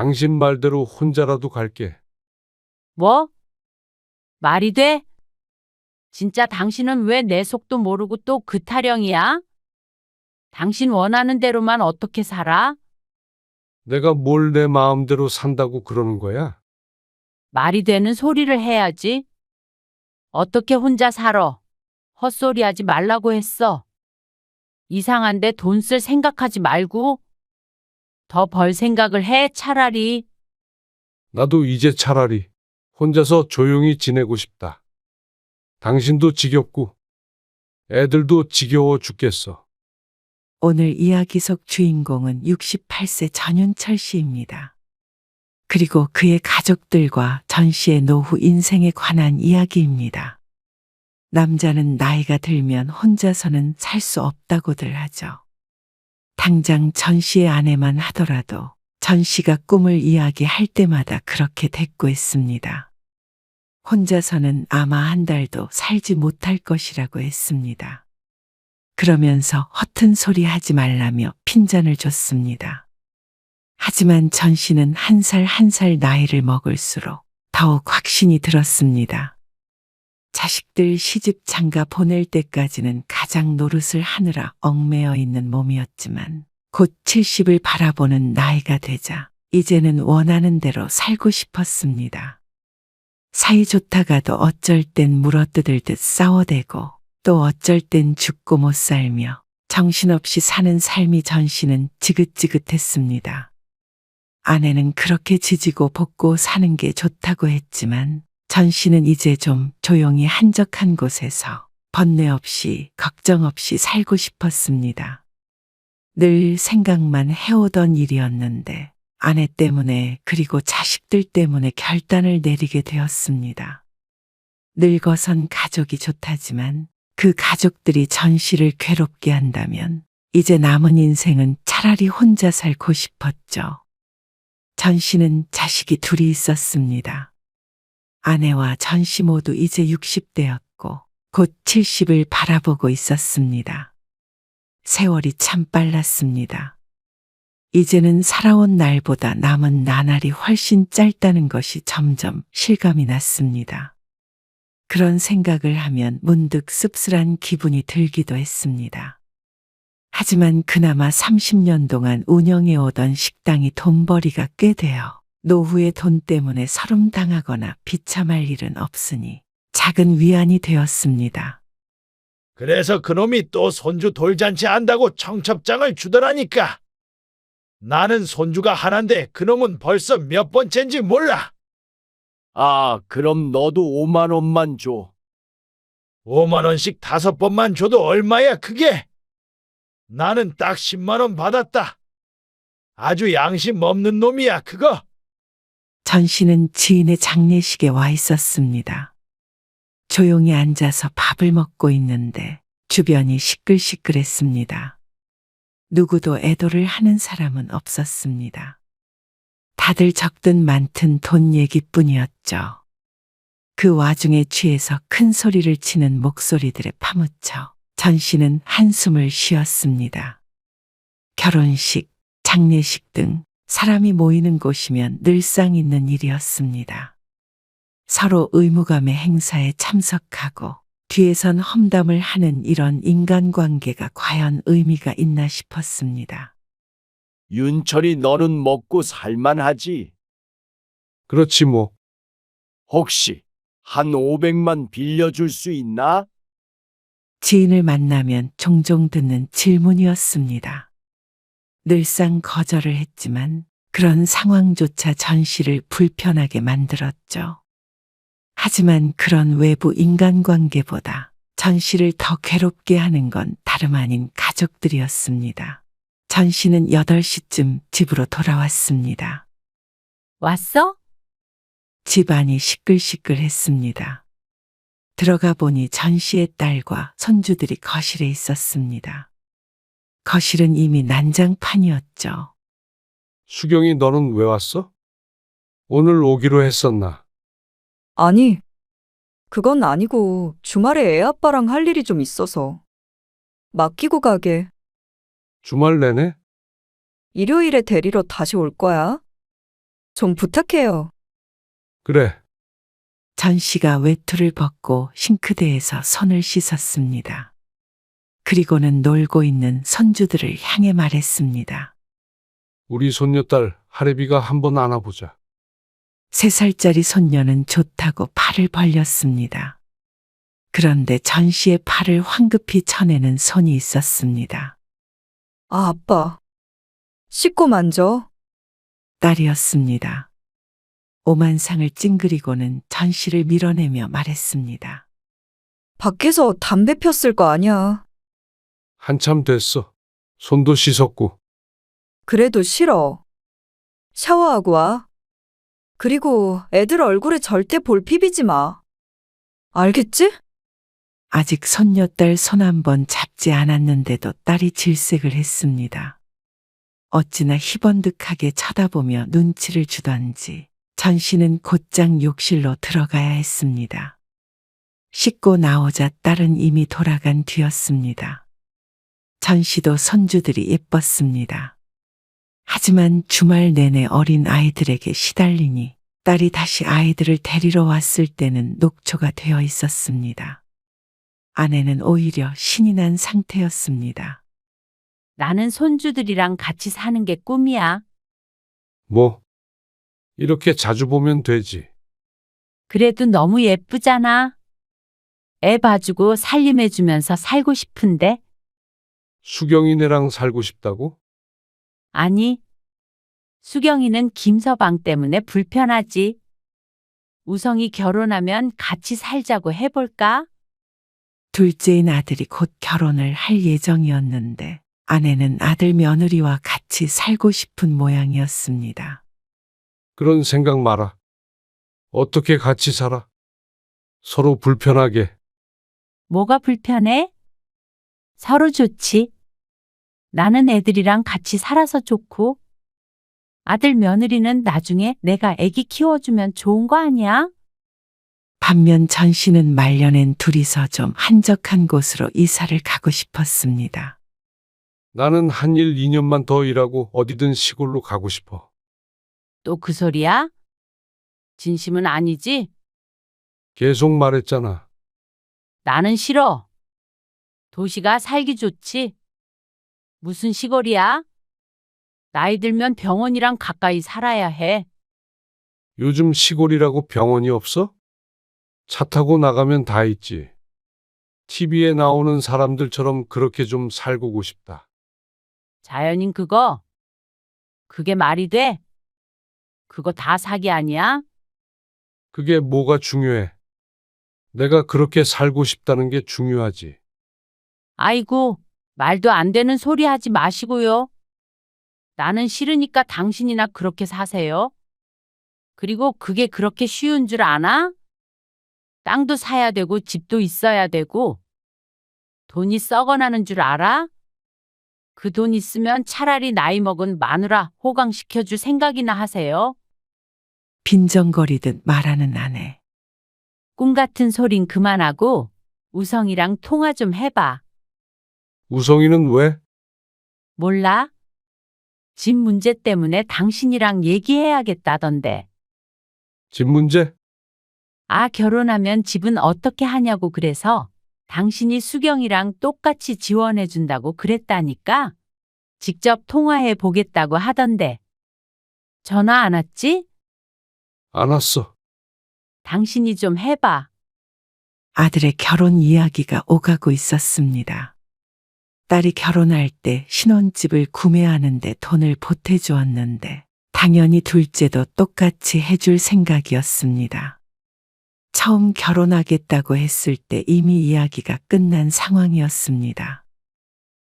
당신 말대로 혼자라도 갈게. 뭐? 말이 돼? 진짜 당신은 왜 내 속도 모르고 또 그 타령이야? 당신 원하는 대로만 어떻게 살아? 내가 뭘 내 마음대로 산다고 그러는 거야? 말이 되는 소리를 해야지. 어떻게 혼자 살아? 헛소리 하지 말라고 했어. 이상한데 돈 쓸 생각하지 말고 더 벌 생각을 해, 차라리. 나도 이제 차라리 혼자서 조용히 지내고 싶다. 당신도 지겹고 애들도 지겨워 죽겠어. 오늘 이야기 속 주인공은 68세 전윤철 씨입니다. 그리고 그의 가족들과 전 씨의 노후 인생에 관한 이야기입니다. 남자는 나이가 들면 혼자서는 살 수 없다고들 하죠. 당장 전 씨의 아내만 하더라도 전 씨가 꿈을 이야기할 때마다 그렇게 대꾸했습니다. 혼자서는 아마 한 달도 살지 못할 것이라고 했습니다. 그러면서 허튼 소리 하지 말라며 핀잔을 줬습니다. 하지만 전 씨는 한 살 한 살 나이를 먹을수록 더욱 확신이 들었습니다. 자식들 시집 장가 보낼 때까지는 가장 노릇을 하느라 얽매여 있는 몸이었지만 곧 70을 바라보는 나이가 되자 이제는 원하는 대로 살고 싶었습니다. 사이 좋다가도 어쩔 땐 물어뜯을 듯 싸워대고 또 어쩔 땐 죽고 못 살며 정신없이 사는 삶이 전 씨는 지긋지긋했습니다. 아내는 그렇게 지지고 볶고 사는 게 좋다고 했지만 전 씨는 이제 좀 조용히 한적한 곳에서 번뇌 없이 걱정 없이 살고 싶었습니다. 늘 생각만 해오던 일이었는데 아내 때문에 그리고 자식들 때문에 결단을 내리게 되었습니다. 늙어선 가족이 좋다지만 그 가족들이 전 씨를 괴롭게 한다면 이제 남은 인생은 차라리 혼자 살고 싶었죠. 전 씨는 자식이 둘이 있었습니다. 아내와 전 씨 모두 이제 60대였고 곧 70을 바라보고 있었습니다. 세월이 참 빨랐습니다. 이제는 살아온 날보다 남은 나날이 훨씬 짧다는 것이 점점 실감이 났습니다. 그런 생각을 하면 문득 씁쓸한 기분이 들기도 했습니다. 하지만 그나마 30년 동안 운영해오던 식당이 돈벌이가 꽤 되어 노후의 돈 때문에 서름당하거나 비참할 일은 없으니 작은 위안이 되었습니다. 그래서 그놈이 또 손주 돌잔치 한다고 청첩장을 주더라니까. 나는 손주가 하나인데 그놈은 벌써 몇 번째인지 몰라. 아, 그럼 너도 5만 원만 줘. 5만 원씩 5번만 줘도 얼마야 그게? 나는 딱 10만 원 받았다. 아주 양심 없는 놈이야 그거. 전 씨는 지인의 장례식에 와 있었습니다. 조용히 앉아서 밥을 먹고 있는데 주변이 시끌시끌했습니다. 누구도 애도를 하는 사람은 없었습니다. 다들 적든 많든 돈 얘기뿐이었죠. 그 와중에 취해서 큰 소리를 치는 목소리들에 파묻혀 전 씨는 한숨을 쉬었습니다. 결혼식, 장례식 등 사람이 모이는 곳이면 늘상 있는 일이었습니다. 서로 의무감의 행사에 참석하고 뒤에선 험담을 하는 이런 인간관계가 과연 의미가 있나 싶었습니다. 윤철이 너는 먹고 살만하지? 그렇지 뭐. 혹시 한 500만 빌려줄 수 있나? 지인을 만나면 종종 듣는 질문이었습니다. 늘상 거절을 했지만 그런 상황조차 전 씨를 불편하게 만들었죠. 하지만 그런 외부 인간관계보다 전 씨를 더 괴롭게 하는 건 다름 아닌 가족들이었습니다. 전 씨는 8시쯤 집으로 돌아왔습니다. 왔어? 집안이 시끌시끌했습니다. 들어가 보니 전 씨의 딸과 손주들이 거실에 있었습니다. 거실은 이미 난장판이었죠. 수경이 너는 왜 왔어? 오늘 오기로 했었나? 아니, 그건 아니고 주말에 애 아빠랑 할 일이 좀 있어서. 맡기고 가게. 주말 내내? 일요일에 데리러 다시 올 거야. 좀 부탁해요. 그래. 전 씨가 외투를 벗고 싱크대에서 손을 씻었습니다. 그리고는 놀고 있는 손주들을 향해 말했습니다. 우리 손녀딸 하래비가 한번 안아보자. 3살짜리 손녀는 좋다고 팔을 벌렸습니다. 그런데 전 씨의 팔을 황급히 쳐내는 손이 있었습니다. 아, 아빠. 씻고 만져. 딸이었습니다. 오만상을 찡그리고는 전 씨를 밀어내며 말했습니다. 밖에서 담배 폈을 거 아니야. 한참 됐어. 손도 씻었고. 그래도 싫어. 샤워하고 와. 그리고 애들 얼굴에 절대 볼 비비지 마. 알겠지? 아직 손녀딸 손 한 번 잡지 않았는데도 딸이 질색을 했습니다. 어찌나 희번득하게 쳐다보며 눈치를 주던지 전 씨는 곧장 욕실로 들어가야 했습니다. 씻고 나오자 딸은 이미 돌아간 뒤였습니다. 전 씨도 손주들이 예뻤습니다. 하지만 주말 내내 어린 아이들에게 시달리니 딸이 다시 아이들을 데리러 왔을 때는 녹초가 되어 있었습니다. 아내는 오히려 신이 난 상태였습니다. 나는 손주들이랑 같이 사는 게 꿈이야. 뭐, 이렇게 자주 보면 되지. 그래도 너무 예쁘잖아. 애 봐주고 살림해주면서 살고 싶은데. 수경이네랑 살고 싶다고? 아니, 수경이는 김서방 때문에 불편하지. 우성이 결혼하면 같이 살자고 해볼까? 둘째인 아들이 곧 결혼을 할 예정이었는데 아내는 아들 며느리와 같이 살고 싶은 모양이었습니다. 그런 생각 마라. 어떻게 같이 살아? 서로 불편하게. 뭐가 불편해? 서로 좋지. 나는 애들이랑 같이 살아서 좋고, 아들 며느리는 나중에 내가 애기 키워주면 좋은 거 아니야? 반면 전 씨는 말년엔 둘이서 좀 한적한 곳으로 이사를 가고 싶었습니다. 나는 한 1, 2년만 더 일하고 어디든 시골로 가고 싶어. 또 그 소리야? 진심은 아니지? 계속 말했잖아. 나는 싫어. 도시가 살기 좋지. 무슨 시골이야? 나이 들면 병원이랑 가까이 살아야 해. 요즘 시골이라고 병원이 없어? 차 타고 나가면 다 있지. TV에 나오는 사람들처럼 그렇게 좀 살고 싶다. 자연인 그거? 그게 말이 돼? 그거 다 사기 아니야? 그게 뭐가 중요해? 내가 그렇게 살고 싶다는 게 중요하지. 아이고, 말도 안 되는 소리 하지 마시고요. 나는 싫으니까 당신이나 그렇게 사세요. 그리고 그게 그렇게 쉬운 줄 아나? 땅도 사야 되고 집도 있어야 되고 돈이 썩어나는 줄 알아? 그 돈 있으면 차라리 나이 먹은 마누라 호강시켜줄 생각이나 하세요. 빈정거리듯 말하는 아내. 꿈 같은 소린 그만하고 우성이랑 통화 좀 해봐. 우성이는 왜? 몰라? 집 문제 때문에 당신이랑 얘기해야겠다던데. 집 문제? 아, 결혼하면 집은 어떻게 하냐고 그래서 당신이 수경이랑 똑같이 지원해준다고 그랬다니까? 직접 통화해 보겠다고 하던데. 전화 안 왔지? 안 왔어. 당신이 좀 해봐. 아들의 결혼 이야기가 오가고 있었습니다. 딸이 결혼할 때 신혼집을 구매하는데 돈을 보태주었는데 당연히 둘째도 똑같이 해줄 생각이었습니다. 처음 결혼하겠다고 했을 때 이미 이야기가 끝난 상황이었습니다.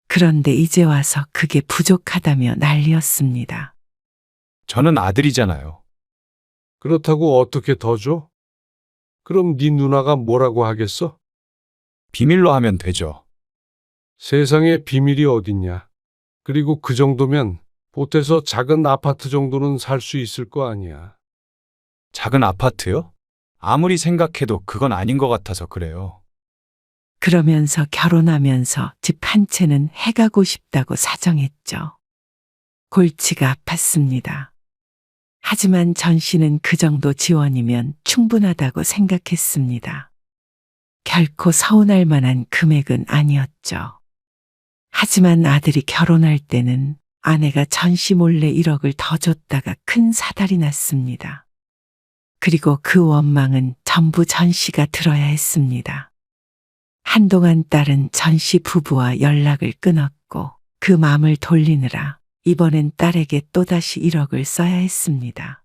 그런데 이제 와서 그게 부족하다며 난리였습니다. 저는 아들이잖아요. 그렇다고 어떻게 더 줘? 그럼 네 누나가 뭐라고 하겠어? 비밀로 하면 되죠. 세상에 비밀이 어딨냐. 그리고 그 정도면 보태서 작은 아파트 정도는 살 수 있을 거 아니야. 작은 아파트요? 아무리 생각해도 그건 아닌 것 같아서 그래요. 그러면서 결혼하면서 집 한 채는 해가고 싶다고 사정했죠. 골치가 아팠습니다. 하지만 전 씨는 그 정도 지원이면 충분하다고 생각했습니다. 결코 서운할 만한 금액은 아니었죠. 하지만 아들이 결혼할 때는 아내가 전 씨 몰래 1억을 더 줬다가 큰 사달이 났습니다. 그리고 그 원망은 전부 전 씨가 들어야 했습니다. 한동안 딸은 전 씨 부부와 연락을 끊었고 그 마음을 돌리느라 이번엔 딸에게 또다시 1억을 써야 했습니다.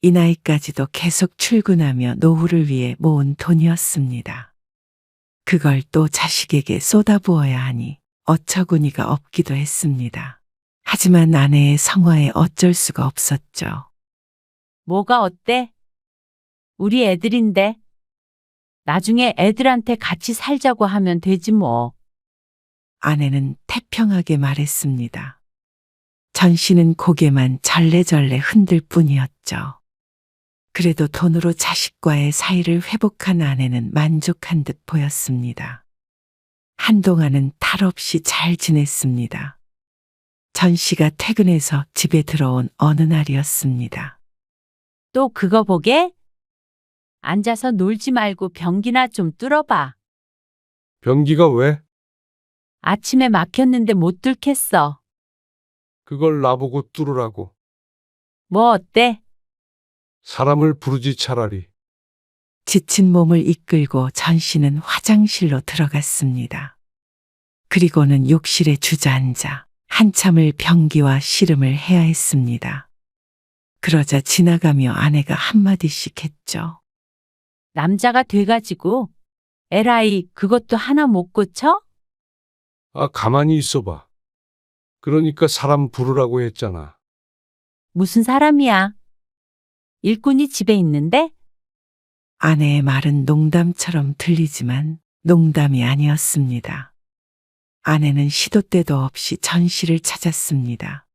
이 나이까지도 계속 출근하며 노후를 위해 모은 돈이었습니다. 그걸 또 자식에게 쏟아부어야 하니 어처구니가 없기도 했습니다. 하지만 아내의 성화에 어쩔 수가 없었죠. 뭐가 어때? 우리 애들인데. 나중에 애들한테 같이 살자고 하면 되지 뭐. 아내는 태평하게 말했습니다. 전 씨는 고개만 절레절레 흔들 뿐이었죠. 그래도 돈으로 자식과의 사이를 회복한 아내는 만족한 듯 보였습니다. 한동안은 탈 없이 잘 지냈습니다. 전 씨가 퇴근해서 집에 들어온 어느 날이었습니다. 또 그거 보게? 앉아서 놀지 말고 변기나 좀 뚫어봐. 변기가 왜? 아침에 막혔는데 못 뚫겠어. 그걸 나보고 뚫으라고. 뭐 어때? 사람을 부르지 차라리. 지친 몸을 이끌고 전 씨는 화장실로 들어갔습니다. 그리고는 욕실에 주저앉아 한참을 변기와 씨름을 해야 했습니다. 그러자 지나가며 아내가 한마디씩 했죠. 남자가 돼가지고 에라이 그것도 하나 못 고쳐? 아, 가만히 있어봐. 그러니까 사람 부르라고 했잖아. 무슨 사람이야? 일꾼이 집에 있는데? 아내의 말은 농담처럼 들리지만 농담이 아니었습니다. 아내는 시도 때도 없이 전 씨를 찾았습니다.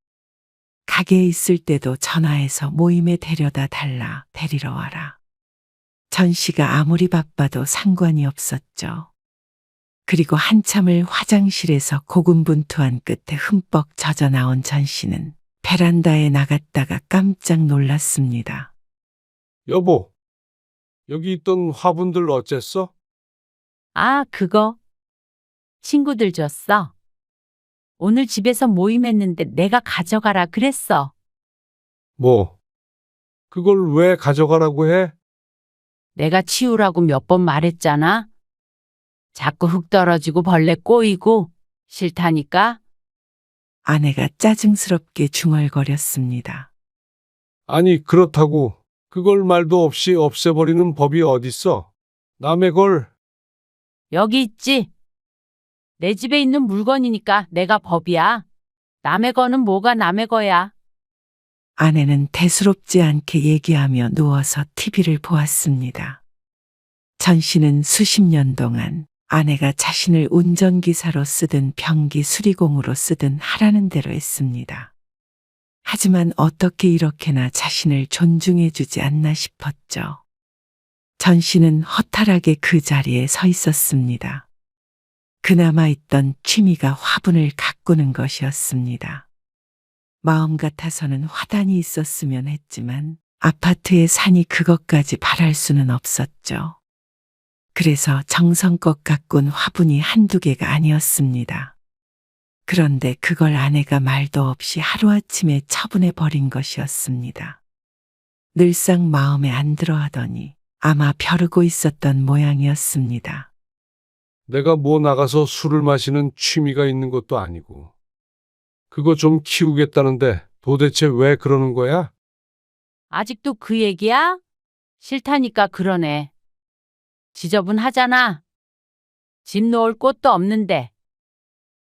가게에 있을 때도 전화해서 모임에 데려다 달라, 데리러 와라. 전 씨가 아무리 바빠도 상관이 없었죠. 그리고 한참을 화장실에서 고군분투한 끝에 흠뻑 젖어 나온 전 씨는 베란다에 나갔다가 깜짝 놀랐습니다. 여보, 여기 있던 화분들 어쨌어? 아, 그거. 친구들 줬어. 오늘 집에서 모임했는데 내가 가져가라 그랬어. 뭐? 그걸 왜 가져가라고 해? 내가 치우라고 몇 번 말했잖아. 자꾸 흙 떨어지고 벌레 꼬이고 싫다니까. 아내가 짜증스럽게 중얼거렸습니다. 아니, 그렇다고 그걸 말도 없이 없애버리는 법이 어딨어? 남의 걸. 여기 있지. 내 집에 있는 물건이니까 내가 법이야. 남의 거는 뭐가 남의 거야. 아내는 대수롭지 않게 얘기하며 누워서 TV를 보았습니다. 전 씨는 수십 년 동안 아내가 자신을 운전기사로 쓰든 변기 수리공으로 쓰든 하라는 대로 했습니다. 하지만 어떻게 이렇게나 자신을 존중해주지 않나 싶었죠. 전 씨는 허탈하게 그 자리에 서 있었습니다. 그나마 있던 취미가 화분을 가꾸는 것이었습니다. 마음 같아서는 화단이 있었으면 했지만 아파트의 산이 그것까지 바랄 수는 없었죠. 그래서 정성껏 가꾼 화분이 한두 개가 아니었습니다. 그런데 그걸 아내가 말도 없이 하루아침에 처분해 버린 것이었습니다. 늘상 마음에 안 들어 하더니 아마 벼르고 있었던 모양이었습니다. 내가 뭐 나가서 술을 마시는 취미가 있는 것도 아니고. 그거 좀 키우겠다는데 도대체 왜 그러는 거야? 아직도 그 얘기야? 싫다니까 그러네. 지저분하잖아. 집 놓을 곳도 없는데.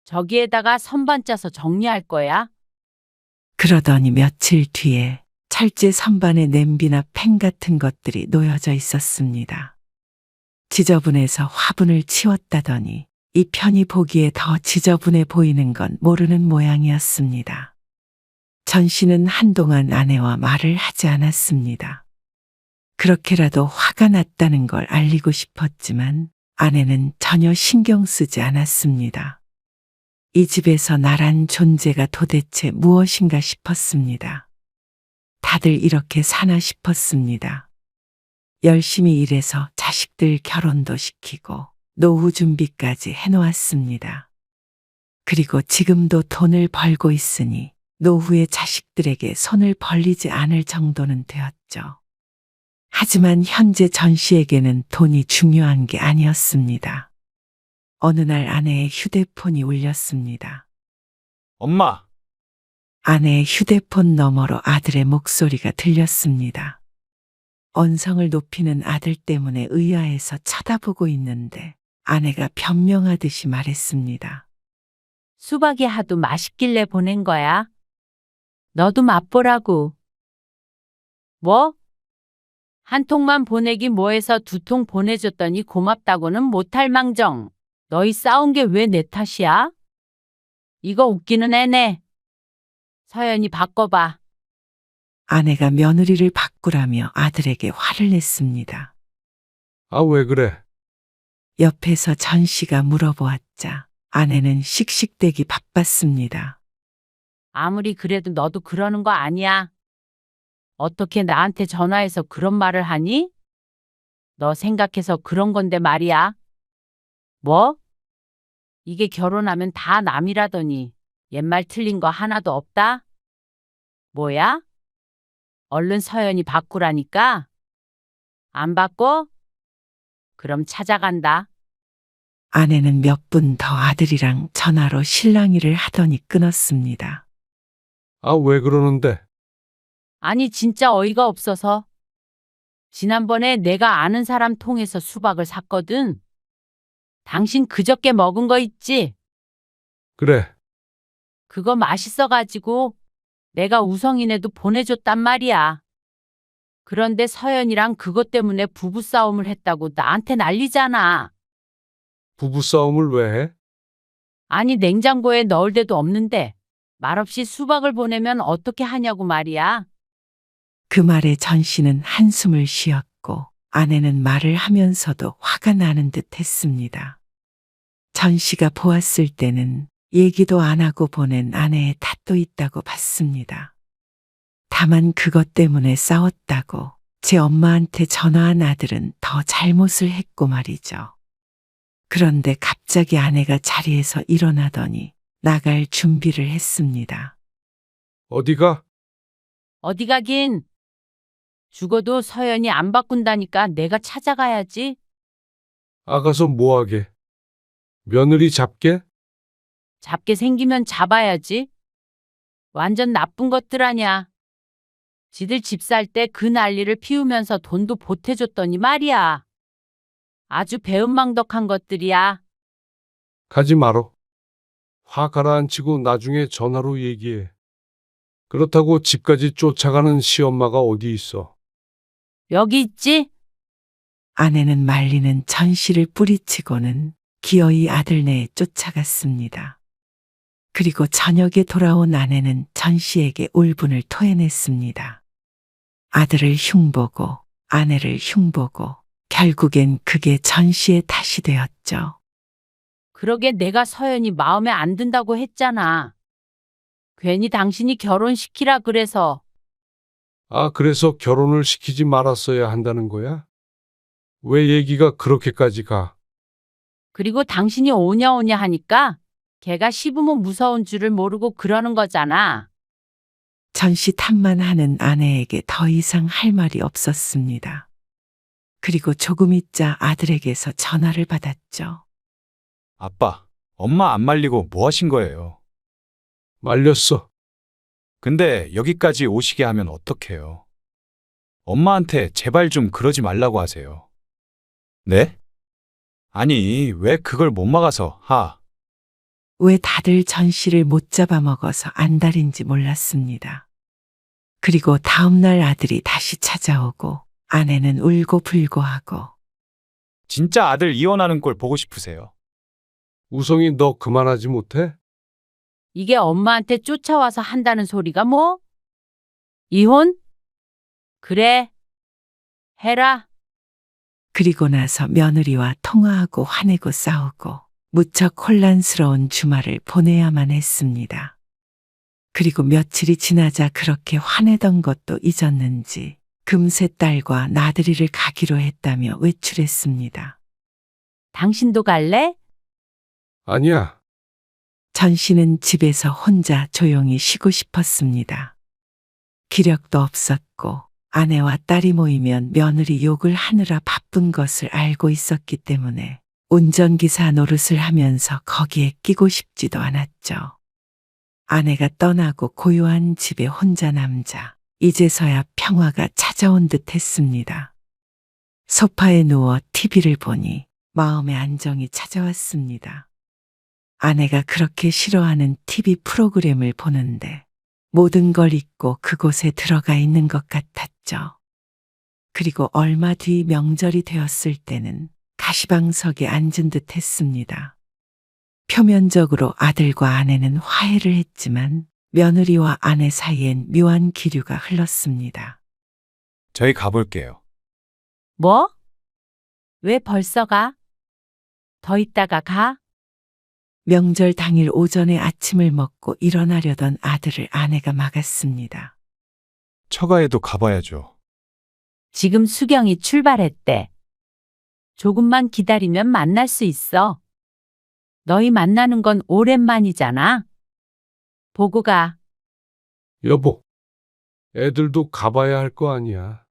저기에다가 선반 짜서 정리할 거야? 그러더니 며칠 뒤에 철제 선반에 냄비나 팬 같은 것들이 놓여져 있었습니다. 지저분해서 화분을 치웠다더니 이 편이 보기에 더 지저분해 보이는 건 모르는 모양이었습니다. 전 씨는 한동안 아내와 말을 하지 않았습니다. 그렇게라도 화가 났다는 걸 알리고 싶었지만 아내는 전혀 신경 쓰지 않았습니다. 이 집에서 나란 존재가 도대체 무엇인가 싶었습니다. 다들 이렇게 사나 싶었습니다. 열심히 일해서 자식들 결혼도 시키고 노후 준비까지 해놓았습니다. 그리고 지금도 돈을 벌고 있으니 노후에 자식들에게 손을 벌리지 않을 정도는 되었죠. 하지만 현재 전 씨에게는 돈이 중요한 게 아니었습니다. 어느 날 아내의 휴대폰이 울렸습니다. 엄마, 아내의 휴대폰 너머로 아들의 목소리가 들렸습니다. 언성을 높이는 아들 때문에 의아해서 쳐다보고 있는데 아내가 변명하듯이 말했습니다. 수박이 하도 맛있길래 보낸 거야. 너도 맛보라고. 뭐? 한 통만 보내기 뭐해서 2통 보내줬더니 고맙다고는 못할 망정. 너희 싸운 게 왜 내 탓이야? 이거 웃기는 애네. 서연이 바꿔봐. 아내가 며느리를 바꾸라며 아들에게 화를 냈습니다. 아, 왜 그래? 옆에서 전 씨가 물어보았자 아내는 씩씩대기 바빴습니다. 아무리 그래도 너도 그러는 거 아니야. 어떻게 나한테 전화해서 그런 말을 하니? 너 생각해서 그런 건데 말이야. 뭐? 이게 결혼하면 다 남이라더니 옛말 틀린 거 하나도 없다? 뭐야? 얼른 서연이 바꾸라니까? 안 바꿔? 그럼 찾아간다. 아내는 몇 분 더 아들이랑 전화로 실랑이를 하더니 끊었습니다. 아, 왜 그러는데? 아니 진짜 어이가 없어서. 지난번에 내가 아는 사람 통해서 수박을 샀거든. 당신 그저께 먹은 거 있지? 그래, 그거 맛있어가지고 내가 우성이네도 보내줬단 말이야. 그런데 서연이랑 그것 때문에 부부싸움을 했다고 나한테 난리잖아. 부부싸움을 왜 해? 아니 냉장고에 넣을 데도 없는데 말없이 수박을 보내면 어떻게 하냐고 말이야. 그 말에 전 씨는 한숨을 쉬었고 아내는 말을 하면서도 화가 나는 듯 했습니다. 전 씨가 보았을 때는 얘기도 안 하고 보낸 아내의 탓도 있다고 봤습니다. 다만 그것 때문에 싸웠다고 제 엄마한테 전화한 아들은 더 잘못을 했고 말이죠. 그런데 갑자기 아내가 자리에서 일어나더니 나갈 준비를 했습니다. 어디가? 어디 가긴. 죽어도 서연이 안 바꾼다니까 내가 찾아가야지. 아가서 뭐하게? 며느리 잡게? 잡게 생기면 잡아야지. 완전 나쁜 것들 아냐. 지들 집 살 때 그 난리를 피우면서 돈도 보태줬더니 말이야. 아주 배은망덕한 것들이야. 가지 마라. 화 가라앉히고 나중에 전화로 얘기해. 그렇다고 집까지 쫓아가는 시엄마가 어디 있어? 여기 있지? 아내는 말리는 전 씨를 뿌리치고는 기어이 아들네에 쫓아갔습니다. 그리고 저녁에 돌아온 아내는 전 씨에게 울분을 토해냈습니다. 아들을 흉보고 아내를 흉보고 결국엔 그게 전 씨의 탓이 되었죠. 그러게 내가 서연이 마음에 안 든다고 했잖아. 괜히 당신이 결혼시키라 그래서. 아, 그래서 결혼을 시키지 말았어야 한다는 거야? 왜 얘기가 그렇게까지 가? 그리고 당신이 오냐 오냐 하니까 걔가 시부모 무서운 줄을 모르고 그러는 거잖아. 전 씨 탓만 하는 아내에게 더 이상 할 말이 없었습니다. 그리고 조금 있자 아들에게서 전화를 받았죠. 아빠, 엄마 안 말리고 뭐 하신 거예요? 말렸어. 근데 여기까지 오시게 하면 어떡해요? 엄마한테 제발 좀 그러지 말라고 하세요. 네? 아니, 왜 그걸 못 막아서, 왜 다들 전 씨를 못 잡아먹어서 안달인지 몰랐습니다. 그리고 다음날 아들이 다시 찾아오고 아내는 울고 불고 하고 진짜 아들 이혼하는 꼴 보고 싶으세요? 우성이 너 그만하지 못해? 이게 엄마한테 쫓아와서 한다는 소리가 뭐? 이혼? 그래. 해라. 그리고 나서 며느리와 통화하고 화내고 싸우고 무척 혼란스러운 주말을 보내야만 했습니다. 그리고 며칠이 지나자 그렇게 화내던 것도 잊었는지 금세 딸과 나들이를 가기로 했다며 외출했습니다. 당신도 갈래? 아니야. 전 씨는 집에서 혼자 조용히 쉬고 싶었습니다. 기력도 없었고 아내와 딸이 모이면 며느리 욕을 하느라 바쁜 것을 알고 있었기 때문에 운전기사 노릇을 하면서 거기에 끼고 싶지도 않았죠. 아내가 떠나고 고요한 집에 혼자 남자, 이제서야 평화가 찾아온 듯 했습니다. 소파에 누워 TV를 보니 마음의 안정이 찾아왔습니다. 아내가 그렇게 싫어하는 TV 프로그램을 보는데 모든 걸 잊고 그곳에 들어가 있는 것 같았죠. 그리고 얼마 뒤 명절이 되었을 때는 가시방석에 앉은 듯 했습니다. 표면적으로 아들과 아내는 화해를 했지만 며느리와 아내 사이엔 묘한 기류가 흘렀습니다. 저희 가볼게요. 뭐? 왜 벌써 가? 더 있다가 가? 명절 당일 오전에 아침을 먹고 일어나려던 아들을 아내가 막았습니다. 처가에도 가봐야죠. 지금 수경이 출발했대. 조금만 기다리면 만날 수 있어. 너희 만나는 건 오랜만이잖아. 보고 가. 여보, 애들도 가봐야 할 거 아니야.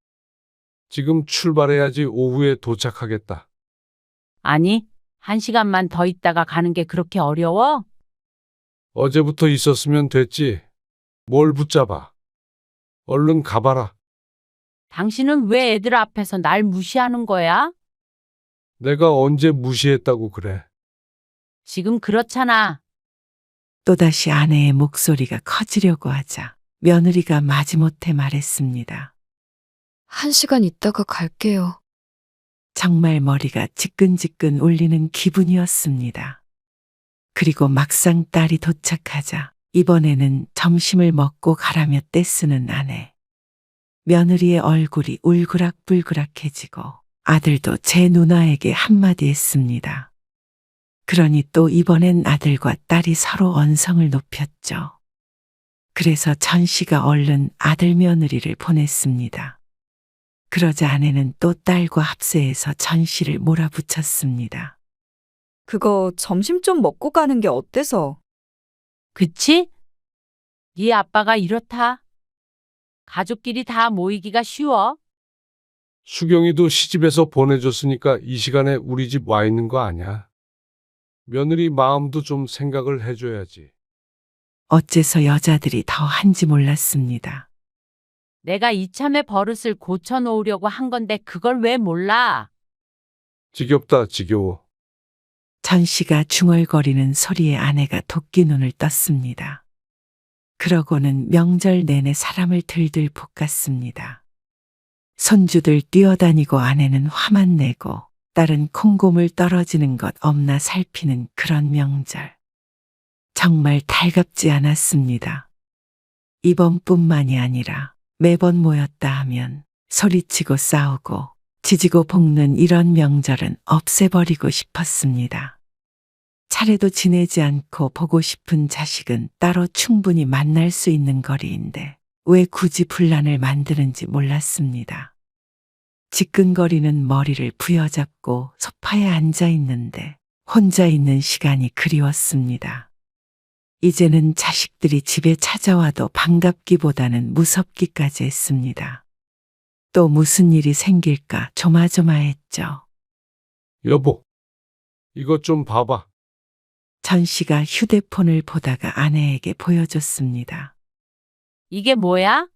지금 출발해야지 오후에 도착하겠다. 아니, 1시간만 더 있다가 가는 게 그렇게 어려워? 어제부터 있었으면 됐지. 뭘 붙잡아. 얼른 가봐라. 당신은 왜 애들 앞에서 날 무시하는 거야? 내가 언제 무시했다고 그래. 지금 그렇잖아. 또다시 아내의 목소리가 커지려고 하자 며느리가 마지못해 말했습니다. 1시간 있다가 갈게요. 정말 머리가 지끈지끈 울리는 기분이었습니다. 그리고 막상 딸이 도착하자 이번에는 점심을 먹고 가라며 떼쓰는 아내. 며느리의 얼굴이 울그락불그락해지고 아들도 제 누나에게 한마디 했습니다. 그러니 또 이번엔 아들과 딸이 서로 언성을 높였죠. 그래서 전 씨가 얼른 아들 며느리를 보냈습니다. 그러자 아내는 또 딸과 합세해서 전 씨를 몰아붙였습니다. 그거 점심 좀 먹고 가는 게 어때서? 그치? 네 아빠가 이렇다. 가족끼리 다 모이기가 쉬워. 수경이도 시집에서 보내줬으니까 이 시간에 우리 집 와 있는 거 아니야. 며느리 마음도 좀 생각을 해줘야지. 어째서 여자들이 더 한지 몰랐습니다. 내가 이참에 버릇을 고쳐놓으려고 한 건데 그걸 왜 몰라? 지겹다, 지겨워. 전 씨가 중얼거리는 소리에 아내가 도끼 눈을 떴습니다. 그러고는 명절 내내 사람을 들들 볶았습니다. 손주들 뛰어다니고 아내는 화만 내고 딸은 콩고물 떨어지는 것 없나 살피는 그런 명절. 정말 달갑지 않았습니다. 이번뿐만이 아니라 매번 모였다 하면 소리치고 싸우고 지지고 볶는 이런 명절은 없애버리고 싶었습니다. 차례도 지내지 않고 보고 싶은 자식은 따로 충분히 만날 수 있는 거리인데 왜 굳이 분란을 만드는지 몰랐습니다. 지끈거리는 머리를 부여잡고 소파에 앉아 있는데 혼자 있는 시간이 그리웠습니다. 이제는 자식들이 집에 찾아와도 반갑기보다는 무섭기까지 했습니다. 또 무슨 일이 생길까 조마조마했죠. 여보, 이것 좀 봐봐. 전 씨가 휴대폰을 보다가 아내에게 보여줬습니다. 이게 뭐야?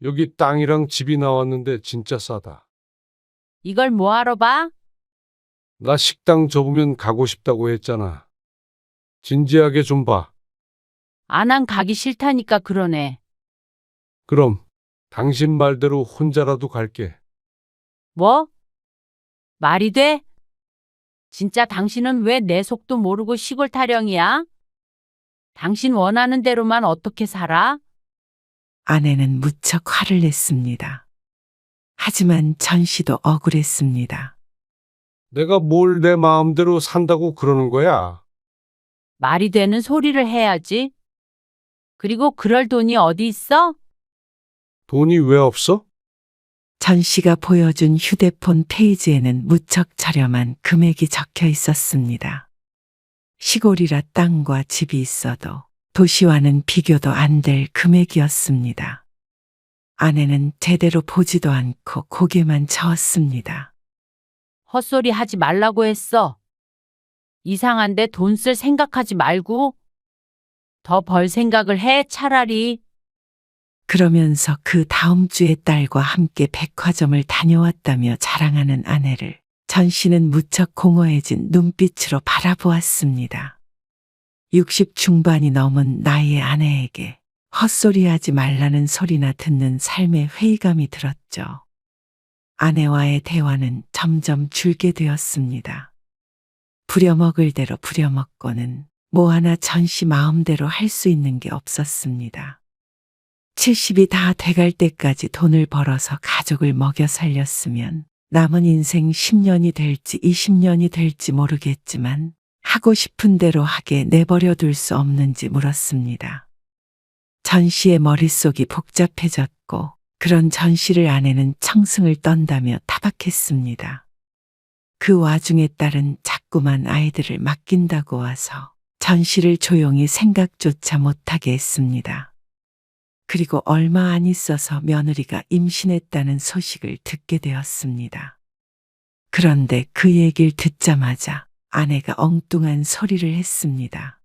여기 땅이랑 집이 나왔는데 진짜 싸다. 이걸 뭐하러 봐? 나 식당 접으면 가고 싶다고 했잖아. 진지하게 좀 봐. 안 가기 싫다니까 그러네. 그럼 당신 말대로 혼자라도 갈게. 뭐? 말이 돼? 진짜 당신은 왜 내 속도 모르고 시골 타령이야? 당신 원하는 대로만 어떻게 살아? 아내는 무척 화를 냈습니다. 하지만 전 씨도 억울했습니다. 내가 뭘 내 마음대로 산다고 그러는 거야? 말이 되는 소리를 해야지. 그리고 그럴 돈이 어디 있어? 돈이 왜 없어? 전 씨가 보여준 휴대폰 페이지에는 무척 저렴한 금액이 적혀 있었습니다. 시골이라 땅과 집이 있어도 도시와는 비교도 안 될 금액이었습니다. 아내는 제대로 보지도 않고 고개만 저었습니다. 헛소리 하지 말라고 했어. 이상한데 돈 쓸 생각하지 말고 더 벌 생각을 해 차라리. 그러면서 그 다음 주에 딸과 함께 백화점을 다녀왔다며 자랑하는 아내를 전 씨는 무척 공허해진 눈빛으로 바라보았습니다. 60 중반이 넘은 나이의 아내에게 헛소리하지 말라는 소리나 듣는 삶의 회의감이 들었죠. 아내와의 대화는 점점 줄게 되었습니다. 부려먹을 대로 부려먹고는 뭐 하나 전 씨 마음대로 할 수 있는 게 없었습니다. 70이 다 돼갈 때까지 돈을 벌어서 가족을 먹여 살렸으면 남은 인생 10년이 될지 20년이 될지 모르겠지만 하고 싶은 대로 하게 내버려 둘 수 없는지 물었습니다. 전 씨의 머릿속이 복잡해졌고 그런 전 씨를 아내는 청승을 떤다며 타박했습니다. 그 와중에 딸은 자꾸만 아이들을 맡긴다고 와서 전 씨를 조용히 생각조차 못하게 했습니다. 그리고 얼마 안 있어서 며느리가 임신했다는 소식을 듣게 되었습니다. 그런데 그 얘기를 듣자마자 아내가 엉뚱한 소리를 했습니다.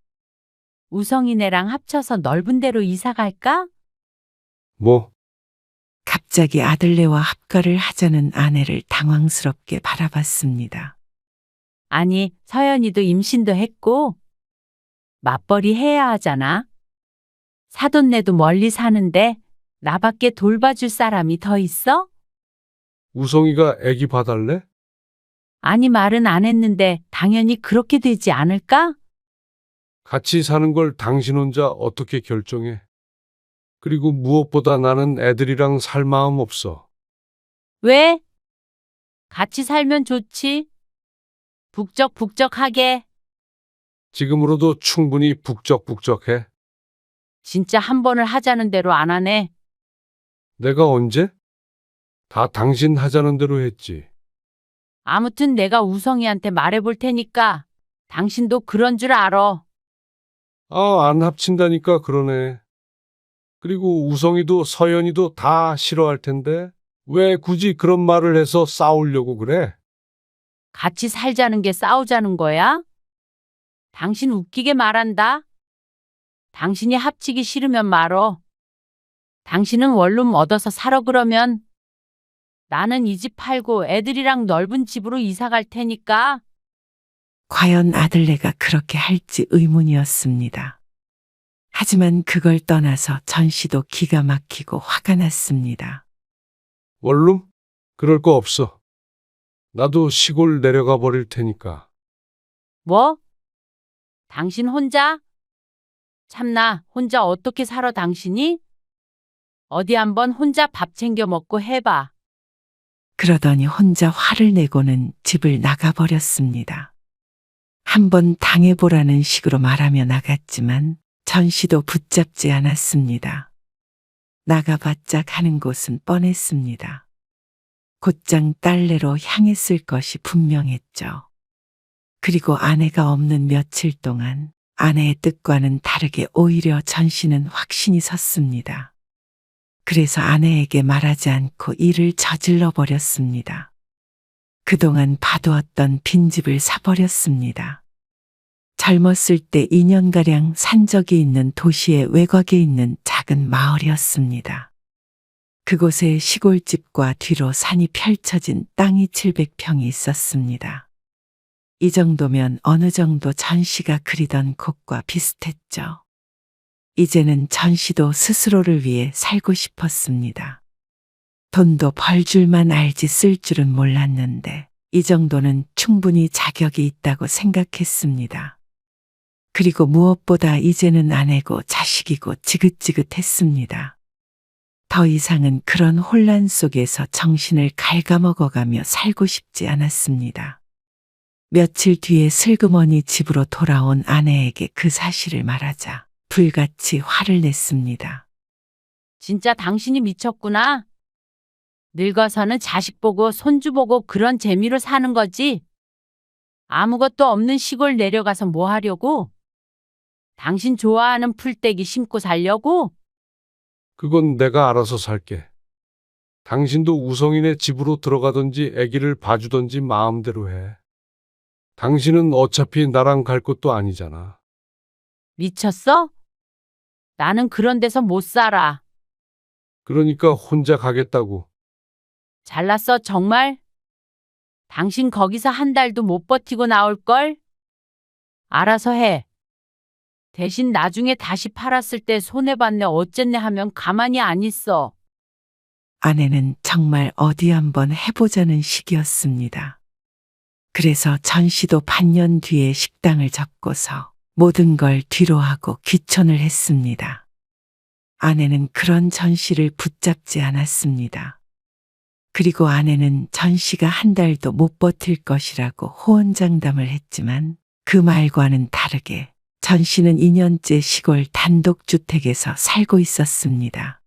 우성이네랑 합쳐서 넓은 데로 이사 갈까? 뭐, 갑자기 아들네와 합가를 하자는 아내를 당황스럽게 바라봤습니다. 아니, 서연이도 임신도 했고 맞벌이 해야 하잖아. 사돈네도 멀리 사는데 나밖에 돌봐줄 사람이 더 있어? 우성이가 애기 봐달래? 아니, 말은 안 했는데 당연히 그렇게 되지 않을까? 같이 사는 걸 당신 혼자 어떻게 결정해? 그리고 무엇보다 나는 애들이랑 살 마음 없어. 왜? 같이 살면 좋지. 북적북적하게. 지금으로도 충분히 북적북적해. 진짜 한 번을 하자는 대로 안 하네. 내가 언제? 다 당신 하자는 대로 했지. 아무튼 내가 우성이한테 말해볼 테니까 당신도 그런 줄 알아. 아, 안 합친다니까 그러네. 그리고 우성이도 서연이도 다 싫어할 텐데 왜 굳이 그런 말을 해서 싸우려고 그래? 같이 살자는 게 싸우자는 거야? 당신 웃기게 말한다. 당신이 합치기 싫으면 말어. 당신은 원룸 얻어서 살아 그러면 나는 이 집 팔고 애들이랑 넓은 집으로 이사 갈 테니까. 과연 아들네가 그렇게 할지 의문이었습니다. 하지만 그걸 떠나서 전 씨도 기가 막히고 화가 났습니다. 원룸? 그럴 거 없어. 나도 시골 내려가 버릴 테니까. 뭐? 당신 혼자? 참나, 혼자 어떻게 살아 당신이? 어디 한번 혼자 밥 챙겨 먹고 해봐. 그러더니 혼자 화를 내고는 집을 나가버렸습니다. 한번 당해보라는 식으로 말하며 나갔지만 전 씨도 붙잡지 않았습니다. 나가봤자 가는 곳은 뻔했습니다. 곧장 딸내로 향했을 것이 분명했죠. 그리고 아내가 없는 며칠 동안 아내의 뜻과는 다르게 오히려 전 씨는 확신이 섰습니다. 그래서 아내에게 말하지 않고 일을 저질러 버렸습니다. 그동안 봐두었던 빈집을 사버렸습니다. 젊었을 때 2년가량 산 적이 있는 도시의 외곽에 있는 작은 마을이었습니다. 그곳에 시골집과 뒤로 산이 펼쳐진 땅이 700평이 있었습니다. 이 정도면 어느 정도 전 씨가 그리던 곳과 비슷했죠. 이제는 전 씨도 스스로를 위해 살고 싶었습니다. 돈도 벌 줄만 알지 쓸 줄은 몰랐는데 이 정도는 충분히 자격이 있다고 생각했습니다. 그리고 무엇보다 이제는 아내고 자식이고 지긋지긋했습니다. 더 이상은 그런 혼란 속에서 정신을 갉아먹어가며 살고 싶지 않았습니다. 며칠 뒤에 슬그머니 집으로 돌아온 아내에게 그 사실을 말하자 불같이 화를 냈습니다. 진짜 당신이 미쳤구나. 늙어서는 자식 보고 손주 보고 그런 재미로 사는 거지. 아무것도 없는 시골 내려가서 뭐 하려고? 당신 좋아하는 풀떼기 심고 살려고? 그건 내가 알아서 살게. 당신도 우성이네 집으로 들어가든지 아기를 봐주든지 마음대로 해. 당신은 어차피 나랑 갈 것도 아니잖아. 미쳤어? 나는 그런 데서 못 살아. 그러니까 혼자 가겠다고. 잘났어, 정말? 당신 거기서 한 달도 못 버티고 나올걸? 알아서 해. 대신 나중에 다시 팔았을 때 손해봤네 어쨌네 하면 가만히 안 있어. 아내는 정말 어디 한번 해보자는 식이었습니다. 그래서 전 씨도 반년 뒤에 식당을 접고서 모든 걸 뒤로하고 귀촌을 했습니다. 아내는 그런 전 씨를 붙잡지 않았습니다. 그리고 아내는 전 씨가 한 달도 못 버틸 것이라고 호언장담을 했지만 그 말과는 다르게 전 씨는 2년째 시골 단독주택에서 살고 있었습니다.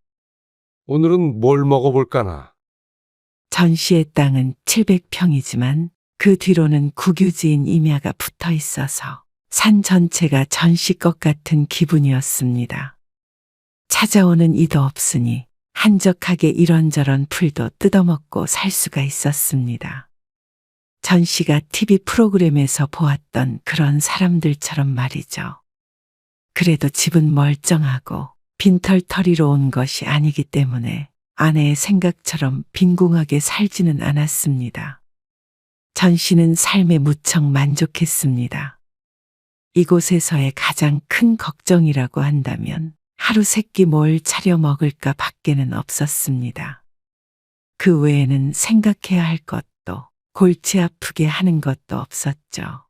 오늘은 뭘 먹어볼까나. 전 씨의 땅은 700평이지만 그 뒤로는 국유지인 임야가 붙어 있어서 산 전체가 전 씨 것 같은 기분이었습니다. 찾아오는 이도 없으니 한적하게 이런저런 풀도 뜯어먹고 살 수가 있었습니다. 전 씨가 TV 프로그램에서 보았던 그런 사람들처럼 말이죠. 그래도 집은 멀쩡하고 빈털터리로 온 것이 아니기 때문에 아내의 생각처럼 빈궁하게 살지는 않았습니다. 전 씨는 삶에 무척 만족했습니다. 이곳에서의 가장 큰 걱정이라고 한다면 하루 세끼 뭘 차려 먹을까 밖에는 없었습니다. 그 외에는 생각해야 할 것도 골치 아프게 하는 것도 없었죠.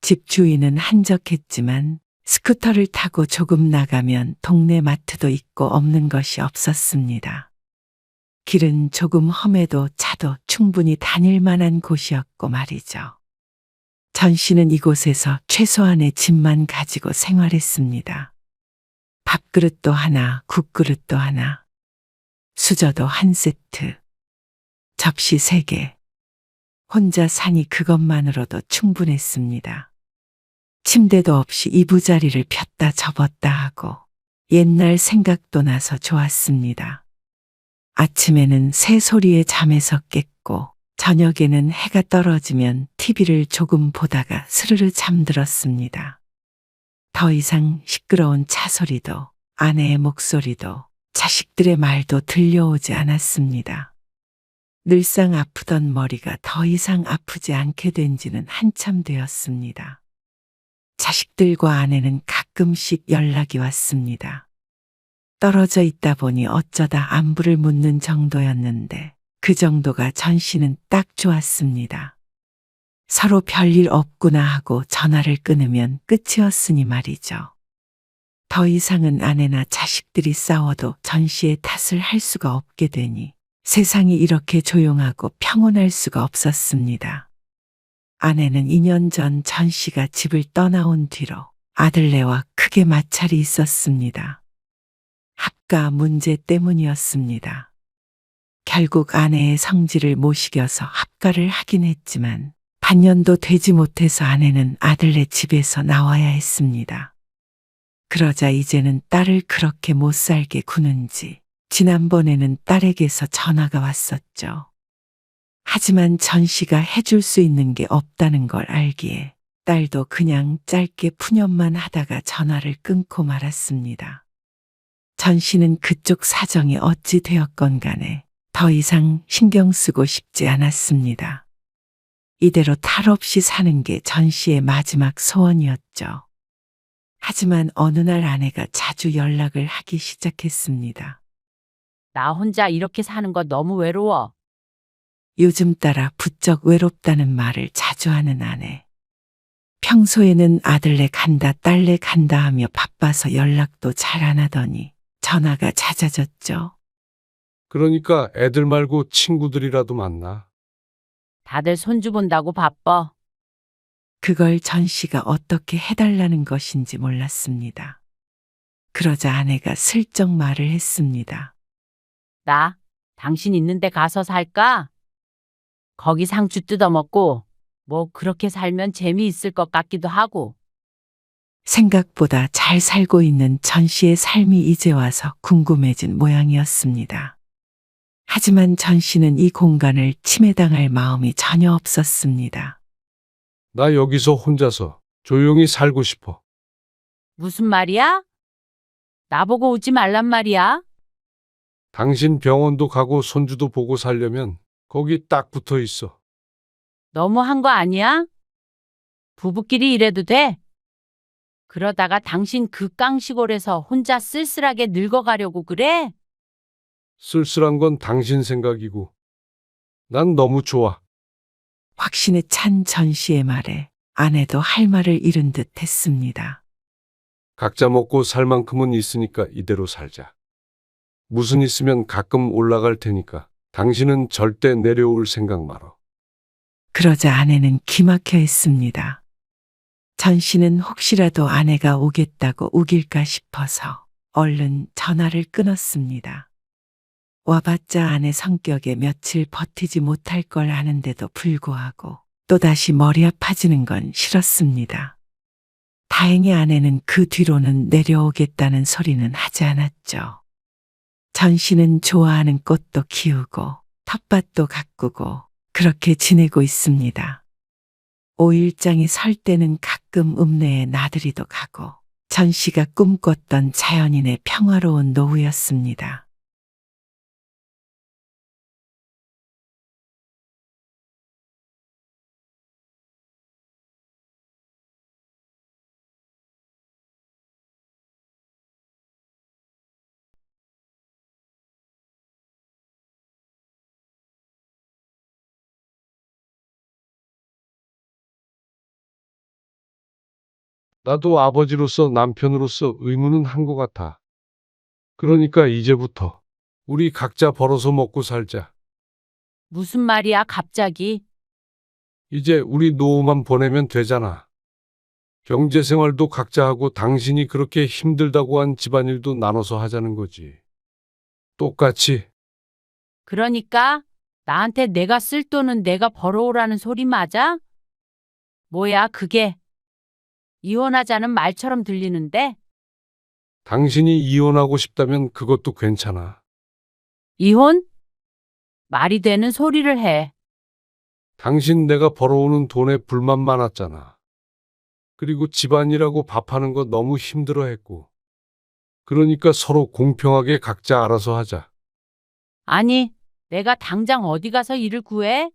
집 주인은 한적했지만 스쿠터를 타고 조금 나가면 동네 마트도 있고 없는 것이 없었습니다. 길은 조금 험해도 차도 충분히 다닐 만한 곳이었고 말이죠. 전 씨는 이곳에서 최소한의 집만 가지고 생활했습니다. 밥그릇도 하나, 국그릇도 하나, 수저도 한 세트, 접시 3개. 혼자 사니 그것만으로도 충분했습니다. 침대도 없이 이부자리를 폈다 접었다 하고 옛날 생각도 나서 좋았습니다. 아침에는 새 소리에 잠에서 깼고 저녁에는 해가 떨어지면 TV를 조금 보다가 스르르 잠들었습니다. 더 이상 시끄러운 차 소리도 아내의 목소리도 자식들의 말도 들려오지 않았습니다. 늘상 아프던 머리가 더 이상 아프지 않게 된 지는 한참 되었습니다. 자식들과 아내는 가끔씩 연락이 왔습니다. 떨어져 있다 보니 어쩌다 안부를 묻는 정도였는데 그 정도가 전 씨는 딱 좋았습니다. 서로 별일 없구나 하고 전화를 끊으면 끝이었으니 말이죠. 더 이상은 아내나 자식들이 싸워도 전 씨의 탓을 할 수가 없게 되니 세상이 이렇게 조용하고 평온할 수가 없었습니다. 아내는 2년 전 전 씨가 집을 떠나온 뒤로 아들네와 크게 마찰이 있었습니다. 합가 문제 때문이었습니다. 결국 아내의 성질을 못 이겨서 합가를 하긴 했지만 반년도 되지 못해서 아내는 아들네 집에서 나와야 했습니다. 그러자 이제는 딸을 그렇게 못 살게 구는지 지난번에는 딸에게서 전화가 왔었죠. 하지만 전 씨가 해줄 수 있는 게 없다는 걸 알기에 딸도 그냥 짧게 푸념만 하다가 전화를 끊고 말았습니다. 전 씨는 그쪽 사정이 어찌 되었건 간에 더 이상 신경 쓰고 싶지 않았습니다. 이대로 탈 없이 사는 게 전 씨의 마지막 소원이었죠. 하지만 어느 날 아내가 자주 연락을 하기 시작했습니다. 나 혼자 이렇게 사는 거 너무 외로워. 요즘 따라 부쩍 외롭다는 말을 자주 하는 아내. 평소에는 아들네 간다 딸네 간다 하며 바빠서 연락도 잘 안 하더니 전화가 잦아졌죠. 그러니까 애들 말고 친구들이라도 만나. 다들 손주 본다고 바빠. 그걸 전 씨가 어떻게 해달라는 것인지 몰랐습니다. 그러자 아내가 슬쩍 말을 했습니다. 나 당신 있는데 가서 살까? 거기 상추 뜯어먹고 뭐 그렇게 살면 재미있을 것 같기도 하고. 생각보다 잘 살고 있는 전 씨의 삶이 이제 와서 궁금해진 모양이었습니다. 하지만 전 씨는 이 공간을 침해당할 마음이 전혀 없었습니다. 나 여기서 혼자서 조용히 살고 싶어. 무슨 말이야? 나보고 오지 말란 말이야? 당신 병원도 가고 손주도 보고 살려면 거기 딱 붙어 있어. 너무한 거 아니야? 부부끼리 이래도 돼? 그러다가 당신 그 깡시골에서 혼자 쓸쓸하게 늙어가려고 그래? 쓸쓸한 건 당신 생각이고. 난 너무 좋아. 확신에 찬 전 씨의 말에 아내도 할 말을 잃은 듯 했습니다. 각자 먹고 살 만큼은 있으니까 이대로 살자. 무슨 있으면 가끔 올라갈 테니까 당신은 절대 내려올 생각 말어. 그러자 아내는 기막혀 있습니다. 전 씨는 혹시라도 아내가 오겠다고 우길까 싶어서 얼른 전화를 끊었습니다. 와봤자 아내 성격에 며칠 버티지 못할 걸 아는데도 불구하고 또다시 머리 아파지는 건 싫었습니다. 다행히 아내는 그 뒤로는 내려오겠다는 소리는 하지 않았죠. 전 씨는 좋아하는 꽃도 키우고 텃밭도 가꾸고 그렇게 지내고 있습니다. 5일장이 설 때는 가끔 읍내에 나들이도 가고 전 씨가 꿈꿨던 자연인의 평화로운 노후였습니다. 나도 아버지로서 남편으로서 의무는 한 것 같아. 그러니까 이제부터 우리 각자 벌어서 먹고 살자. 무슨 말이야, 갑자기? 이제 우리 노후만 보내면 되잖아. 경제생활도 각자 하고 당신이 그렇게 힘들다고 한 집안일도 나눠서 하자는 거지. 똑같이. 그러니까 나한테 내가 쓸 돈은 내가 벌어오라는 소리 맞아? 뭐야, 그게? 이혼하자는 말처럼 들리는데? 당신이 이혼하고 싶다면 그것도 괜찮아. 이혼? 말이 되는 소리를 해. 당신 내가 벌어오는 돈에 불만 많았잖아. 그리고 집안일하고 밥하는 거 너무 힘들어 했고. 그러니까 서로 공평하게 각자 알아서 하자. 아니, 내가 당장 어디 가서 일을 구해?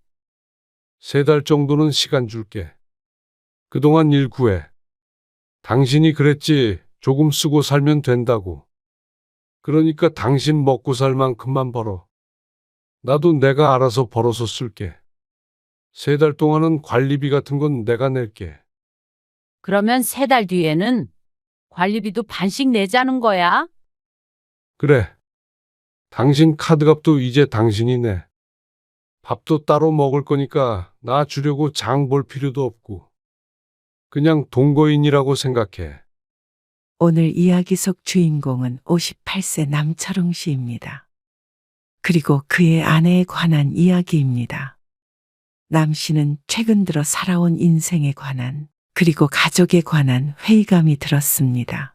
3달 정도는 시간 줄게. 그동안 일 구해. 당신이 그랬지. 조금 쓰고 살면 된다고. 그러니까 당신 먹고 살 만큼만 벌어. 나도 내가 알아서 벌어서 쓸게. 3달 동안은 관리비 같은 건 내가 낼게. 그러면 3달 뒤에는 관리비도 반씩 내자는 거야? 그래. 당신 카드값도 이제 당신이 내. 밥도 따로 먹을 거니까 나 주려고 장 볼 필요도 없고. 그냥 동거인이라고 생각해. 오늘 이야기 속 주인공은 58세 남철웅 씨입니다. 그리고 그의 아내에 관한 이야기입니다. 남 씨는 최근 들어 살아온 인생에 관한 그리고 가족에 관한 회의감이 들었습니다.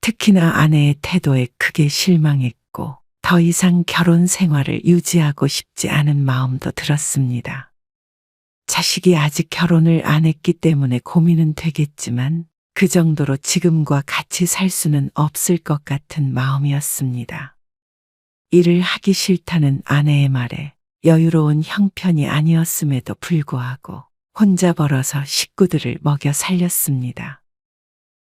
특히나 아내의 태도에 크게 실망했고 더 이상 결혼 생활을 유지하고 싶지 않은 마음도 들었습니다. 자식이 아직 결혼을 안 했기 때문에 고민은 되겠지만 그 정도로 지금과 같이 살 수는 없을 것 같은 마음이었습니다. 일을 하기 싫다는 아내의 말에 여유로운 형편이 아니었음에도 불구하고 혼자 벌어서 식구들을 먹여 살렸습니다.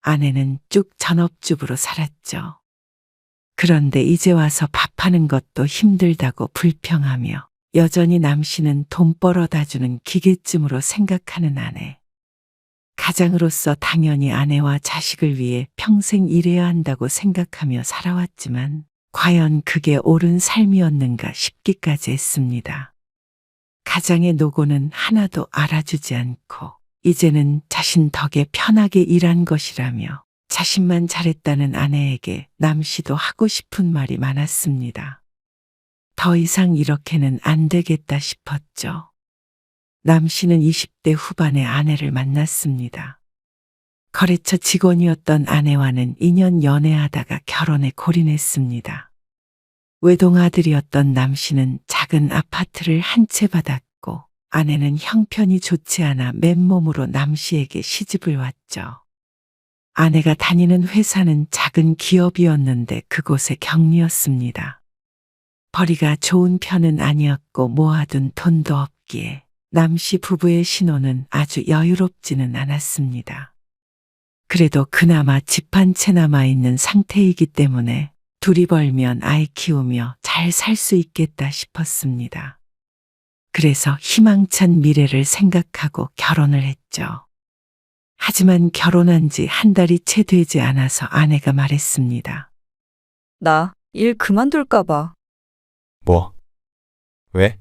아내는 쭉 전업주부로 살았죠. 그런데 이제 와서 밥하는 것도 힘들다고 불평하며 여전히 남 씨는 돈 벌어다 주는 기계쯤으로 생각하는 아내. 가장으로서 당연히 아내와 자식을 위해 평생 일해야 한다고 생각하며 살아왔지만 과연 그게 옳은 삶이었는가 싶기까지 했습니다. 가장의 노고는 하나도 알아주지 않고 이제는 자신 덕에 편하게 일한 것이라며 자신만 잘했다는 아내에게 남 씨도 하고 싶은 말이 많았습니다. 더 이상 이렇게는 안 되겠다 싶었죠. 남 씨는 20대 후반에 아내를 만났습니다. 거래처 직원이었던 아내와는 2년 연애하다가 결혼에 골인했습니다. 외동아들이었던 남 씨는 작은 아파트를 한 채 받았고 아내는 형편이 좋지 않아 맨몸으로 남 씨에게 시집을 왔죠. 아내가 다니는 회사는 작은 기업이었는데 그곳의 격리였습니다. 벌이가 좋은 편은 아니었고 모아둔 돈도 없기에 남 씨 부부의 신혼은 아주 여유롭지는 않았습니다. 그래도 그나마 집 한 채 남아있는 상태이기 때문에 둘이 벌면 아이 키우며 잘 살 수 있겠다 싶었습니다. 그래서 희망찬 미래를 생각하고 결혼을 했죠. 하지만 결혼한 지 한 달이 채 되지 않아서 아내가 말했습니다. 나 일 그만둘까봐. 뭐? 왜?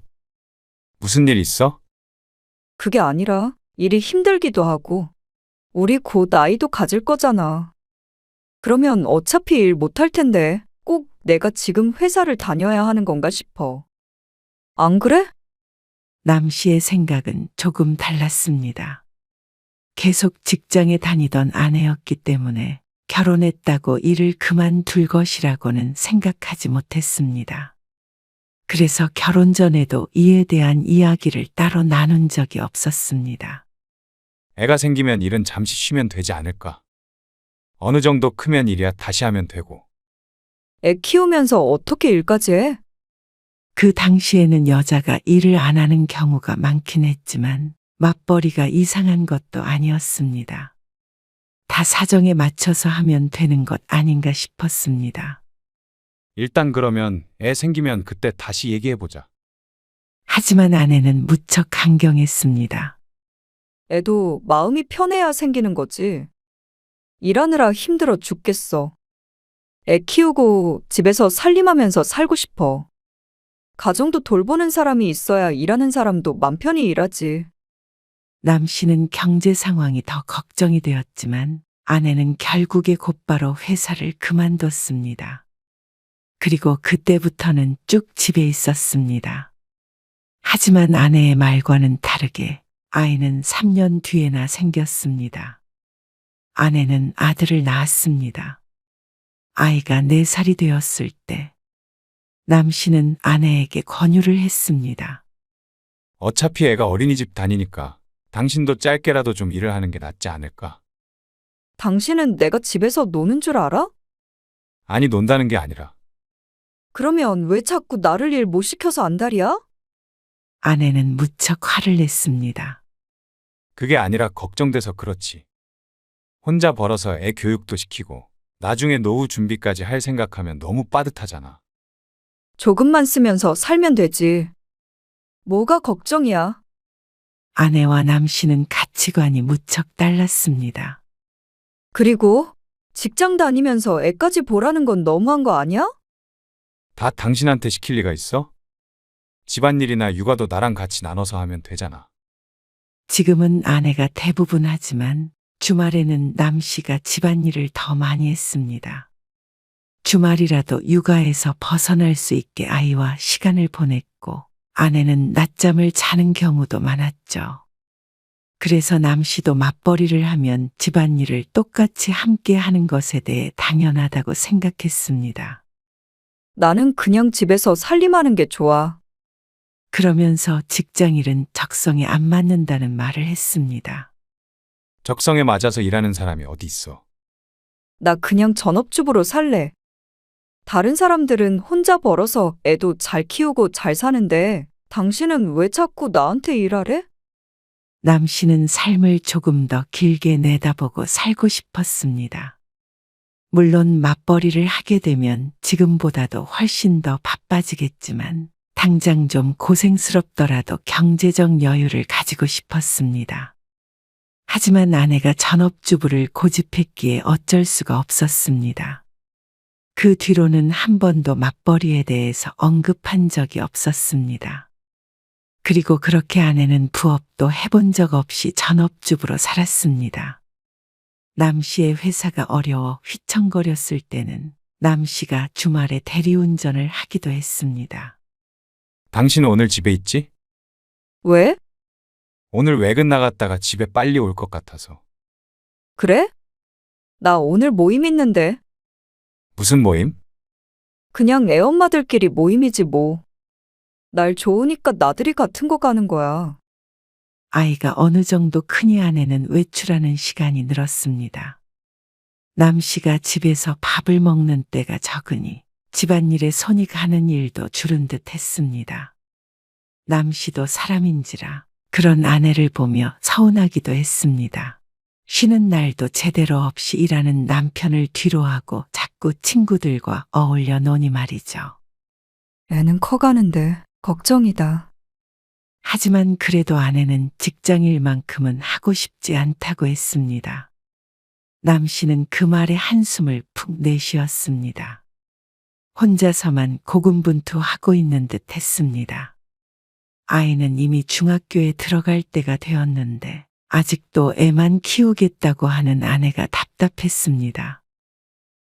무슨 일 있어? 그게 아니라 일이 힘들기도 하고 우리 곧 아이도 가질 거잖아. 그러면 어차피 일 못할 텐데 꼭 내가 지금 회사를 다녀야 하는 건가 싶어. 안 그래? 남 씨의 생각은 조금 달랐습니다. 계속 직장에 다니던 아내였기 때문에 결혼했다고 일을 그만둘 것이라고는 생각하지 못했습니다. 그래서 결혼 전에도 이에 대한 이야기를 따로 나눈 적이 없었습니다. 애가 생기면 일은 잠시 쉬면 되지 않을까? 어느 정도 크면 일이야 다시 하면 되고. 애 키우면서 어떻게 일까지 해? 그 당시에는 여자가 일을 안 하는 경우가 많긴 했지만 맞벌이가 이상한 것도 아니었습니다. 다 사정에 맞춰서 하면 되는 것 아닌가 싶었습니다. 일단 그러면 애 생기면 그때 다시 얘기해보자. 하지만 아내는 무척 강경했습니다. 애도 마음이 편해야 생기는 거지. 일하느라 힘들어 죽겠어. 애 키우고 집에서 살림하면서 살고 싶어. 가정도 돌보는 사람이 있어야 일하는 사람도 맘 편히 일하지. 남 씨는 경제 상황이 더 걱정이 되었지만 아내는 결국에 곧바로 회사를 그만뒀습니다. 그리고 그때부터는 쭉 집에 있었습니다. 하지만 아내의 말과는 다르게 아이는 3년 뒤에나 생겼습니다. 아내는 아들을 낳았습니다. 아이가 4살이 되었을 때 남 씨는 아내에게 권유를 했습니다. 어차피 애가 어린이집 다니니까 당신도 짧게라도 좀 일을 하는 게 낫지 않을까? 당신은 내가 집에서 노는 줄 알아? 아니, 논다는 게 아니라. 그러면 왜 자꾸 나를 일 못 시켜서 안달이야? 아내는 무척 화를 냈습니다. 그게 아니라 걱정돼서 그렇지. 혼자 벌어서 애 교육도 시키고 나중에 노후 준비까지 할 생각하면 너무 빠듯하잖아. 조금만 쓰면서 살면 되지. 뭐가 걱정이야? 아내와 남 씨는 가치관이 무척 달랐습니다. 그리고 직장 다니면서 애까지 보라는 건 너무한 거 아니야? 다 당신한테 시킬 리가 있어? 집안일이나 육아도 나랑 같이 나눠서 하면 되잖아. 지금은 아내가 대부분 하지만 주말에는 남 씨가 집안일을 더 많이 했습니다. 주말이라도 육아에서 벗어날 수 있게 아이와 시간을 보냈고 아내는 낮잠을 자는 경우도 많았죠. 그래서 남 씨도 맞벌이를 하면 집안일을 똑같이 함께 하는 것에 대해 당연하다고 생각했습니다. 나는 그냥 집에서 살림하는 게 좋아. 그러면서 직장일은 적성에 안 맞는다는 말을 했습니다. 적성에 맞아서 일하는 사람이 어디 있어? 나 그냥 전업주부로 살래. 다른 사람들은 혼자 벌어서 애도 잘 키우고 잘 사는데 당신은 왜 자꾸 나한테 일하래? 남 씨는 삶을 조금 더 길게 내다보고 살고 싶었습니다. 물론 맞벌이를 하게 되면 지금보다도 훨씬 더 바빠지겠지만 당장 좀 고생스럽더라도 경제적 여유를 가지고 싶었습니다. 하지만 아내가 전업주부를 고집했기에 어쩔 수가 없었습니다. 그 뒤로는 한 번도 맞벌이에 대해서 언급한 적이 없었습니다. 그리고 그렇게 아내는 부업도 해본 적 없이 전업주부로 살았습니다. 남 씨의 회사가 어려워 휘청거렸을 때는 남 씨가 주말에 대리운전을 하기도 했습니다. 당신 오늘 집에 있지? 왜? 오늘 외근 나갔다가 집에 빨리 올 것 같아서. 그래? 나 오늘 모임 있는데. 무슨 모임? 그냥 애엄마들끼리 모임이지 뭐. 날 좋으니까 나들이 같은 거 가는 거야. 아이가 어느 정도 크니 아내는 외출하는 시간이 늘었습니다. 남 씨가 집에서 밥을 먹는 때가 적으니 집안일에 손이 가는 일도 줄은 듯 했습니다. 남 씨도 사람인지라 그런 아내를 보며 서운하기도 했습니다. 쉬는 날도 제대로 없이 일하는 남편을 뒤로하고 자꾸 친구들과 어울려 노니 말이죠. 애는 커가는데 걱정이다. 하지만 그래도 아내는 직장일만큼은 하고 싶지 않다고 했습니다. 남 씨는 그 말에 한숨을 푹 내쉬었습니다. 혼자서만 고군분투하고 있는 듯 했습니다. 아이는 이미 중학교에 들어갈 때가 되었는데 아직도 애만 키우겠다고 하는 아내가 답답했습니다.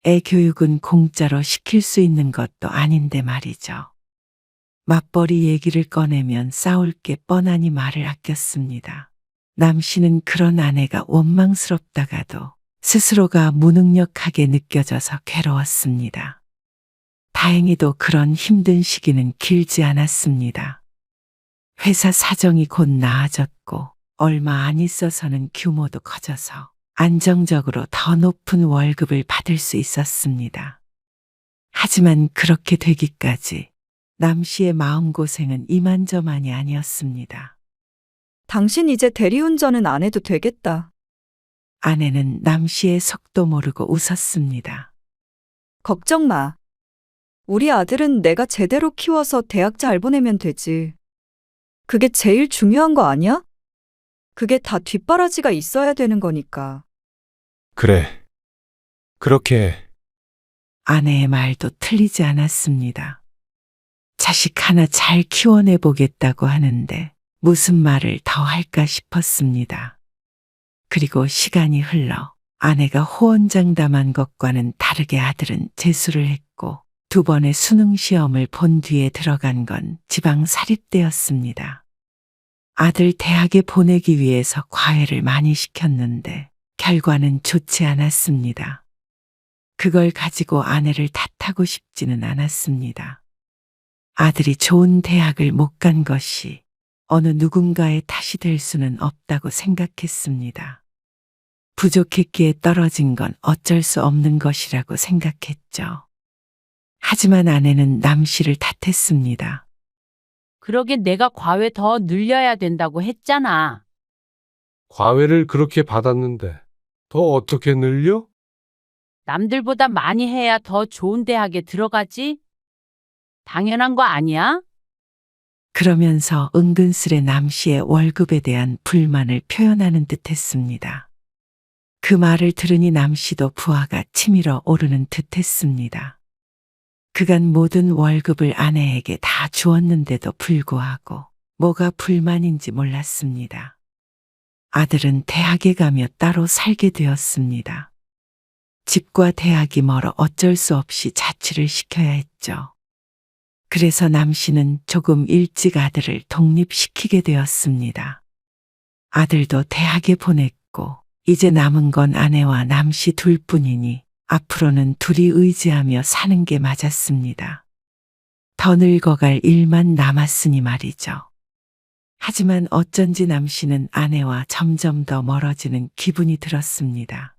애 교육은 공짜로 시킬 수 있는 것도 아닌데 말이죠. 맞벌이 얘기를 꺼내면 싸울 게 뻔하니 말을 아꼈습니다. 남 씨는 그런 아내가 원망스럽다가도 스스로가 무능력하게 느껴져서 괴로웠습니다. 다행히도 그런 힘든 시기는 길지 않았습니다. 회사 사정이 곧 나아졌고 얼마 안 있어서는 규모도 커져서 안정적으로 더 높은 월급을 받을 수 있었습니다. 하지만 그렇게 되기까지 남 씨의 마음고생은 이만저만이 아니었습니다. 당신 이제 대리운전은 안 해도 되겠다. 아내는 남 씨의 속도 모르고 웃었습니다. 걱정 마. 우리 아들은 내가 제대로 키워서 대학 잘 보내면 되지. 그게 제일 중요한 거 아니야? 그게 다 뒷바라지가 있어야 되는 거니까. 그래. 그렇게 아내의 말도 틀리지 않았습니다. 자식 하나 잘 키워내 보겠다고 하는데 무슨 말을 더 할까 싶었습니다. 그리고 시간이 흘러 아내가 호언장담한 것과는 다르게 아들은 재수를 했고 2번의 수능 시험을 본 뒤에 들어간 건 지방 사립대였습니다. 아들 대학에 보내기 위해서 과외를 많이 시켰는데 결과는 좋지 않았습니다. 그걸 가지고 아내를 탓하고 싶지는 않았습니다. 아들이 좋은 대학을 못 간 것이 어느 누군가의 탓이 될 수는 없다고 생각했습니다. 부족했기에 떨어진 건 어쩔 수 없는 것이라고 생각했죠. 하지만 아내는 남 씨를 탓했습니다. 그러게 내가 과외 더 늘려야 된다고 했잖아. 과외를 그렇게 받았는데 더 어떻게 늘려? 남들보다 많이 해야 더 좋은 대학에 들어가지? 당연한 거 아니야? 그러면서 은근슬에 남 씨의 월급에 대한 불만을 표현하는 듯 했습니다. 그 말을 들으니 남 씨도 부하가 치밀어 오르는 듯 했습니다. 그간 모든 월급을 아내에게 다 주었는데도 불구하고 뭐가 불만인지 몰랐습니다. 아들은 대학에 가며 따로 살게 되었습니다. 집과 대학이 멀어 어쩔 수 없이 자취를 시켜야 했죠. 그래서 남 씨는 조금 일찍 아들을 독립시키게 되었습니다. 아들도 대학에 보냈고 이제 남은 건 아내와 남 씨 둘뿐이니 앞으로는 둘이 의지하며 사는 게 맞았습니다. 더 늙어갈 일만 남았으니 말이죠. 하지만 어쩐지 남 씨는 아내와 점점 더 멀어지는 기분이 들었습니다.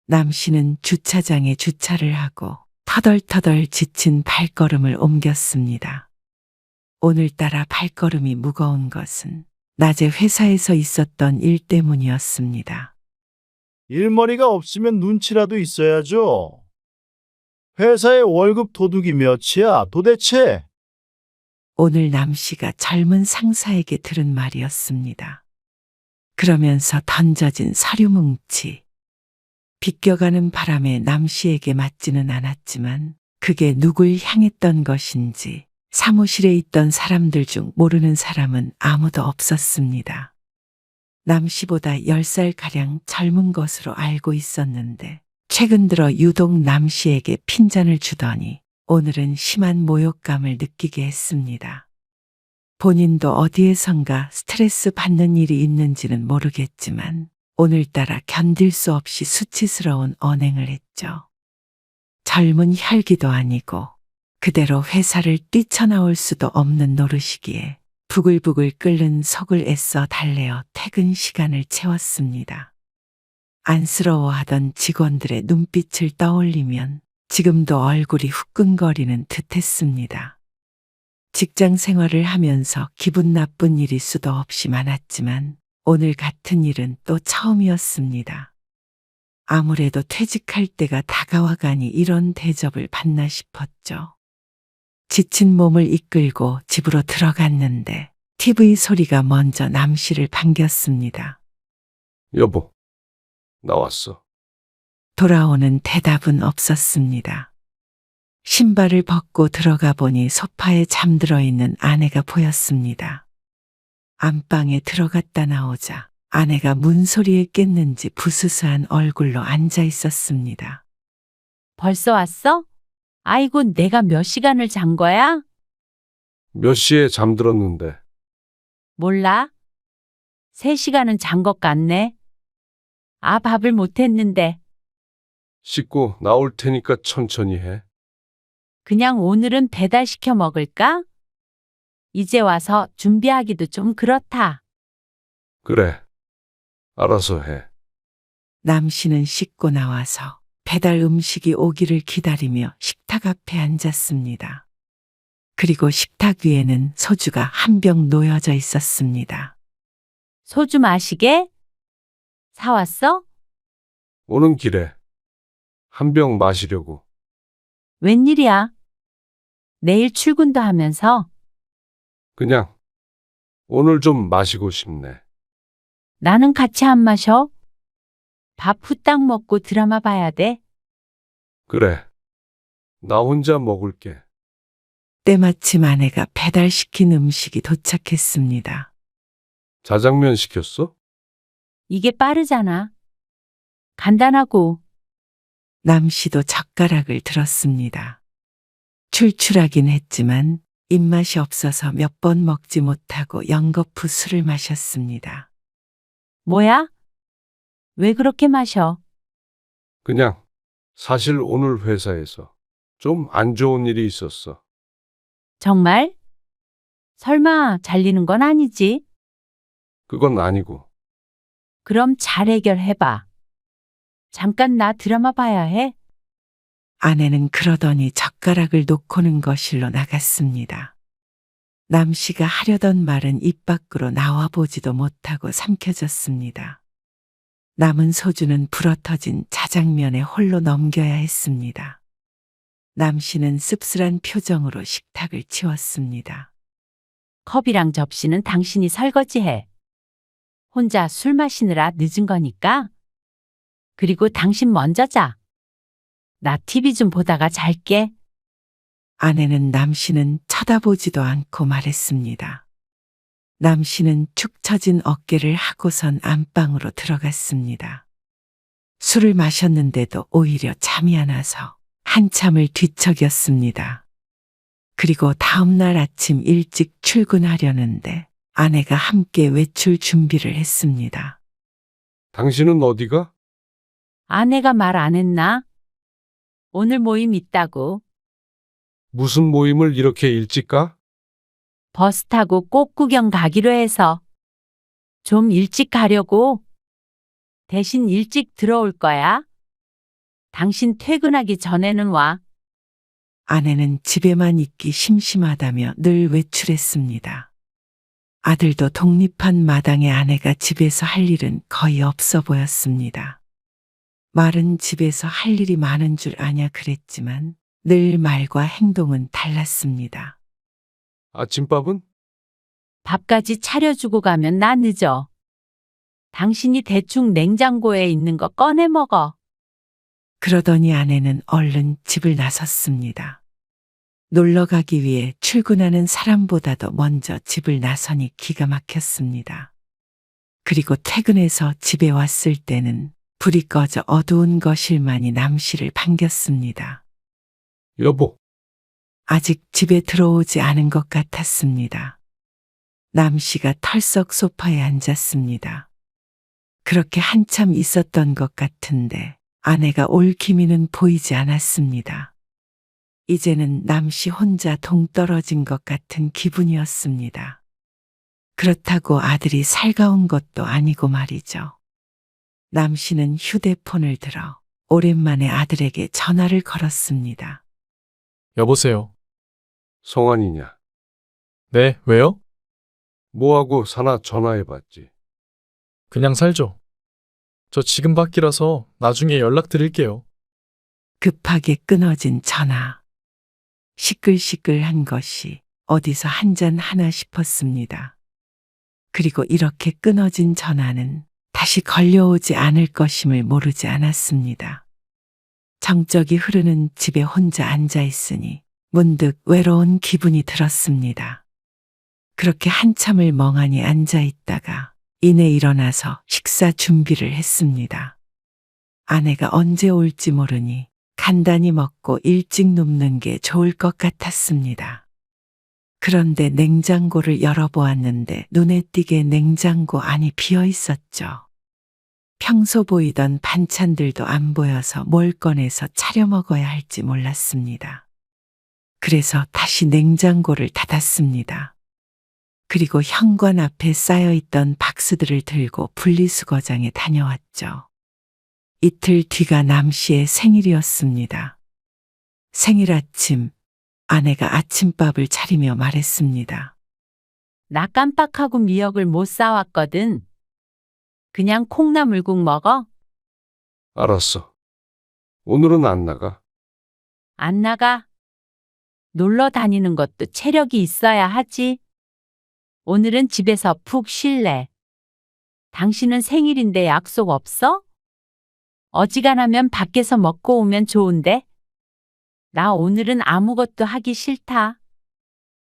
남 씨는 주차장에 주차를 하고 터덜터덜 지친 발걸음을 옮겼습니다. 오늘따라 발걸음이 무거운 것은 낮에 회사에서 있었던 일 때문이었습니다. 일머리가 없으면 눈치라도 있어야죠. 회사의 월급 도둑이 몇이야, 도대체? 오늘 남 씨가 젊은 상사에게 들은 말이었습니다. 그러면서 던져진 서류 뭉치. 비껴가는 바람에 남 씨에게 맞지는 않았지만 그게 누굴 향했던 것인지 사무실에 있던 사람들 중 모르는 사람은 아무도 없었습니다. 남 씨보다 10살가량 젊은 것으로 알고 있었는데 최근 들어 유독 남 씨에게 핀잔을 주더니 오늘은 심한 모욕감을 느끼게 했습니다. 본인도 어디에선가 스트레스 받는 일이 있는지는 모르겠지만 오늘따라 견딜 수 없이 수치스러운 언행을 했죠. 젊은 혈기도 아니고 그대로 회사를 뛰쳐나올 수도 없는 노릇이기에 부글부글 끓는 속을 애써 달래어 퇴근 시간을 채웠습니다. 안쓰러워하던 직원들의 눈빛을 떠올리면 지금도 얼굴이 후끈거리는 듯했습니다. 직장 생활을 하면서 기분 나쁜 일이 수도 없이 많았지만 오늘 같은 일은 또 처음이었습니다. 아무래도 퇴직할 때가 다가와가니 이런 대접을 받나 싶었죠. 지친 몸을 이끌고 집으로 들어갔는데 TV 소리가 먼저 남 씨를 반겼습니다. 여보, 나왔어. 돌아오는 대답은 없었습니다. 신발을 벗고 들어가 보니 소파에 잠들어 있는 아내가 보였습니다. 안방에 들어갔다 나오자 아내가 문소리에 깼는지 부스스한 얼굴로 앉아 있었습니다. 벌써 왔어? 아이고, 내가 몇 시간을 잔 거야? 몇 시에 잠들었는데. 몰라. 3시간은 잔 것 같네. 아, 밥을 못 했는데. 씻고 나올 테니까 천천히 해. 그냥 오늘은 배달시켜 먹을까? 이제 와서 준비하기도 좀 그렇다. 그래. 알아서 해. 남 씨는 씻고 나와서 배달 음식이 오기를 기다리며 식탁 앞에 앉았습니다. 그리고 식탁 위에는 소주가 한 병 놓여져 있었습니다. 소주 마시게? 사왔어? 오는 길에 한 병 마시려고. 웬일이야? 내일 출근도 하면서 그냥 오늘 좀 마시고 싶네. 나는 같이 안 마셔? 밥 후딱 먹고 드라마 봐야 돼. 그래. 나 혼자 먹을게. 때마침 아내가 배달시킨 음식이 도착했습니다. 자장면 시켰어? 이게 빠르잖아. 간단하고. 남 씨도 젓가락을 들었습니다. 출출하긴 했지만 입맛이 없어서 몇 번 먹지 못하고 연거푸 술을 마셨습니다. 뭐야? 왜 그렇게 마셔? 그냥 사실 오늘 회사에서 좀 안 좋은 일이 있었어. 정말? 설마 잘리는 건 아니지? 그건 아니고. 그럼 잘 해결해봐. 잠깐 나 드라마 봐야 해. 아내는 그러더니 젓가락을 놓고는 거실로 나갔습니다. 남 씨가 하려던 말은 입 밖으로 나와 보지도 못하고 삼켜졌습니다. 남은 소주는 불어터진 자장면에 홀로 넘겨야 했습니다. 남 씨는 씁쓸한 표정으로 식탁을 치웠습니다. 컵이랑 접시는 당신이 설거지해. 혼자 술 마시느라 늦은 거니까. 그리고 당신 먼저 자. 나 TV 좀 보다가 잘게. 아내는 남 씨는 쳐다보지도 않고 말했습니다. 남 씨는 축 처진 어깨를 하고선 안방으로 들어갔습니다. 술을 마셨는데도 오히려 잠이 안 와서 한참을 뒤척였습니다. 그리고 다음 날 아침 일찍 출근하려는데 아내가 함께 외출 준비를 했습니다. 당신은 어디가? 아내가 말 안 했나? 오늘 모임 있다고. 무슨 모임을 이렇게 일찍 가? 버스 타고 꽃 구경 가기로 해서. 좀 일찍 가려고. 대신 일찍 들어올 거야. 당신 퇴근하기 전에는 와. 아내는 집에만 있기 심심하다며 늘 외출했습니다. 아들도 독립한 마당에 아내가 집에서 할 일은 거의 없어 보였습니다. 말은 집에서 할 일이 많은 줄 아냐 그랬지만 늘 말과 행동은 달랐습니다. 아침밥은? 밥까지 차려주고 가면 나 늦어. 당신이 대충 냉장고에 있는 거 꺼내 먹어. 그러더니 아내는 얼른 집을 나섰습니다. 놀러 가기 위해 출근하는 사람보다도 먼저 집을 나서니 기가 막혔습니다. 그리고 퇴근해서 집에 왔을 때는 불이 꺼져 어두운 거실만이 남 씨를 반겼습니다. 여보, 아직 집에 들어오지 않은 것 같았습니다. 남 씨가 털썩 소파에 앉았습니다. 그렇게 한참 있었던 것 같은데 아내가 올 기미는 보이지 않았습니다. 이제는 남 씨 혼자 동떨어진 것 같은 기분이었습니다. 그렇다고 아들이 살가운 것도 아니고 말이죠. 남 씨는 휴대폰을 들어 오랜만에 아들에게 전화를 걸었습니다. 여보세요. 성환이냐? 네, 왜요? 뭐하고 사나 전화해봤지. 그냥 살죠. 저 지금 밖이라서 나중에 연락드릴게요. 급하게 끊어진 전화. 시끌시끌한 것이 어디서 한 잔 하나 싶었습니다. 그리고 이렇게 끊어진 전화는 다시 걸려오지 않을 것임을 모르지 않았습니다. 정적이 흐르는 집에 혼자 앉아 있으니 문득 외로운 기분이 들었습니다. 그렇게 한참을 멍하니 앉아 있다가 이내 일어나서 식사 준비를 했습니다. 아내가 언제 올지 모르니 간단히 먹고 일찍 눕는 게 좋을 것 같았습니다. 그런데 냉장고를 열어보았는데 눈에 띄게 냉장고 안이 비어 있었죠. 평소 보이던 반찬들도 안 보여서 뭘 꺼내서 차려 먹어야 할지 몰랐습니다. 그래서 다시 냉장고를 닫았습니다. 그리고 현관 앞에 쌓여있던 박스들을 들고 분리수거장에 다녀왔죠. 이틀 뒤가 남 씨의 생일이었습니다. 생일 아침, 아내가 아침밥을 차리며 말했습니다. 나 깜빡하고 미역을 못 사왔거든. 그냥 콩나물국 먹어? 알았어. 오늘은 안 나가. 안 나가? 놀러 다니는 것도 체력이 있어야 하지. 오늘은 집에서 푹 쉴래. 당신은 생일인데 약속 없어? 어지간하면 밖에서 먹고 오면 좋은데? 나 오늘은 아무것도 하기 싫다.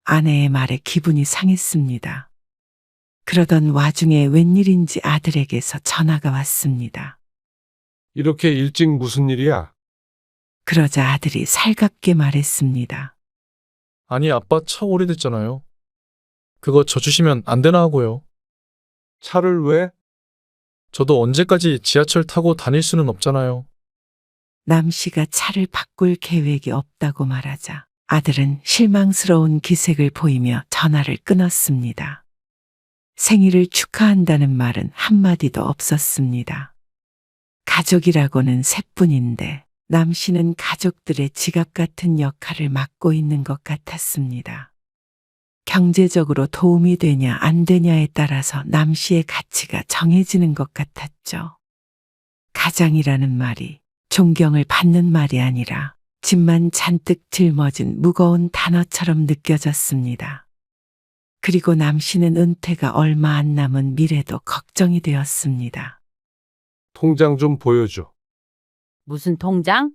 아내의 말에 기분이 상했습니다. 그러던 와중에 웬일인지 아들에게서 전화가 왔습니다. 이렇게 일찍 무슨 일이야? 그러자 아들이 살갑게 말했습니다. 아니, 아빠 차 오래됐잖아요. 그거 저 주시면 안 되나 하고요. 차를 왜? 저도 언제까지 지하철 타고 다닐 수는 없잖아요. 남 씨가 차를 바꿀 계획이 없다고 말하자 아들은 실망스러운 기색을 보이며 전화를 끊었습니다. 생일을 축하한다는 말은 한마디도 없었습니다. 가족이라고는 셋뿐인데 남 씨는 가족들의 지갑 같은 역할을 맡고 있는 것 같았습니다. 경제적으로 도움이 되냐 안 되냐에 따라서 남 씨의 가치가 정해지는 것 같았죠. 가장이라는 말이 존경을 받는 말이 아니라 짐만 잔뜩 짊어진 무거운 단어처럼 느껴졌습니다. 그리고 남 씨는 은퇴가 얼마 안 남은 미래도 걱정이 되었습니다. 통장 좀 보여줘. 무슨 통장?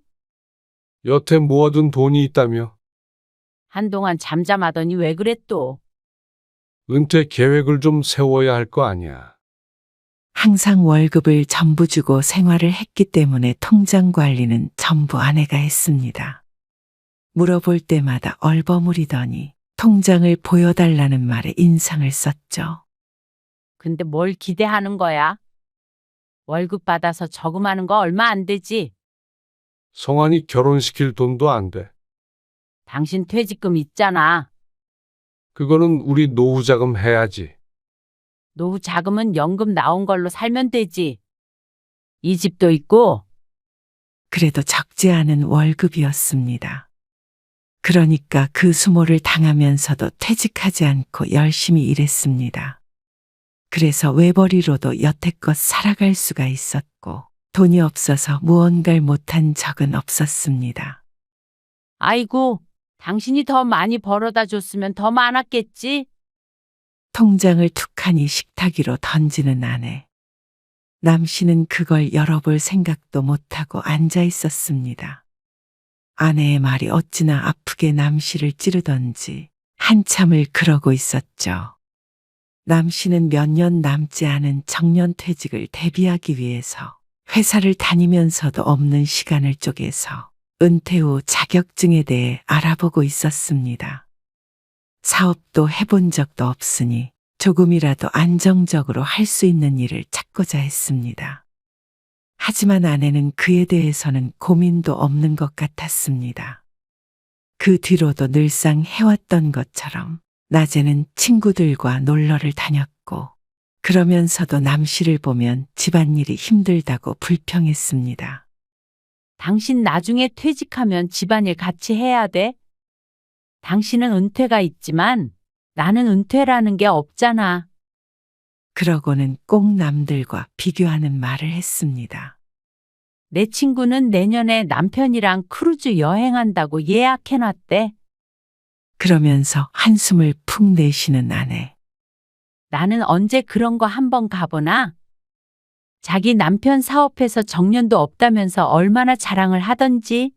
여태 모아둔 돈이 있다며. 한동안 잠잠하더니 왜 그래 또? 은퇴 계획을 좀 세워야 할 거 아니야. 항상 월급을 전부 주고 생활을 했기 때문에 통장 관리는 전부 아내가 했습니다. 물어볼 때마다 얼버무리더니 통장을 보여달라는 말에 인상을 썼죠. 근데 뭘 기대하는 거야? 월급 받아서 저금하는 거 얼마 안 되지? 성환이 결혼시킬 돈도 안 돼. 당신 퇴직금 있잖아. 그거는 우리 노후 자금 해야지. 노후 자금은 연금 나온 걸로 살면 되지. 이 집도 있고. 그래도 적지 않은 월급이었습니다. 그러니까 그 수모를 당하면서도 퇴직하지 않고 열심히 일했습니다. 그래서 외벌이로도 여태껏 살아갈 수가 있었고 돈이 없어서 무언가를 못한 적은 없었습니다. 아이고, 당신이 더 많이 벌어다 줬으면 더 많았겠지? 통장을 툭하니 식탁 위로 던지는 아내. 남 씨는 그걸 열어볼 생각도 못하고 앉아 있었습니다. 아내의 말이 어찌나 아프게 남 씨를 찌르던지 한참을 그러고 있었죠. 남 씨는 몇 년 남지 않은 정년퇴직을 대비하기 위해서 회사를 다니면서도 없는 시간을 쪼개서 은퇴 후 자격증에 대해 알아보고 있었습니다. 사업도 해본 적도 없으니 조금이라도 안정적으로 할 수 있는 일을 찾고자 했습니다. 하지만 아내는 그에 대해서는 고민도 없는 것 같았습니다. 그 뒤로도 늘상 해왔던 것처럼 낮에는 친구들과 놀러를 다녔고, 그러면서도 남 씨를 보면 집안일이 힘들다고 불평했습니다. 당신 나중에 퇴직하면 집안일 같이 해야 돼? 당신은 은퇴가 있지만 나는 은퇴라는 게 없잖아. 그러고는 꼭 남들과 비교하는 말을 했습니다. 내 친구는 내년에 남편이랑 크루즈 여행한다고 예약해놨대. 그러면서 한숨을 푹 내쉬는 아내. 나는 언제 그런 거 한번 가보나? 자기 남편 사업해서 정년도 없다면서 얼마나 자랑을 하던지.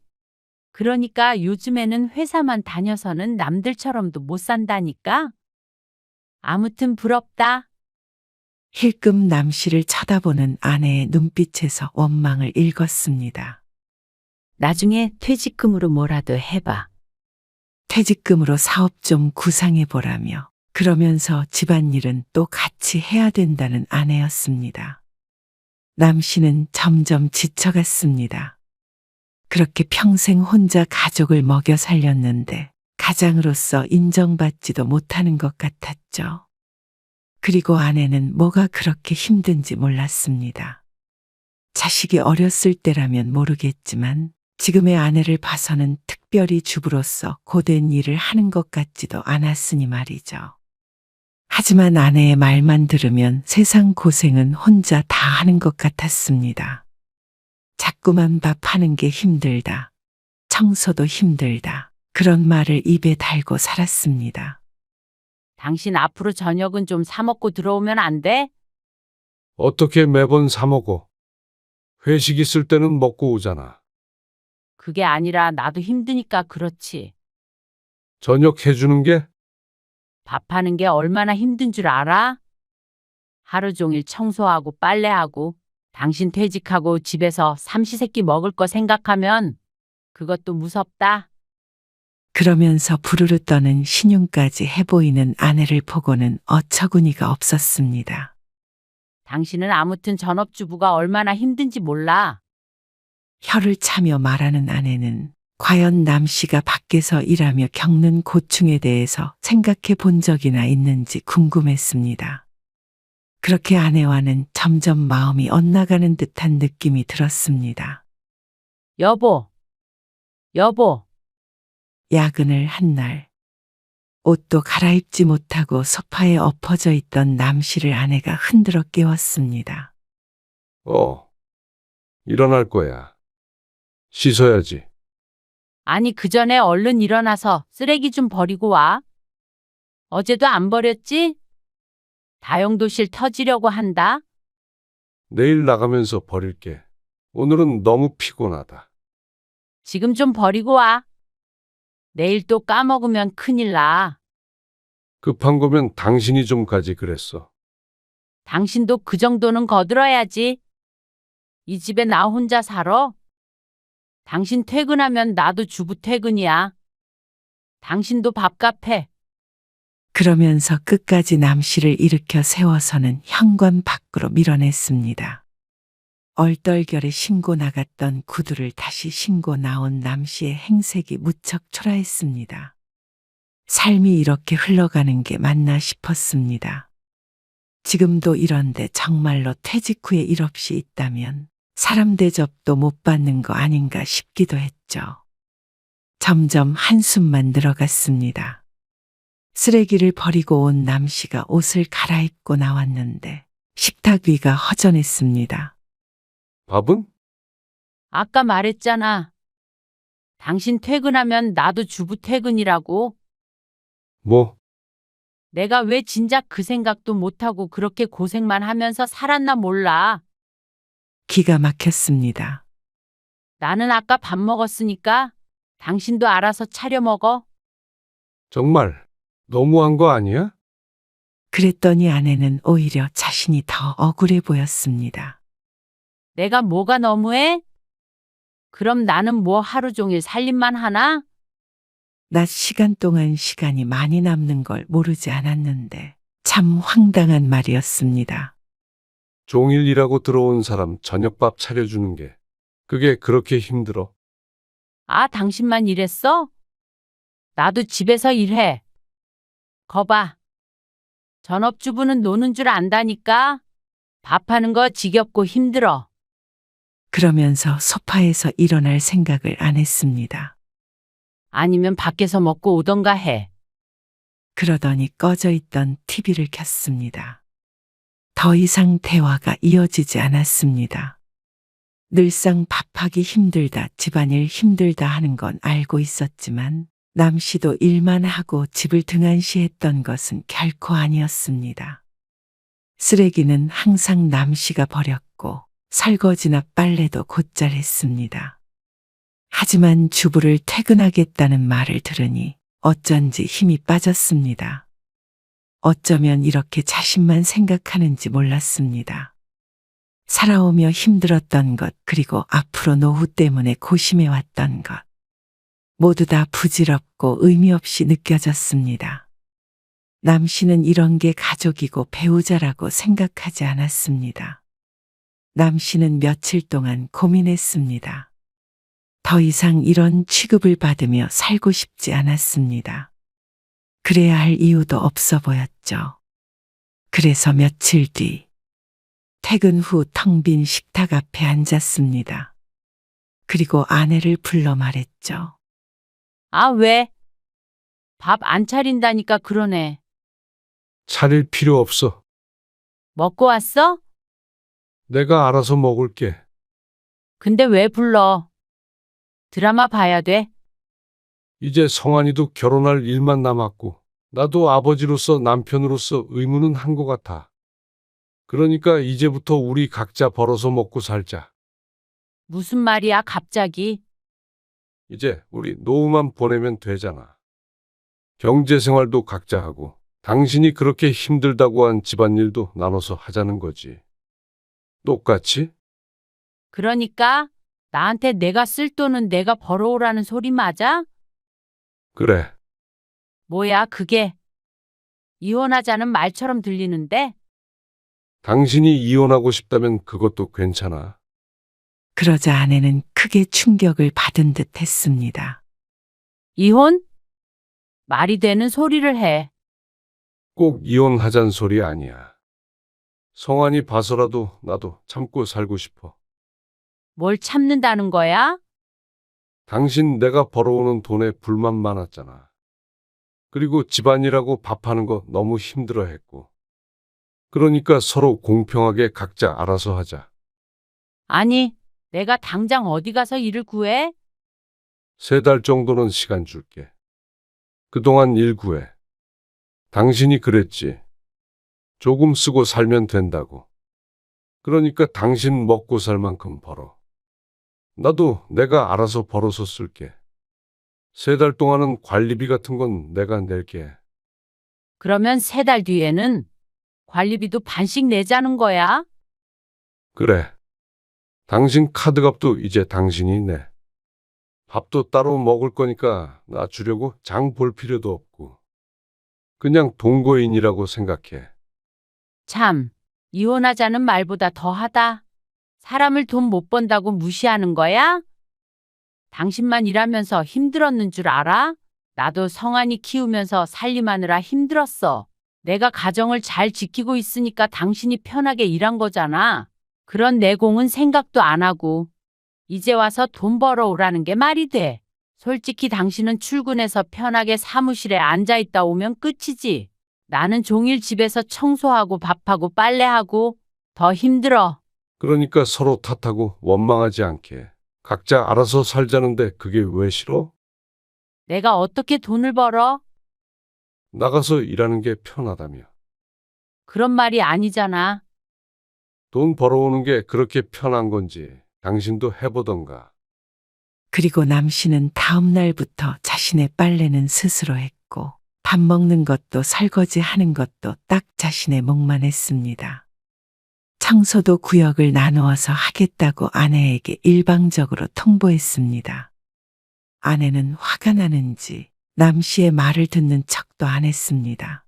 그러니까 요즘에는 회사만 다녀서는 남들처럼도 못 산다니까? 아무튼 부럽다. 힐끔 남 씨를 쳐다보는 아내의 눈빛에서 원망을 읽었습니다. 나중에 퇴직금으로 뭐라도 해봐. 퇴직금으로 사업 좀 구상해 보라며 그러면서 집안일은 또 같이 해야 된다는 아내였습니다. 남 씨는 점점 지쳐갔습니다. 그렇게 평생 혼자 가족을 먹여 살렸는데 가장으로서 인정받지도 못하는 것 같았죠. 그리고 아내는 뭐가 그렇게 힘든지 몰랐습니다. 자식이 어렸을 때라면 모르겠지만 지금의 아내를 봐서는 특별히 주부로서 고된 일을 하는 것 같지도 않았으니 말이죠. 하지만 아내의 말만 들으면 세상 고생은 혼자 다 하는 것 같았습니다. 자꾸만 밥하는 게 힘들다. 청소도 힘들다. 그런 말을 입에 달고 살았습니다. 당신 앞으로 저녁은 좀 사 먹고 들어오면 안 돼? 어떻게 매번 사 먹어? 회식 있을 때는 먹고 오잖아. 그게 아니라 나도 힘드니까 그렇지. 저녁 해주는 게? 밥하는 게 얼마나 힘든 줄 알아? 하루 종일 청소하고 빨래하고 당신 퇴직하고 집에서 삼시세끼 먹을 거 생각하면 그것도 무섭다. 그러면서 부르르 떠는 신용까지 해보이는 아내를 보고는 어처구니가 없었습니다. 당신은 아무튼 전업주부가 얼마나 힘든지 몰라. 혀를 차며 말하는 아내는 과연 남 씨가 밖에서 일하며 겪는 고충에 대해서 생각해 본 적이나 있는지 궁금했습니다. 그렇게 아내와는 점점 마음이 엇나가는 듯한 느낌이 들었습니다. 여보, 여보, 야근을 한 날, 옷도 갈아입지 못하고 소파에 엎어져 있던 남 씨를 아내가 흔들어 깨웠습니다. 일어날 거야. 씻어야지. 아니 그 전에 얼른 일어나서 쓰레기 좀 버리고 와. 어제도 안 버렸지? 다용도실 터지려고 한다. 내일 나가면서 버릴게. 오늘은 너무 피곤하다. 지금 좀 버리고 와. 내일 또 까먹으면 큰일 나. 급한 거면 당신이 좀 가지 그랬어. 당신도 그 정도는 거들어야지. 이 집에 나 혼자 살아? 당신 퇴근하면 나도 주부 퇴근이야. 당신도 밥값 해. 그러면서 끝까지 남 씨를 일으켜 세워서는 현관 밖으로 밀어냈습니다. 얼떨결에 신고 나갔던 구두를 다시 신고 나온 남 씨의 행색이 무척 초라했습니다. 삶이 이렇게 흘러가는 게 맞나 싶었습니다. 지금도 이런데 정말로 퇴직 후에 일 없이 있다면 사람 대접도 못 받는 거 아닌가 싶기도 했죠. 점점 한숨만 늘어갔습니다. 쓰레기를 버리고 온 남 씨가 옷을 갈아입고 나왔는데 식탁 위가 허전했습니다. 밥은? 아까 말했잖아. 당신 퇴근하면 나도 주부 퇴근이라고. 뭐? 내가 왜 진작 그 생각도 못하고 그렇게 고생만 하면서 살았나 몰라. 기가 막혔습니다. 나는 아까 밥 먹었으니까 당신도 알아서 차려 먹어. 정말 너무한 거 아니야? 그랬더니 아내는 오히려 자신이 더 억울해 보였습니다. 내가 뭐가 너무해? 그럼 나는 뭐 하루 종일 살림만 하나? 낮 시간 동안 시간이 많이 남는 걸 모르지 않았는데 참 황당한 말이었습니다. 종일 일하고 들어온 사람 저녁밥 차려주는 게 그게 그렇게 힘들어? 아, 당신만 일했어? 나도 집에서 일해. 거봐. 전업주부는 노는 줄 안다니까. 밥하는 거 지겹고 힘들어. 그러면서 소파에서 일어날 생각을 안 했습니다. 아니면 밖에서 먹고 오던가 해. 그러더니 꺼져 있던 TV를 켰습니다. 더 이상 대화가 이어지지 않았습니다. 늘상 밥하기 힘들다, 집안일 힘들다 하는 건 알고 있었지만 남 씨도 일만 하고 집을 등한시했던 것은 결코 아니었습니다. 쓰레기는 항상 남 씨가 버렸고 설거지나 빨래도 곧잘 했습니다. 하지만 주부를 퇴근하겠다는 말을 들으니 어쩐지 힘이 빠졌습니다. 어쩌면 이렇게 자신만 생각하는지 몰랐습니다. 살아오며 힘들었던 것, 그리고 앞으로 노후 때문에 고심해왔던 것, 모두 다 부질없고 의미 없이 느껴졌습니다. 남 씨는 이런 게 가족이고 배우자라고 생각하지 않았습니다. 남 씨는 며칠 동안 고민했습니다. 더 이상 이런 취급을 받으며 살고 싶지 않았습니다. 그래야 할 이유도 없어 보였죠. 그래서 며칠 뒤 퇴근 후 텅 빈 식탁 앞에 앉았습니다. 그리고 아내를 불러 말했죠. 아, 왜? 밥 안 차린다니까 그러네. 차릴 필요 없어. 먹고 왔어? 내가 알아서 먹을게. 근데 왜 불러? 드라마 봐야 돼? 이제 성환이도 결혼할 일만 남았고 나도 아버지로서 남편으로서 의무는 한 것 같아. 그러니까 이제부터 우리 각자 벌어서 먹고 살자. 무슨 말이야, 갑자기? 이제 우리 노후만 보내면 되잖아. 경제생활도 각자 하고 당신이 그렇게 힘들다고 한 집안일도 나눠서 하자는 거지. 똑같이? 그러니까 나한테 내가 쓸 돈은 내가 벌어오라는 소리 맞아? 그래. 뭐야, 그게? 이혼하자는 말처럼 들리는데? 당신이 이혼하고 싶다면 그것도 괜찮아. 그러자 아내는 크게 충격을 받은 듯 했습니다. 이혼? 말이 되는 소리를 해. 꼭 이혼하잔 소리 아니야. 성환이 봐서라도 나도 참고 살고 싶어. 뭘 참는다는 거야? 당신 내가 벌어오는 돈에 불만 많았잖아. 그리고 집안일하고 밥하는 거 너무 힘들어했고. 그러니까 서로 공평하게 각자 알아서 하자. 아니, 내가 당장 어디 가서 일을 구해? 3달 정도는 시간 줄게. 그동안 일 구해. 당신이 그랬지. 조금 쓰고 살면 된다고. 그러니까 당신 먹고 살 만큼 벌어. 나도 내가 알아서 벌어서 쓸게. 3달 동안은 관리비 같은 건 내가 낼게. 그러면 3달 뒤에는 관리비도 반씩 내자는 거야? 그래. 당신 카드값도 이제 당신이 내. 밥도 따로 먹을 거니까 나 주려고 장 볼 필요도 없고. 그냥 동거인이라고 생각해. 참, 이혼하자는 말보다 더하다. 사람을 돈 못 번다고 무시하는 거야? 당신만 일하면서 힘들었는 줄 알아? 나도 성환이 키우면서 살림하느라 힘들었어. 내가 가정을 잘 지키고 있으니까 당신이 편하게 일한 거잖아. 그런 내공은 생각도 안 하고 이제 와서 돈 벌어오라는 게 말이 돼. 솔직히 당신은 출근해서 편하게 사무실에 앉아있다 오면 끝이지. 나는 종일 집에서 청소하고 밥하고 빨래하고 더 힘들어. 그러니까 서로 탓하고 원망하지 않게. 각자 알아서 살자는데 그게 왜 싫어? 내가 어떻게 돈을 벌어? 나가서 일하는 게 편하다며. 그런 말이 아니잖아. 돈 벌어오는 게 그렇게 편한 건지 당신도 해보던가. 그리고 남 씨는 다음 날부터 자신의 빨래는 스스로 했고 밥 먹는 것도 설거지 하는 것도 딱 자신의 몫만 했습니다. 청소도 구역을 나누어서 하겠다고 아내에게 일방적으로 통보했습니다. 아내는 화가 나는지 남 씨의 말을 듣는 척도 안 했습니다.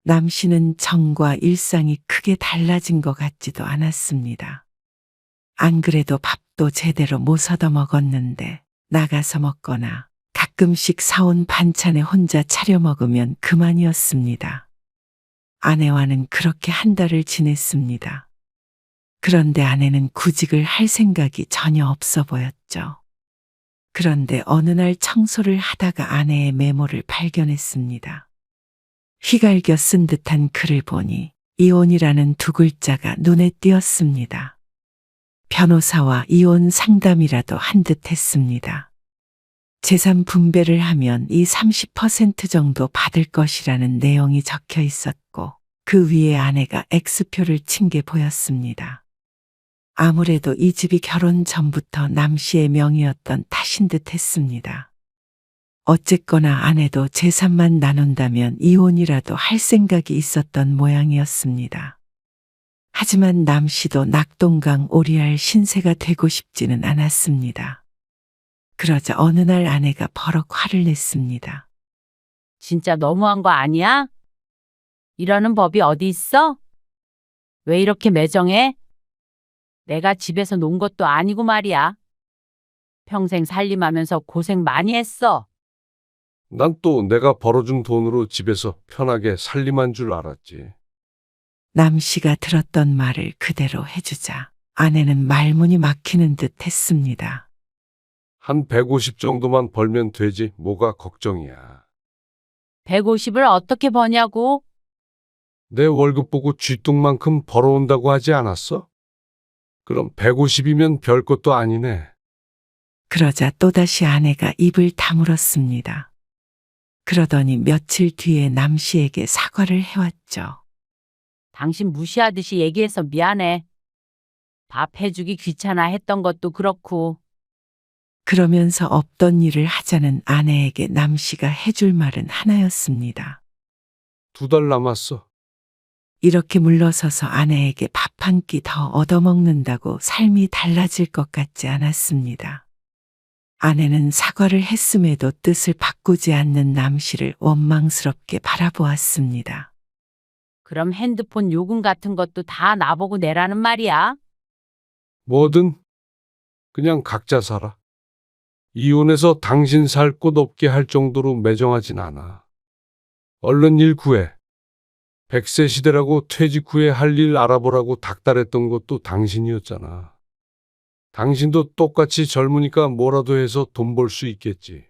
남 씨는 정과 일상이 크게 달라진 것 같지도 않았습니다. 안 그래도 밥도 제대로 못 얻어 먹었는데 나가서 먹거나 가끔씩 사온 반찬에 혼자 차려 먹으면 그만이었습니다. 아내와는 그렇게 한 달을 지냈습니다. 그런데 아내는 구직을 할 생각이 전혀 없어 보였죠. 그런데 어느 날 청소를 하다가 아내의 메모를 발견했습니다. 휘갈겨 쓴 듯한 글을 보니 이혼이라는 두 글자가 눈에 띄었습니다. 변호사와 이혼 상담이라도 한 듯 했습니다. 재산 분배를 하면 이 30% 정도 받을 것이라는 내용이 적혀 있었고 그 위에 아내가 X표를 친 게 보였습니다. 아무래도 이 집이 결혼 전부터 남 씨의 명의였던 탓인 듯 했습니다. 어쨌거나 아내도 재산만 나눈다면 이혼이라도 할 생각이 있었던 모양이었습니다. 하지만 남 씨도 낙동강 오리알 신세가 되고 싶지는 않았습니다. 그러자 어느 날 아내가 버럭 화를 냈습니다. 진짜 너무한 거 아니야? 이러는 법이 어디 있어? 왜 이렇게 매정해? 내가 집에서 논 것도 아니고 말이야. 평생 살림하면서 고생 많이 했어. 난 또 내가 벌어준 돈으로 집에서 편하게 살림한 줄 알았지. 남 씨가 들었던 말을 그대로 해주자 아내는 말문이 막히는 듯 했습니다. 한 150 정도만 벌면 되지 뭐가 걱정이야. 150을 어떻게 버냐고? 내 월급 보고 쥐똥만큼 벌어온다고 하지 않았어? 그럼 150이면 별것도 아니네. 그러자 또다시 아내가 입을 다물었습니다. 그러더니 며칠 뒤에 남 씨에게 사과를 해왔죠. 당신 무시하듯이 얘기해서 미안해. 밥 해주기 귀찮아 했던 것도 그렇고. 그러면서 없던 일을 하자는 아내에게 남 씨가 해줄 말은 하나였습니다. 2달 남았어. 이렇게 물러서서 아내에게 밥 한 끼 더 얻어먹는다고 삶이 달라질 것 같지 않았습니다. 아내는 사과를 했음에도 뜻을 바꾸지 않는 남 씨를 원망스럽게 바라보았습니다. 그럼 핸드폰 요금 같은 것도 다 나보고 내라는 말이야? 뭐든 그냥 각자 살아. 이혼해서 당신 살 곳 없게 할 정도로 매정하진 않아. 얼른 일 구해. 100세 시대라고 퇴직 후에 할 일 알아보라고 닥달했던 것도 당신이었잖아. 당신도 똑같이 젊으니까 뭐라도 해서 돈 벌 수 있겠지.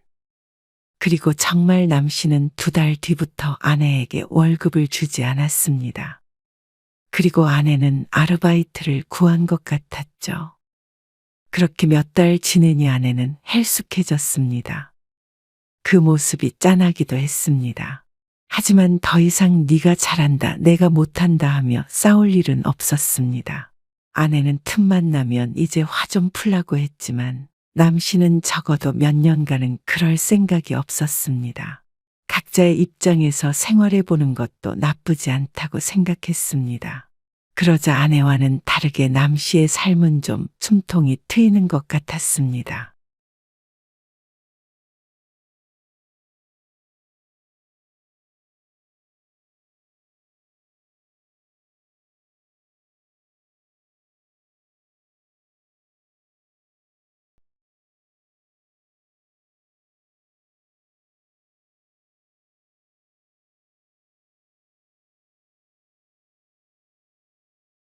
그리고 정말 남 씨는 2달 뒤부터 아내에게 월급을 주지 않았습니다. 그리고 아내는 아르바이트를 구한 것 같았죠. 그렇게 몇 달 지내니 아내는 헬쑥해졌습니다. 그 모습이 짠하기도 했습니다. 하지만 더 이상 네가 잘한다, 내가 못한다 하며 싸울 일은 없었습니다. 아내는 틈만 나면 이제 화 좀 풀라고 했지만 남 씨는 적어도 몇 년간은 그럴 생각이 없었습니다. 각자의 입장에서 생활해 보는 것도 나쁘지 않다고 생각했습니다. 그러자 아내와는 다르게 남 씨의 삶은 좀 숨통이 트이는 것 같았습니다.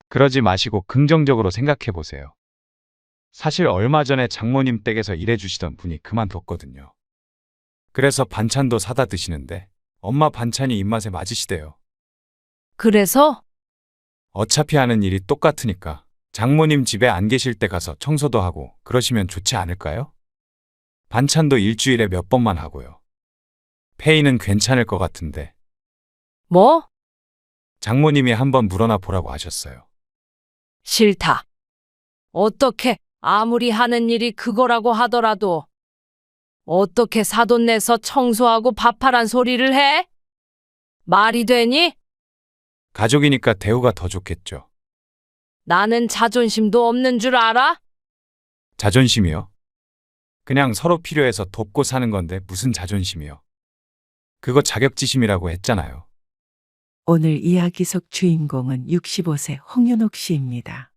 그러지 마시고 긍정적으로 생각해 보세요. 사실 얼마 전에 장모님 댁에서 일해주시던 분이 그만뒀거든요. 그래서 반찬도 사다 드시는데 엄마 반찬이 입맛에 맞으시대요. 그래서? 어차피 하는 일이 똑같으니까 장모님 집에 안 계실 때 가서 청소도 하고 그러시면 좋지 않을까요? 반찬도 일주일에 몇 번만 하고요. 페이는 괜찮을 것 같은데 뭐? 장모님이 한번 물어나 보라고 하셨어요. 싫다. 어떻게 아무리 하는 일이 그거라고 하더라도 어떻게 사돈 내서 청소하고 밥하란 소리를 해? 말이 되니? 가족이니까 대우가 더 좋겠죠. 나는 자존심도 없는 줄 알아? 자존심이요? 그냥 서로 필요해서 돕고 사는 건데 무슨 자존심이요? 그거 자격지심이라고 했잖아요. 오늘 이야기 속 주인공은 65세 홍윤옥 씨입니다.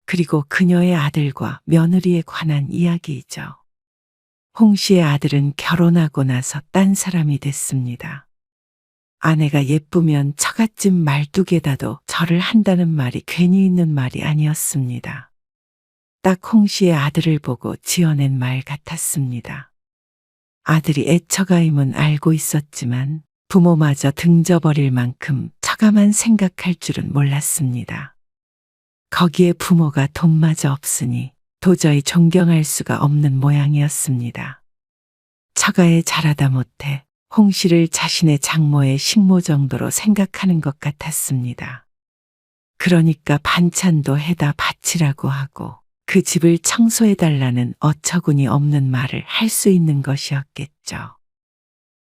그리고 그녀의 아들과 며느리에 관한 이야기이죠. 홍 씨의 아들은 결혼하고 나서 딴 사람이 됐습니다. 아내가 예쁘면 처갓집 말뚝에다도 절을 한다는 말이 괜히 있는 말이 아니었습니다. 딱 홍 씨의 아들을 보고 지어낸 말 같았습니다. 아들이 애처가임은 알고 있었지만 부모마저 등져버릴 만큼 처가만 생각할 줄은 몰랐습니다. 거기에 부모가 돈마저 없으니 도저히 존경할 수가 없는 모양이었습니다. 처가에 잘하다 못해 홍 씨를 자신의 장모의 식모 정도로 생각하는 것 같았습니다. 그러니까 반찬도 해다 바치라고 하고 그 집을 청소해달라는 어처구니 없는 말을 할 수 있는 것이었겠죠.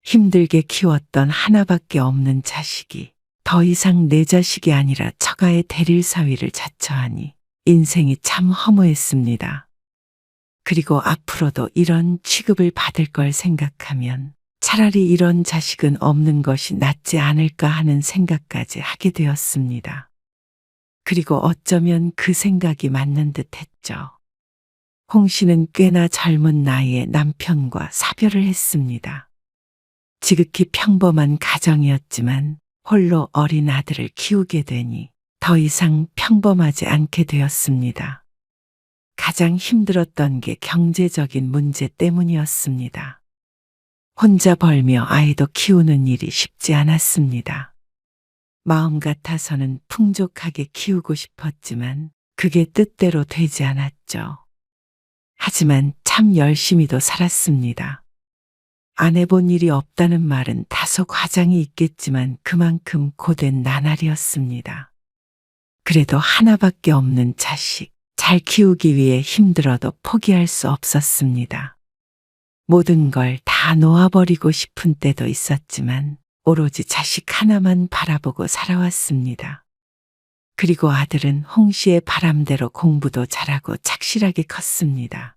힘들게 키웠던 하나밖에 없는 자식이 더 이상 내 자식이 아니라 처가의 대릴사위를 자처하니 인생이 참 허무했습니다. 그리고 앞으로도 이런 취급을 받을 걸 생각하면 차라리 이런 자식은 없는 것이 낫지 않을까 하는 생각까지 하게 되었습니다. 그리고 어쩌면 그 생각이 맞는 듯 했죠. 홍 씨는 꽤나 젊은 나이에 남편과 사별을 했습니다. 지극히 평범한 가정이었지만 홀로 어린 아들을 키우게 되니 더 이상 평범하지 않게 되었습니다. 가장 힘들었던 게 경제적인 문제 때문이었습니다. 혼자 벌며 아이도 키우는 일이 쉽지 않았습니다. 마음 같아서는 풍족하게 키우고 싶었지만 그게 뜻대로 되지 않았죠. 하지만 참 열심히도 살았습니다. 안 해본 일이 없다는 말은 다소 과장이 있겠지만 그만큼 고된 나날이었습니다. 그래도 하나밖에 없는 자식, 잘 키우기 위해 힘들어도 포기할 수 없었습니다. 모든 걸 다 놓아버리고 싶은 때도 있었지만 오로지 자식 하나만 바라보고 살아왔습니다. 그리고 아들은 홍 씨의 바람대로 공부도 잘하고 착실하게 컸습니다.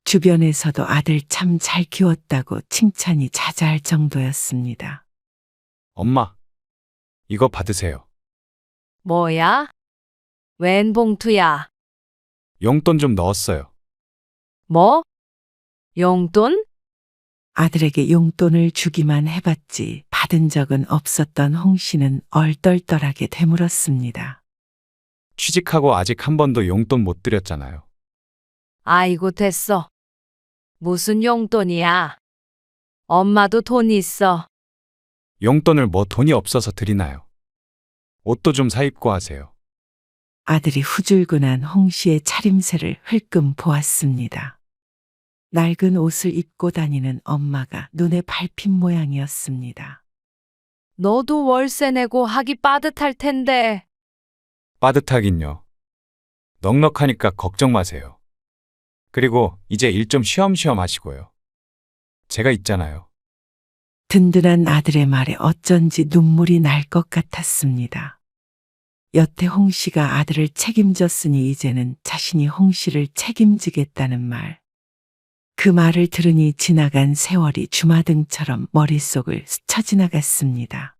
주변에서도 아들 참 잘 키웠다고 칭찬이 자자할 정도였습니다. 엄마, 이거 받으세요. 뭐야? 웬 봉투야? 용돈 좀 넣었어요. 뭐? 용돈? 아들에게 용돈을 주기만 해봤지 받은 적은 없었던 홍 씨는 얼떨떨하게 되물었습니다. 취직하고 아직 한 번도 용돈 못 드렸잖아요. 아이고 됐어. 무슨 용돈이야? 엄마도 돈 있어. 용돈을 뭐 돈이 없어서 드리나요? 옷도 좀 사입고 하세요. 아들이 후줄근한 홍 씨의 차림새를 흘끔 보았습니다. 낡은 옷을 입고 다니는 엄마가 눈에 밟힌 모양이었습니다. 너도 월세 내고 하기 빠듯할 텐데. 빠듯하긴요. 넉넉하니까 걱정 마세요. 그리고 이제 일 좀 쉬엄쉬엄 하시고요. 제가 있잖아요. 든든한 아들의 말에 어쩐지 눈물이 날 것 같았습니다. 여태 홍 씨가 아들을 책임졌으니 이제는 자신이 홍 씨를 책임지겠다는 말. 그 말을 들으니 지나간 세월이 주마등처럼 머릿속을 스쳐 지나갔습니다.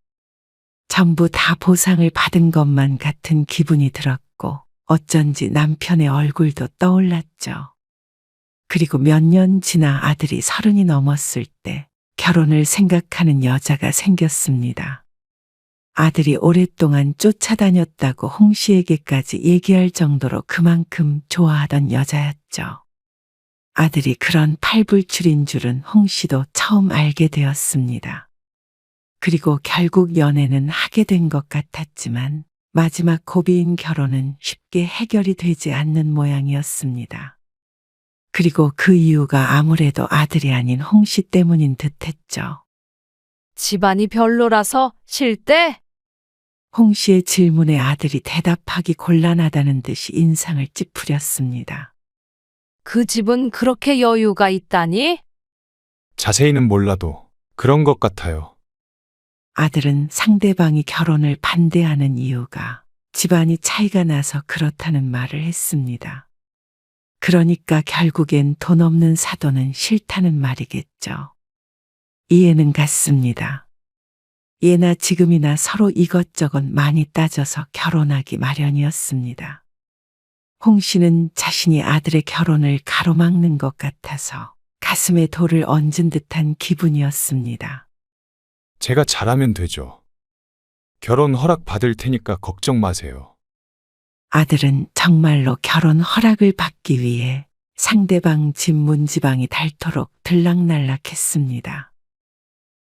전부 다 보상을 받은 것만 같은 기분이 들었고 어쩐지 남편의 얼굴도 떠올랐죠. 그리고 몇 년 지나 아들이 30이 넘었을 때 결혼을 생각하는 여자가 생겼습니다. 아들이 오랫동안 쫓아다녔다고 홍 씨에게까지 얘기할 정도로 그만큼 좋아하던 여자였죠. 아들이 그런 팔불출인 줄은 홍 씨도 처음 알게 되었습니다. 그리고 결국 연애는 하게 된 것 같았지만 마지막 고비인 결혼은 쉽게 해결이 되지 않는 모양이었습니다. 그리고 그 이유가 아무래도 아들이 아닌 홍 씨 때문인 듯했죠. 집안이 별로라서 싫대? 홍 씨의 질문에 아들이 대답하기 곤란하다는 듯이 인상을 찌푸렸습니다. 그 집은 그렇게 여유가 있다니? 자세히는 몰라도 그런 것 같아요. 아들은 상대방이 결혼을 반대하는 이유가 집안이 차이가 나서 그렇다는 말을 했습니다. 그러니까 결국엔 돈 없는 사돈은 싫다는 말이겠죠. 이해는 갔습니다. 예나 지금이나 서로 이것저것 많이 따져서 결혼하기 마련이었습니다. 홍 씨는 자신이 아들의 결혼을 가로막는 것 같아서 가슴에 돌을 얹은 듯한 기분이었습니다. 제가 잘하면 되죠. 결혼 허락 받을 테니까 걱정 마세요. 아들은 정말로 결혼 허락을 받기 위해 상대방 집 문지방이 닳도록 들락날락했습니다.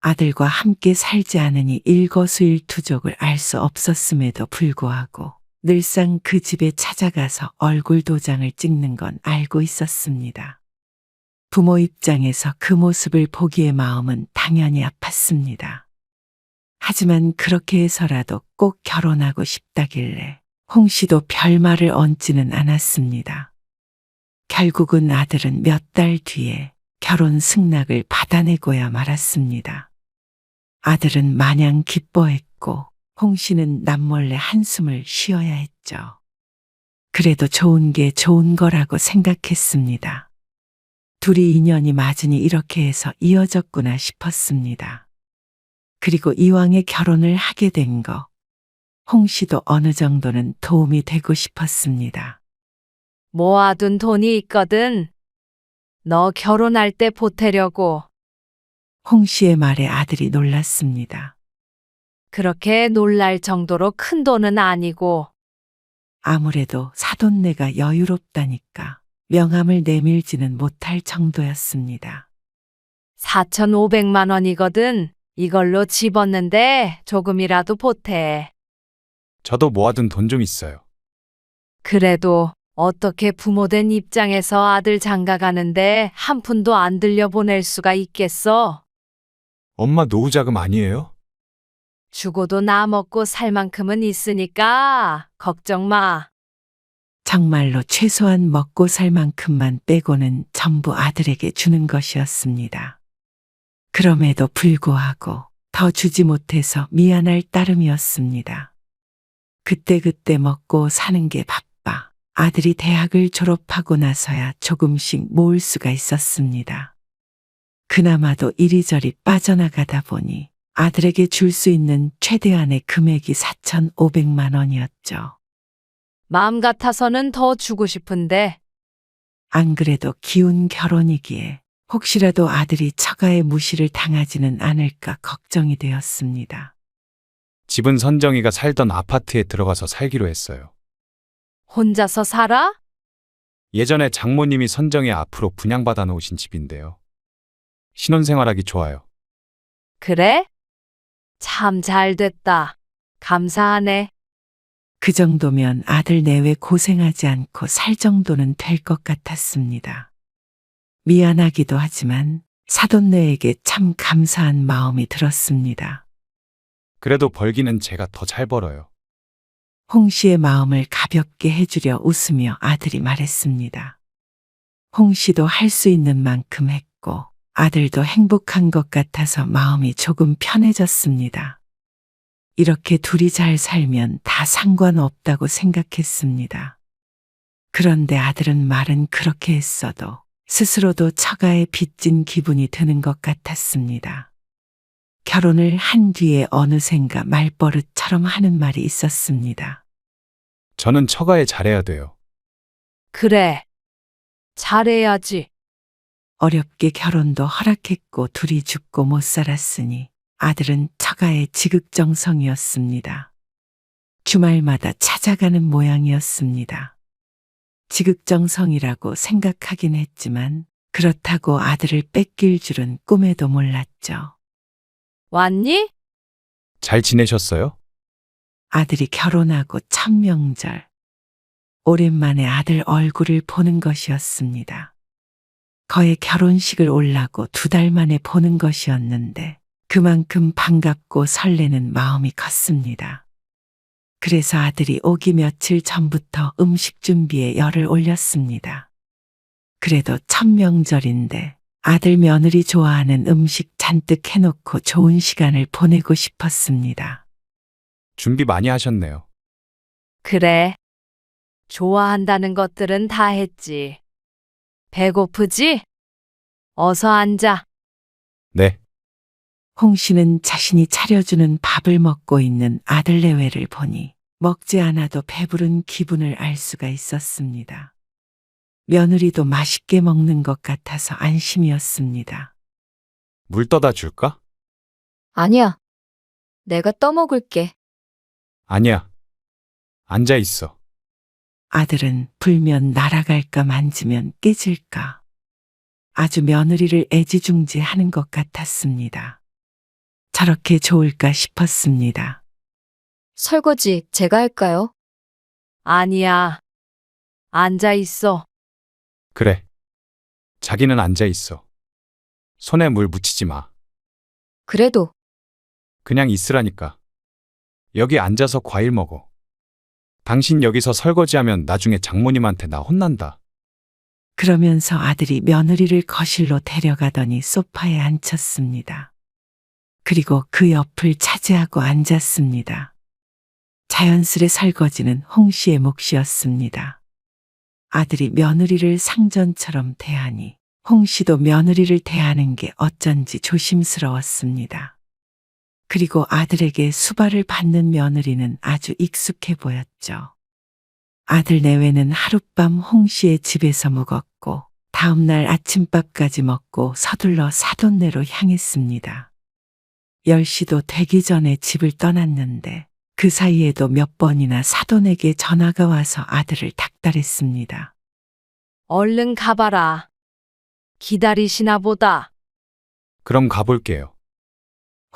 아들과 함께 살지 않으니 일거수일투족을 알 수 없었음에도 불구하고 늘상 그 집에 찾아가서 얼굴 도장을 찍는 건 알고 있었습니다. 부모 입장에서 그 모습을 보기에 마음은 당연히 아팠습니다. 하지만 그렇게 해서라도 꼭 결혼하고 싶다길래 홍 씨도 별말을 얹지는 않았습니다. 결국은 아들은 몇 달 뒤에 결혼 승낙을 받아내고야 말았습니다. 아들은 마냥 기뻐했고 홍 씨는 남몰래 한숨을 쉬어야 했죠. 그래도 좋은 게 좋은 거라고 생각했습니다. 둘이 인연이 맞으니 이렇게 해서 이어졌구나 싶었습니다. 그리고 이왕에 결혼을 하게 된 거, 홍 씨도 어느 정도는 도움이 되고 싶었습니다. 모아둔 돈이 있거든. 너 결혼할 때 보태려고. 홍 씨의 말에 아들이 놀랐습니다. 그렇게 놀랄 정도로 큰 돈은 아니고. 아무래도 사돈네가 여유롭다니까 명함을 내밀지는 못할 정도였습니다. 4,500만 원이거든. 이걸로 집었는데 조금이라도 보태. 저도 모아둔 돈 좀 있어요. 그래도 어떻게 부모된 입장에서 아들 장가가는데 한 푼도 안 들려보낼 수가 있겠어? 엄마 노후자금 아니에요? 죽어도 나 먹고 살 만큼은 있으니까 걱정 마. 정말로 최소한 먹고 살 만큼만 빼고는 전부 아들에게 주는 것이었습니다. 그럼에도 불구하고 더 주지 못해서 미안할 따름이었습니다. 그때그때 먹고 사는 게 바빠 아들이 대학을 졸업하고 나서야 조금씩 모을 수가 있었습니다. 그나마도 이리저리 빠져나가다 보니 아들에게 줄 수 있는 최대한의 금액이 4,500만 원이었죠. 마음 같아서는 더 주고 싶은데. 안 그래도 기운 결혼이기에 혹시라도 아들이 처가의 무시를 당하지는 않을까 걱정이 되었습니다. 집은 선정이가 살던 아파트에 들어가서 살기로 했어요. 혼자서 살아? 예전에 장모님이 선정이 앞으로 분양받아 놓으신 집인데요. 신혼생활하기 좋아요. 그래? 참 잘 됐다. 감사하네. 그 정도면 아들 내외 고생하지 않고 살 정도는 될 것 같았습니다. 미안하기도 하지만 사돈네에게 참 감사한 마음이 들었습니다. 그래도 벌기는 제가 더 잘 벌어요. 홍 씨의 마음을 가볍게 해주려 웃으며 아들이 말했습니다. 홍 씨도 할 수 있는 만큼 했고 아들도 행복한 것 같아서 마음이 조금 편해졌습니다. 이렇게 둘이 잘 살면 다 상관없다고 생각했습니다. 그런데 아들은 말은 그렇게 했어도 스스로도 처가에 빚진 기분이 드는 것 같았습니다. 결혼을 한 뒤에 어느샌가 말버릇처럼 하는 말이 있었습니다. 저는 처가에 잘해야 돼요. 그래. 잘해야지. 어렵게 결혼도 허락했고 둘이 죽고 못 살았으니 아들은 처가의 지극정성이었습니다. 주말마다 찾아가는 모양이었습니다. 지극정성이라고 생각하긴 했지만 그렇다고 아들을 뺏길 줄은 꿈에도 몰랐죠. 왔니? 잘 지내셨어요? 아들이 결혼하고 첫 명절. 오랜만에 아들 얼굴을 보는 것이었습니다. 거의 결혼식을 올라고 2달 만에 보는 것이었는데 그만큼 반갑고 설레는 마음이 컸습니다. 그래서 아들이 오기 며칠 전부터 음식 준비에 열을 올렸습니다. 그래도 첫 명절인데 아들 며느리 좋아하는 음식 잔뜩 해놓고 좋은 시간을 보내고 싶었습니다. 준비 많이 하셨네요. 그래. 좋아한다는 것들은 다 했지. 배고프지? 어서 앉아. 네. 홍 씨는 자신이 차려주는 밥을 먹고 있는 아들 내외를 보니 먹지 않아도 배부른 기분을 알 수가 있었습니다. 며느리도 맛있게 먹는 것 같아서 안심이었습니다. 물 떠다 줄까? 아니야. 내가 떠먹을게. 아니야. 앉아 있어. 아들은 불면 날아갈까 만지면 깨질까. 아주 며느리를 애지중지하는 것 같았습니다. 저렇게 좋을까 싶었습니다. 설거지 제가 할까요? 아니야. 앉아 있어. 그래. 자기는 앉아 있어. 손에 물 묻히지 마. 그래도 그냥 있으라니까. 여기 앉아서 과일 먹어. 당신 여기서 설거지하면 나중에 장모님한테 나 혼난다. 그러면서 아들이 며느리를 거실로 데려가더니 소파에 앉혔습니다. 그리고 그 옆을 차지하고 앉았습니다. 자연스레 설거지는 홍 씨의 몫이었습니다. 아들이 며느리를 상전처럼 대하니 홍 씨도 며느리를 대하는 게 어쩐지 조심스러웠습니다. 그리고 아들에게 수발을 받는 며느리는 아주 익숙해 보였죠. 아들 내외는 하룻밤 홍 씨의 집에서 묵었고 다음날 아침밥까지 먹고 서둘러 사돈네로 향했습니다. 10시도 되기 전에 집을 떠났는데 그 사이에도 몇 번이나 사돈에게 전화가 와서 아들을 닥달했습니다. 얼른 가봐라. 기다리시나 보다. 그럼 가볼게요.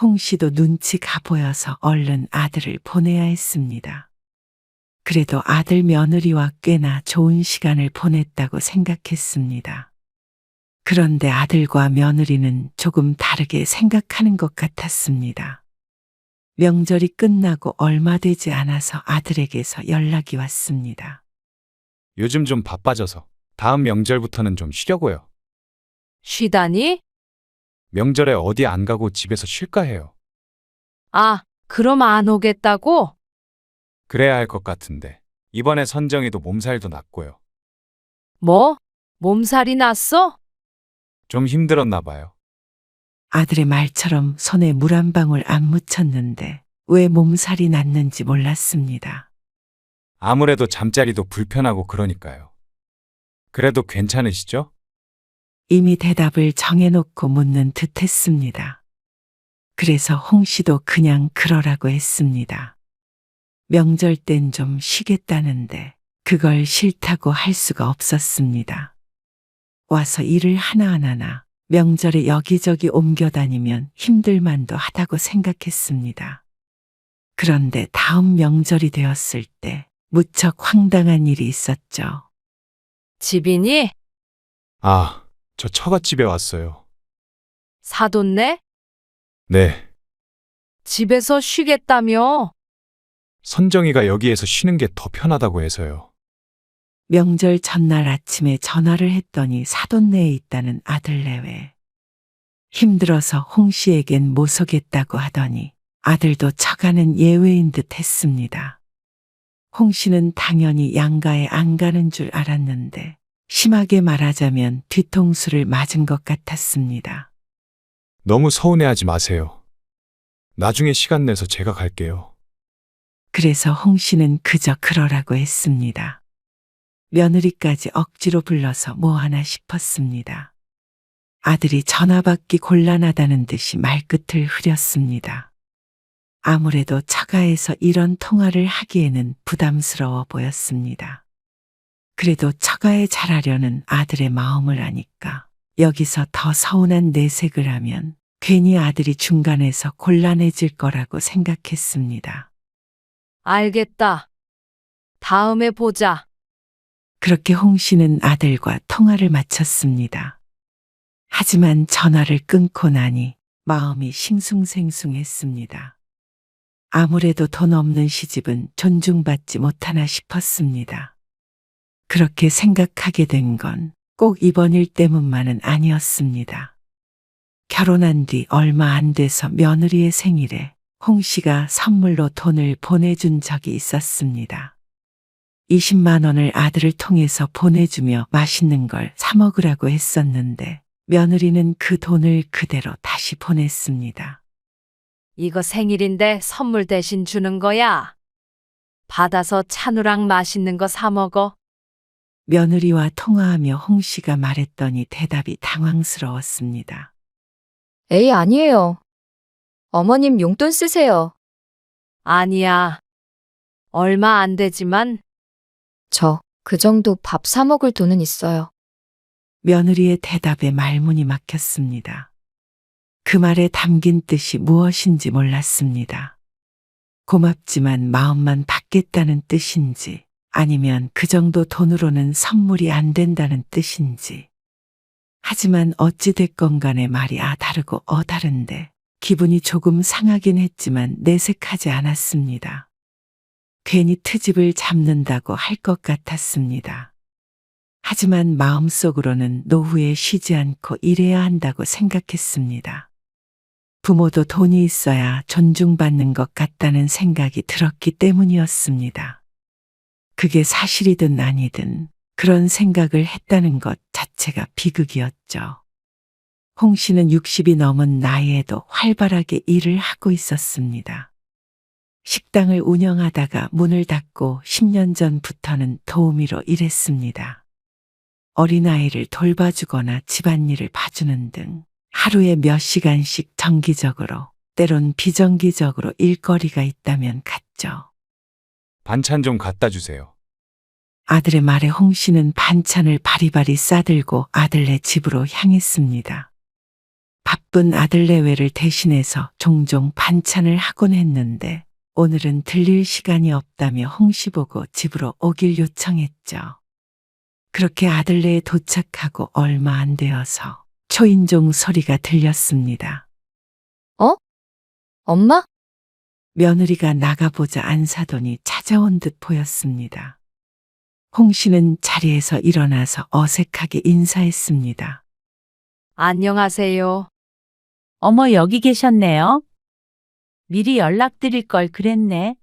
홍 씨도 눈치가 보여서 얼른 아들을 보내야 했습니다. 그래도 아들 며느리와 꽤나 좋은 시간을 보냈다고 생각했습니다. 그런데 아들과 며느리는 조금 다르게 생각하는 것 같았습니다. 명절이 끝나고 얼마 되지 않아서 아들에게서 연락이 왔습니다. 요즘 좀 바빠져서 다음 명절부터는 좀 쉬려고요. 쉬다니? 명절에 어디 안 가고 집에서 쉴까 해요. 아, 그럼 안 오겠다고? 그래야 할 것 같은데 이번에 선정이도 몸살도 났고요. 뭐? 몸살이 났어? 좀 힘들었나 봐요. 아들의 말처럼 손에 물 한 방울 안 묻혔는데 왜 몸살이 났는지 몰랐습니다. 아무래도 잠자리도 불편하고 그러니까요. 그래도 괜찮으시죠? 이미 대답을 정해놓고 묻는 듯 했습니다. 그래서 홍 씨도 그냥 그러라고 했습니다. 명절 땐 좀 쉬겠다는데 그걸 싫다고 할 수가 없었습니다. 와서 일을 하나하나나 명절에 여기저기 옮겨 다니면 힘들만도 하다고 생각했습니다. 그런데 다음 명절이 되었을 때 무척 황당한 일이 있었죠. 집이니? 아, 저 처갓집에 왔어요. 사돈네? 네, 집에서 쉬겠다며? 선정이가 여기에서 쉬는 게 더 편하다고 해서요. 명절 전날 아침에 전화를 했더니 사돈네에 있다는 아들 내외. 힘들어서 홍 씨에겐 못 오겠다고 하더니 아들도 처가는 예외인 듯 했습니다. 홍 씨는 당연히 양가에 안 가는 줄 알았는데 심하게 말하자면 뒤통수를 맞은 것 같았습니다. 너무 서운해하지 마세요. 나중에 시간 내서 제가 갈게요. 그래서 홍 씨는 그저 그러라고 했습니다. 며느리까지 억지로 불러서 뭐 하나 싶었습니다. 아들이 전화 받기 곤란하다는 듯이 말끝을 흐렸습니다. 아무래도 처가에서 이런 통화를 하기에는 부담스러워 보였습니다. 그래도 처가에 잘하려는 아들의 마음을 아니까 여기서 더 서운한 내색을 하면 괜히 아들이 중간에서 곤란해질 거라고 생각했습니다. 알겠다. 다음에 보자. 그렇게 홍 씨는 아들과 통화를 마쳤습니다. 하지만 전화를 끊고 나니 마음이 싱숭생숭했습니다. 아무래도 돈 없는 시집은 존중받지 못하나 싶었습니다. 그렇게 생각하게 된 건 꼭 이번 일 때문만은 아니었습니다. 결혼한 뒤 얼마 안 돼서 며느리의 생일에 홍 씨가 선물로 돈을 보내준 적이 있었습니다. 20만 원을 아들을 통해서 보내주며 맛있는 걸 사 먹으라고 했었는데 며느리는 그 돈을 그대로 다시 보냈습니다. 이거 생일인데 선물 대신 주는 거야. 받아서 찬우랑 맛있는 거 사 먹어. 며느리와 통화하며 홍 씨가 말했더니 대답이 당황스러웠습니다. 에이, 아니에요. 어머님 용돈 쓰세요. 아니야. 얼마 안 되지만 저 그 정도 밥 사 먹을 돈은 있어요. 며느리의 대답에 말문이 막혔습니다. 그 말에 담긴 뜻이 무엇인지 몰랐습니다. 고맙지만 마음만 받겠다는 뜻인지 아니면 그 정도 돈으로는 선물이 안 된다는 뜻인지. 하지만 어찌 됐건 간에 말이 다르고 다른데 기분이 조금 상하긴 했지만 내색하지 않았습니다. 괜히 트집을 잡는다고 할 것 같았습니다. 하지만 마음속으로는 노후에 쉬지 않고 일해야 한다고 생각했습니다. 부모도 돈이 있어야 존중받는 것 같다는 생각이 들었기 때문이었습니다. 그게 사실이든 아니든 그런 생각을 했다는 것 자체가 비극이었죠. 홍 씨는 60이 넘은 나이에도 활발하게 일을 하고 있었습니다. 식당을 운영하다가 문을 닫고 10년 전부터는 도우미로 일했습니다. 어린아이를 돌봐주거나 집안일을 봐주는 등 하루에 몇 시간씩 정기적으로 때론 비정기적으로 일거리가 있다면 갔죠. 반찬 좀 갖다 주세요. 아들의 말에 홍 씨는 반찬을 바리바리 싸들고 아들네 집으로 향했습니다. 바쁜 아들 내외를 대신해서 종종 반찬을 하곤 했는데 오늘은 들릴 시간이 없다며 홍 씨 보고 집으로 오길 요청했죠. 그렇게 아들네에 도착하고 얼마 안 되어서 초인종 소리가 들렸습니다. 엄마? 며느리가 나가보자 안사돈이 찾아온 듯 보였습니다. 홍 씨는 자리에서 일어나서 어색하게 인사했습니다. 안녕하세요. 어머, 여기 계셨네요. 미리 연락드릴 걸 그랬네.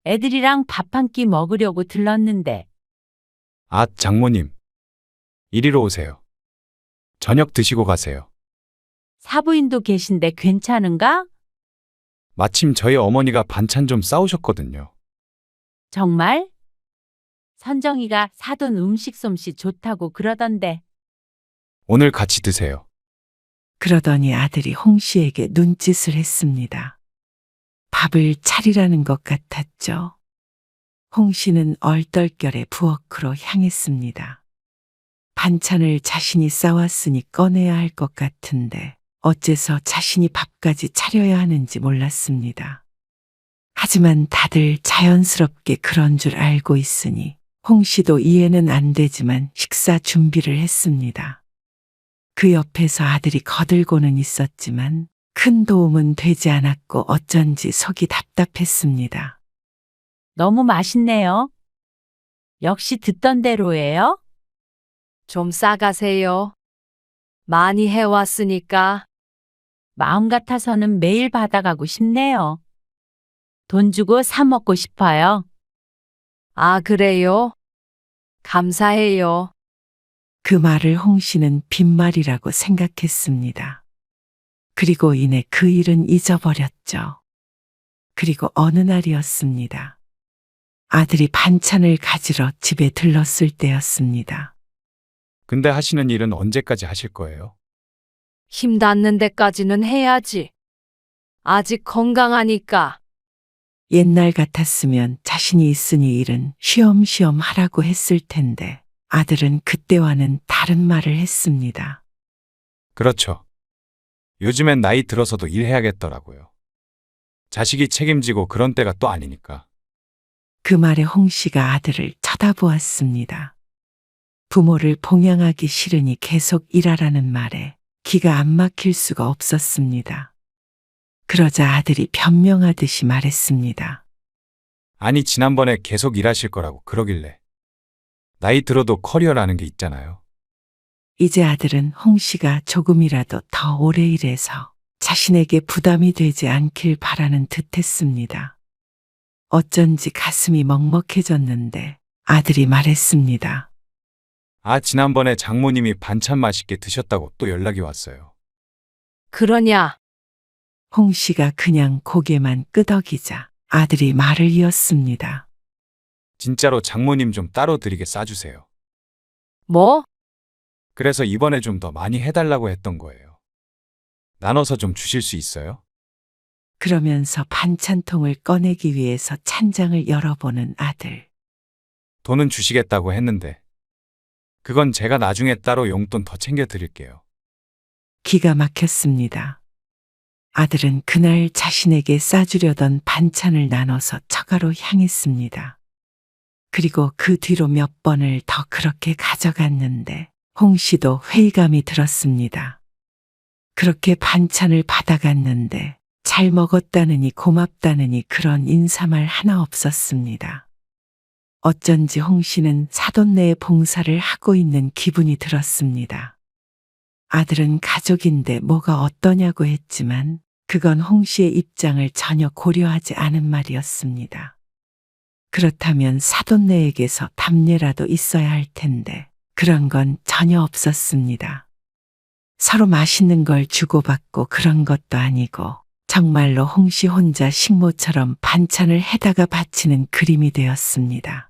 애들이랑 밥 한 끼 먹으려고 들렀는데. 장모님. 이리로 오세요. 저녁 드시고 가세요. 사부인도 계신데 괜찮은가? 마침 저희 어머니가 반찬 좀 싸우셨거든요. 정말? 선정이가 사돈 음식 솜씨 좋다고 그러던데. 오늘 같이 드세요. 그러더니 아들이 홍 씨에게 눈짓을 했습니다. 밥을 차리라는 것 같았죠. 홍 씨는 얼떨결에 부엌으로 향했습니다. 반찬을 자신이 싸왔으니 꺼내야 할 것 같은데 어째서 자신이 밥까지 차려야 하는지 몰랐습니다. 하지만 다들 자연스럽게 그런 줄 알고 있으니 홍 씨도 이해는 안 되지만 식사 준비를 했습니다. 그 옆에서 아들이 거들고는 있었지만 큰 도움은 되지 않았고 어쩐지 속이 답답했습니다. 너무 맛있네요. 역시 듣던 대로예요? 좀 싸가세요. 많이 해왔으니까. 마음 같아서는 매일 받아가고 싶네요. 돈 주고 사 먹고 싶어요. 아, 그래요? 감사해요. 그 말을 홍 씨는 빈말이라고 생각했습니다. 그리고 이내 그 일은 잊어버렸죠. 그리고 어느 날이었습니다. 아들이 반찬을 가지러 집에 들렀을 때였습니다. 근데 하시는 일은 언제까지 하실 거예요? 힘 닿는 데까지는 해야지. 아직 건강하니까. 옛날 같았으면 자신이 있으니 일은 쉬엄쉬엄 하라고 했을 텐데 아들은 그때와는 다른 말을 했습니다. 그렇죠. 요즘엔 나이 들어서도 일해야겠더라고요. 자식이 책임지고 그런 때가 또 아니니까. 그 말에 홍 씨가 아들을 쳐다보았습니다. 부모를 봉양하기 싫으니 계속 일하라는 말에 기가 안 막힐 수가 없었습니다. 그러자 아들이 변명하듯이 말했습니다. 아니, 지난번에 계속 일하실 거라고 그러길래. 나이 들어도 커리어라는 게 있잖아요. 이제 아들은 홍 씨가 조금이라도 더 오래 일해서 자신에게 부담이 되지 않길 바라는 듯 했습니다. 어쩐지 가슴이 먹먹해졌는데 아들이 말했습니다. 아, 지난번에 장모님이 반찬 맛있게 드셨다고 또 연락이 왔어요. 그러냐? 홍 씨가 그냥 고개만 끄덕이자 아들이 말을 이었습니다. 진짜로 장모님 좀 따로 드리게 싸주세요. 뭐? 그래서 이번에 좀 더 많이 해달라고 했던 거예요. 나눠서 좀 주실 수 있어요? 그러면서 반찬통을 꺼내기 위해서 찬장을 열어보는 아들. 돈은 주시겠다고 했는데 그건 제가 나중에 따로 용돈 더 챙겨 드릴게요. 기가 막혔습니다. 아들은 그날 자신에게 싸주려던 반찬을 나눠서 처가로 향했습니다. 그리고 그 뒤로 몇 번을 더 그렇게 가져갔는데 홍 씨도 회의감이 들었습니다. 그렇게 반찬을 받아갔는데 잘 먹었다느니 고맙다느니 그런 인사말 하나 없었습니다. 어쩐지 홍 씨는 사돈네의 봉사를 하고 있는 기분이 들었습니다. 아들은 가족인데 뭐가 어떠냐고 했지만 그건 홍 씨의 입장을 전혀 고려하지 않은 말이었습니다. 그렇다면 사돈네에게서 답례라도 있어야 할 텐데 그런 건 전혀 없었습니다. 서로 맛있는 걸 주고받고 그런 것도 아니고 정말로 홍 씨 혼자 식모처럼 반찬을 해다가 바치는 그림이 되었습니다.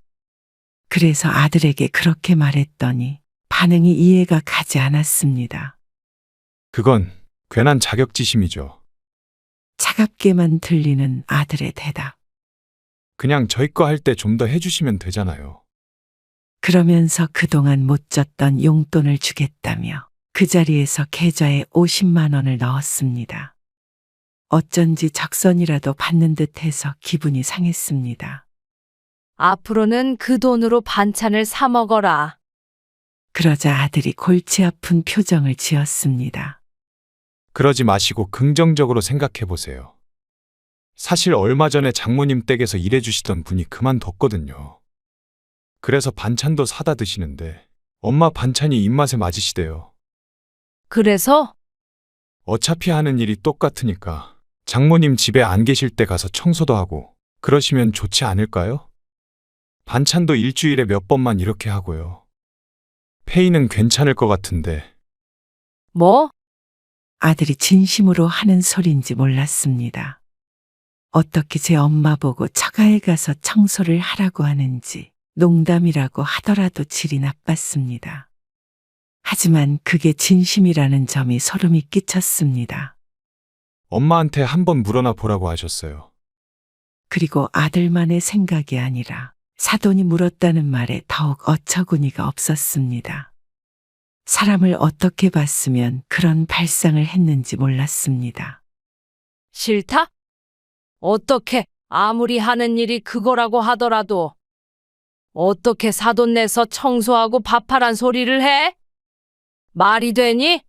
그래서 아들에게 그렇게 말했더니 반응이 이해가 가지 않았습니다. 그건 괜한 자격지심이죠. 차갑게만 들리는 아들의 대답. 그냥 저희 거 할 때 좀 더 해주시면 되잖아요. 그러면서 그동안 못 줬던 용돈을 주겠다며 그 자리에서 계좌에 50만 원을 넣었습니다. 어쩐지 적선이라도 받는 듯해서 기분이 상했습니다. 앞으로는 그 돈으로 반찬을 사 먹어라. 그러자 아들이 골치 아픈 표정을 지었습니다. 그러지 마시고 긍정적으로 생각해 보세요. 사실 얼마 전에 장모님 댁에서 일해주시던 분이 그만뒀거든요. 그래서 반찬도 사다 드시는데 엄마 반찬이 입맛에 맞으시대요. 그래서? 어차피 하는 일이 똑같으니까 장모님 집에 안 계실 때 가서 청소도 하고 그러시면 좋지 않을까요? 반찬도 일주일에 몇 번만 이렇게 하고요. 페이는 괜찮을 것 같은데. 뭐? 아들이 진심으로 하는 소린지 몰랐습니다. 어떻게 제 엄마 보고 처가에 가서 청소를 하라고 하는지 농담이라고 하더라도 질이 나빴습니다. 하지만 그게 진심이라는 점이 소름이 끼쳤습니다. 엄마한테 한번 물어나 보라고 하셨어요. 그리고 아들만의 생각이 아니라 사돈이 물었다는 말에 더욱 어처구니가 없었습니다. 사람을 어떻게 봤으면 그런 발상을 했는지 몰랐습니다. 싫다? 어떻게 아무리 하는 일이 그거라고 하더라도 어떻게 사돈 내서 청소하고 밥하란 소리를 해? 말이 되니?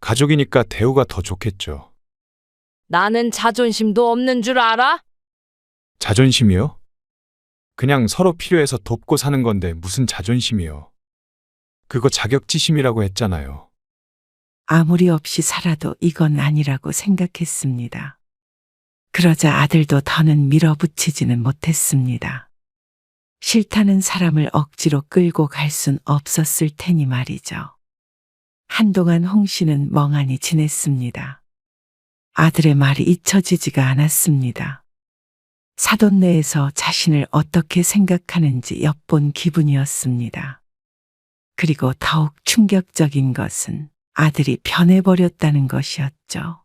가족이니까 대우가 더 좋겠죠. 나는 자존심도 없는 줄 알아? 자존심이요? 그냥 서로 필요해서 돕고 사는 건데 무슨 자존심이요. 그거 자격지심이라고 했잖아요. 아무리 없이 살아도 이건 아니라고 생각했습니다. 그러자 아들도 더는 밀어붙이지는 못했습니다. 싫다는 사람을 억지로 끌고 갈 순 없었을 테니 말이죠. 한동안 홍 씨는 멍하니 지냈습니다. 아들의 말이 잊혀지지가 않았습니다. 사돈네에서 자신을 어떻게 생각하는지 엿본 기분이었습니다. 그리고 더욱 충격적인 것은 아들이 변해버렸다는 것이었죠.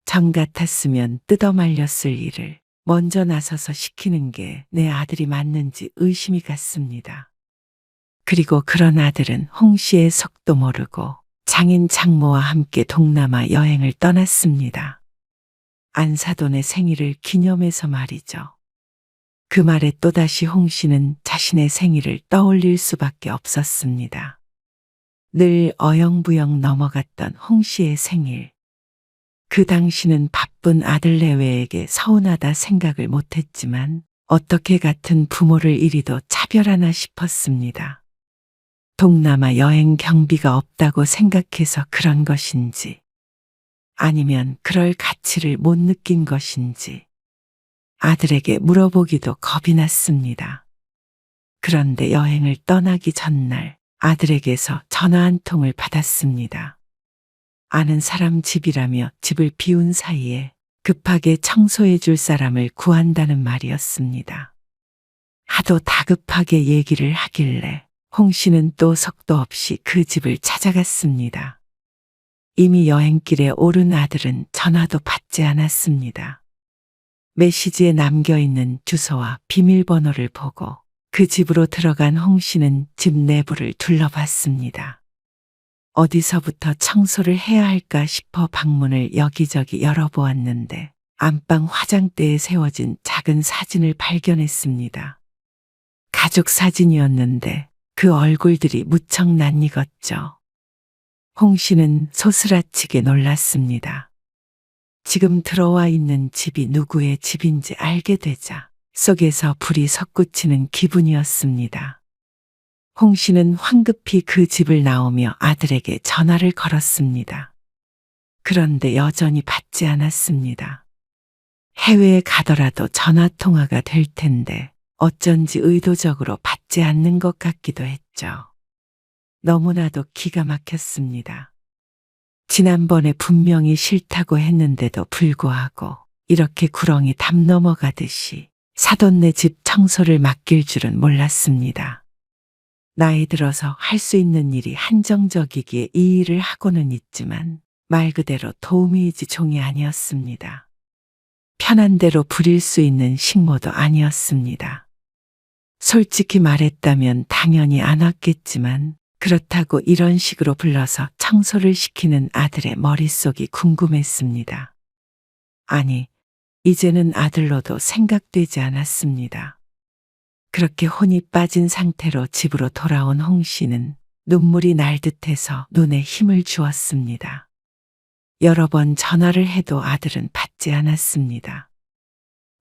정 같았으면 뜯어말렸을 일을 먼저 나서서 시키는 게 내 아들이 맞는지 의심이 갔습니다. 그리고 그런 아들은 홍 씨의 속도 모르고 장인 장모와 함께 동남아 여행을 떠났습니다. 안사돈의 생일을 기념해서 말이죠. 그 말에 또다시 홍 씨는 자신의 생일을 떠올릴 수밖에 없었습니다. 늘 어영부영 넘어갔던 홍 씨의 생일. 그 당시는 바쁜 아들 내외에게 서운하다 생각을 못했지만 어떻게 같은 부모를 이리도 차별하나 싶었습니다. 동남아 여행 경비가 없다고 생각해서 그런 것인지, 아니면 그럴 가치를 못 느낀 것인지 아들에게 물어보기도 겁이 났습니다. 그런데 여행을 떠나기 전날 아들에게서 전화 한 통을 받았습니다. 아는 사람 집이라며 집을 비운 사이에 급하게 청소해 줄 사람을 구한다는 말이었습니다. 하도 다급하게 얘기를 하길래 홍 씨는 또 속도 없이 그 집을 찾아갔습니다. 이미 여행길에 오른 아들은 전화도 받지 않았습니다. 메시지에 남겨있는 주소와 비밀번호를 보고 그 집으로 들어간 홍 씨는 집 내부를 둘러봤습니다. 어디서부터 청소를 해야 할까 싶어 방문을 여기저기 열어보았는데 안방 화장대에 세워진 작은 사진을 발견했습니다. 가족 사진이었는데 그 얼굴들이 무척 낯익었죠. 홍 씨는 소스라치게 놀랐습니다. 지금 들어와 있는 집이 누구의 집인지 알게 되자 속에서 불이 솟구치는 기분이었습니다. 홍 씨는 황급히 그 집을 나오며 아들에게 전화를 걸었습니다. 그런데 여전히 받지 않았습니다. 해외에 가더라도 전화 통화가 될 텐데 어쩐지 의도적으로 받지 않는 것 같기도 했죠. 너무나도 기가 막혔습니다. 지난번에 분명히 싫다고 했는데도 불구하고 이렇게 구렁이 담 넘어가듯이 사돈네 집 청소를 맡길 줄은 몰랐습니다. 나이 들어서 할 수 있는 일이 한정적이기에 이 일을 하고는 있지만 말 그대로 도우미이지 종이 아니었습니다. 편한 대로 부릴 수 있는 식모도 아니었습니다. 솔직히 말했다면 당연히 안 왔겠지만 그렇다고 이런 식으로 불러서 청소를 시키는 아들의 머릿속이 궁금했습니다. 아니, 이제는 아들로도 생각되지 않았습니다. 그렇게 혼이 빠진 상태로 집으로 돌아온 홍 씨는 눈물이 날 듯해서 눈에 힘을 주었습니다. 여러 번 전화를 해도 아들은 받지 않았습니다.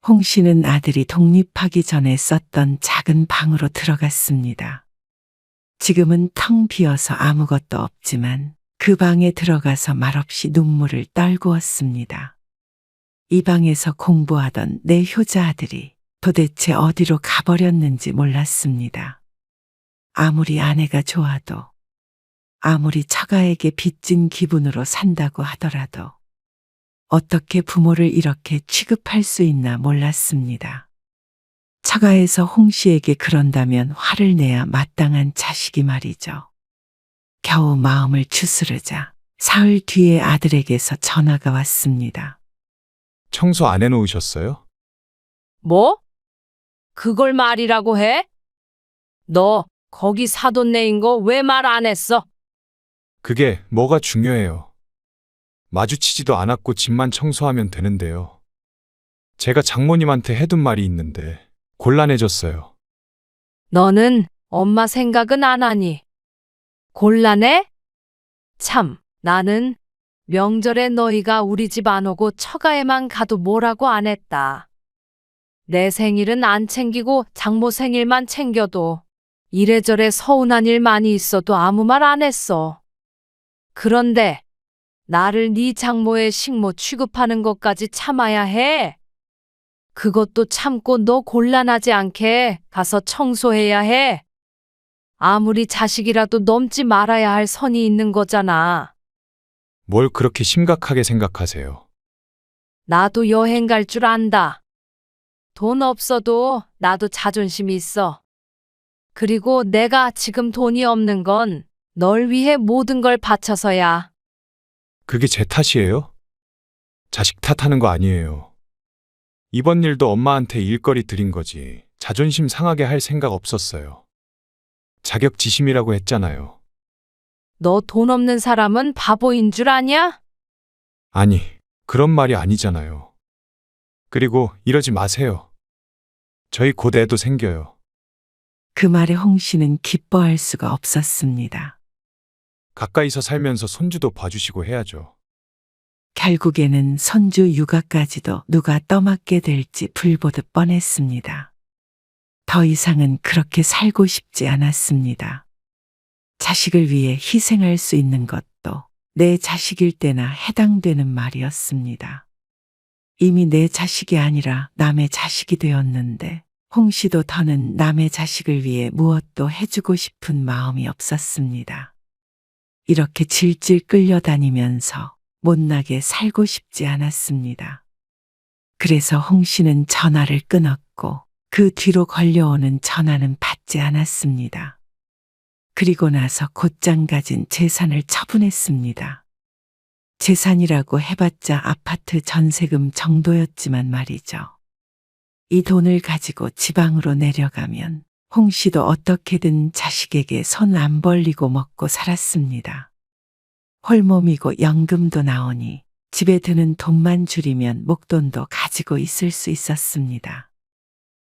홍 씨는 아들이 독립하기 전에 썼던 작은 방으로 들어갔습니다. 지금은 텅 비어서 아무것도 없지만 그 방에 들어가서 말없이 눈물을 떨구었습니다. 이 방에서 공부하던 내 효자 아들이 도대체 어디로 가버렸는지 몰랐습니다. 아무리 아내가 좋아도, 아무리 처가에게 빚진 기분으로 산다고 하더라도 어떻게 부모를 이렇게 취급할 수 있나 몰랐습니다. 처가에서 홍 씨에게 그런다면 화를 내야 마땅한 자식이 말이죠. 겨우 마음을 추스르자 사흘 뒤에 아들에게서 전화가 왔습니다. 청소 안 해놓으셨어요? 뭐? 그걸 말이라고 해? 너 거기 사돈네인 거 왜 말 안 했어? 그게 뭐가 중요해요. 마주치지도 않았고 집만 청소하면 되는데요. 제가 장모님한테 해둔 말이 있는데 곤란해졌어요. 너는 엄마 생각은 안 하니? 곤란해? 참, 나는 명절에 너희가 우리 집 안 오고 처가에만 가도 뭐라고 안 했다. 내 생일은 안 챙기고 장모 생일만 챙겨도 이래저래 서운한 일 많이 있어도 아무 말 안 했어. 그런데 나를 네 장모의 식모 취급하는 것까지 참아야 해. 그것도 참고 너 곤란하지 않게 가서 청소해야 해. 아무리 자식이라도 넘지 말아야 할 선이 있는 거잖아. 뭘 그렇게 심각하게 생각하세요? 나도 여행 갈 줄 안다. 돈 없어도 나도 자존심이 있어. 그리고 내가 지금 돈이 없는 건 널 위해 모든 걸 바쳐서야. 그게 제 탓이에요? 자식 탓하는 거 아니에요. 이번 일도 엄마한테 일거리 드린 거지 자존심 상하게 할 생각 없었어요. 자격지심이라고 했잖아요. 너 돈 없는 사람은 바보인 줄 아냐? 아니, 그런 말이 아니잖아요. 그리고 이러지 마세요. 저희 곧 애도 생겨요. 그 말에 홍 씨는 기뻐할 수가 없었습니다. 가까이서 살면서 손주도 봐주시고 해야죠. 결국에는 손주 육아까지도 누가 떠맡게 될지 불보듯 뻔했습니다. 더 이상은 그렇게 살고 싶지 않았습니다. 자식을 위해 희생할 수 있는 것도 내 자식일 때나 해당되는 말이었습니다. 이미 내 자식이 아니라 남의 자식이 되었는데 홍 씨도 더는 남의 자식을 위해 무엇도 해주고 싶은 마음이 없었습니다. 이렇게 질질 끌려다니면서 못나게 살고 싶지 않았습니다. 그래서 홍 씨는 전화를 끊었고 그 뒤로 걸려오는 전화는 받지 않았습니다. 그리고 나서 곧장 가진 재산을 처분했습니다. 재산이라고 해봤자 아파트 전세금 정도였지만 말이죠. 이 돈을 가지고 지방으로 내려가면 홍 씨도 어떻게든 자식에게 손 안 벌리고 먹고 살았습니다. 홀몸이고 연금도 나오니 집에 드는 돈만 줄이면 목돈도 가지고 있을 수 있었습니다.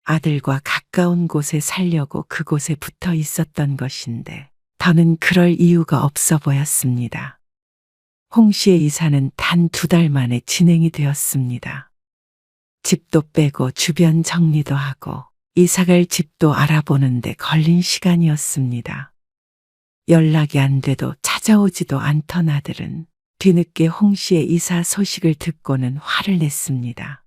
아들과 가까운 곳에 살려고 그곳에 붙어 있었던 것인데 더는 그럴 이유가 없어 보였습니다. 홍 씨의 이사는 단 2달 만에 진행이 되었습니다. 집도 빼고 주변 정리도 하고 이사갈 집도 알아보는데 걸린 시간이었습니다. 연락이 안 돼도 찾아오지도 않던 아들은 뒤늦게 홍 씨의 이사 소식을 듣고는 화를 냈습니다.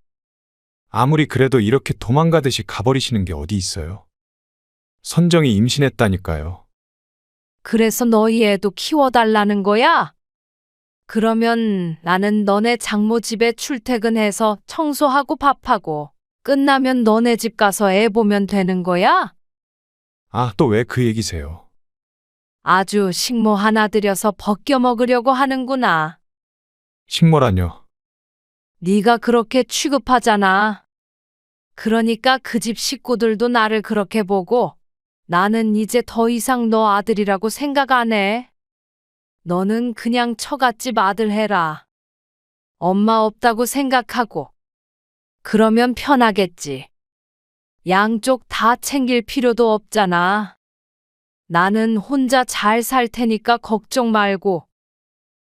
아무리 그래도 이렇게 도망가듯이 가버리시는 게 어디 있어요? 선정이 임신했다니까요. 그래서 너희 애도 키워달라는 거야? 그러면 나는 너네 장모 집에 출퇴근해서 청소하고 밥하고 끝나면 너네 집 가서 애 보면 되는 거야? 아, 또 왜 그 얘기세요? 아주 식모 하나 들여서 벗겨 먹으려고 하는구나. 식모라뇨. 네가 그렇게 취급하잖아. 그러니까 그 집 식구들도 나를 그렇게 보고 나는 이제 더 이상 너 아들이라고 생각 안 해. 너는 그냥 처갓집 아들 해라. 엄마 없다고 생각하고. 그러면 편하겠지. 양쪽 다 챙길 필요도 없잖아. 나는 혼자 잘 살 테니까 걱정 말고.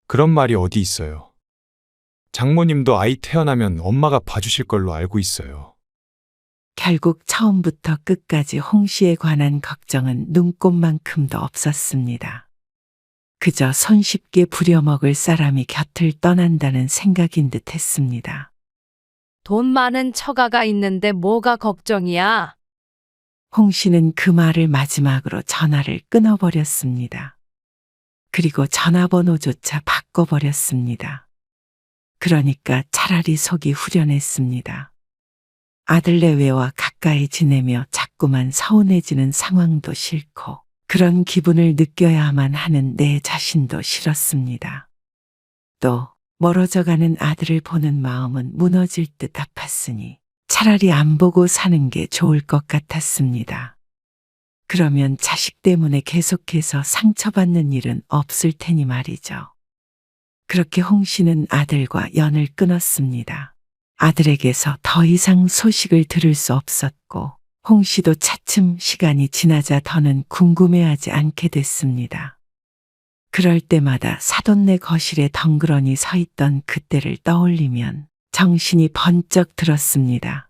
그런 말이 어디 있어요. 장모님도 아이 태어나면 엄마가 봐주실 걸로 알고 있어요. 결국 처음부터 끝까지 홍 씨에 관한 걱정은 눈꼽만큼도 없었습니다. 그저 손쉽게 부려먹을 사람이 곁을 떠난다는 생각인 듯 했습니다. 돈 많은 처가가 있는데 뭐가 걱정이야? 홍 씨는 그 말을 마지막으로 전화를 끊어버렸습니다. 그리고 전화번호조차 바꿔버렸습니다. 그러니까 차라리 속이 후련했습니다. 아들 내외와 가까이 지내며 자꾸만 서운해지는 상황도 싫고 그런 기분을 느껴야만 하는 내 자신도 싫었습니다. 또 멀어져가는 아들을 보는 마음은 무너질 듯 아팠으니 차라리 안 보고 사는 게 좋을 것 같았습니다. 그러면 자식 때문에 계속해서 상처받는 일은 없을 테니 말이죠. 그렇게 홍 씨는 아들과 연을 끊었습니다. 아들에게서 더 이상 소식을 들을 수 없었고 홍 씨도 차츰 시간이 지나자 더는 궁금해하지 않게 됐습니다. 그럴 때마다 사돈네 거실에 덩그러니 서 있던 그때를 떠올리면 정신이 번쩍 들었습니다.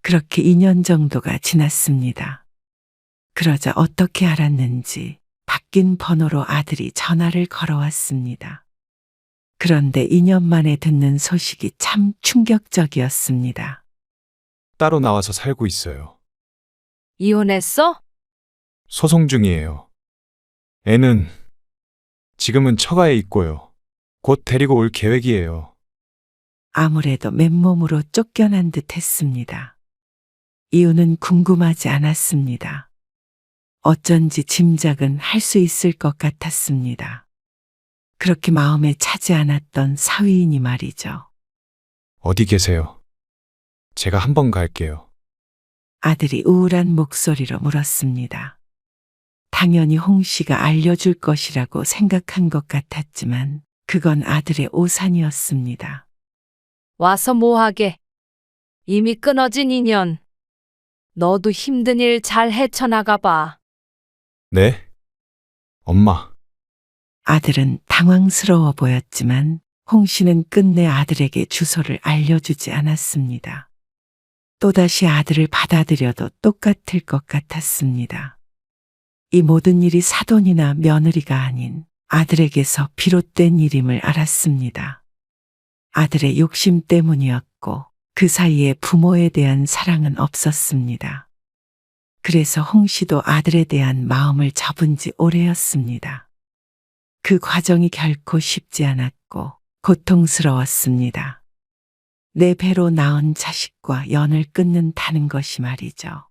그렇게 2년 정도가 지났습니다. 그러자 어떻게 알았는지 바뀐 번호로 아들이 전화를 걸어왔습니다. 그런데 2년 만에 듣는 소식이 참 충격적이었습니다. 따로 나와서 살고 있어요. 이혼했어? 소송 중이에요. 애는 지금은 처가에 있고요. 곧 데리고 올 계획이에요. 아무래도 맨몸으로 쫓겨난 듯 했습니다. 이유는 궁금하지 않았습니다. 어쩐지 짐작은 할 수 있을 것 같았습니다. 그렇게 마음에 차지 않았던 사위이니 말이죠. 어디 계세요? 제가 한번 갈게요. 아들이 우울한 목소리로 물었습니다. 당연히 홍 씨가 알려줄 것이라고 생각한 것 같았지만 그건 아들의 오산이었습니다. 와서 뭐하게? 이미 끊어진 인연. 너도 힘든 일 잘 헤쳐나가 봐. 네? 엄마. 아들은 당황스러워 보였지만 홍 씨는 끝내 아들에게 주소를 알려주지 않았습니다. 또다시 아들을 받아들여도 똑같을 것 같았습니다. 이 모든 일이 사돈이나 며느리가 아닌 아들에게서 비롯된 일임을 알았습니다. 아들의 욕심 때문이었고 그 사이에 부모에 대한 사랑은 없었습니다. 그래서 홍 씨도 아들에 대한 마음을 접은 지 오래였습니다. 그 과정이 결코 쉽지 않았고 고통스러웠습니다. 내 배로 낳은 자식과 연을 끊는다는 것이 말이죠.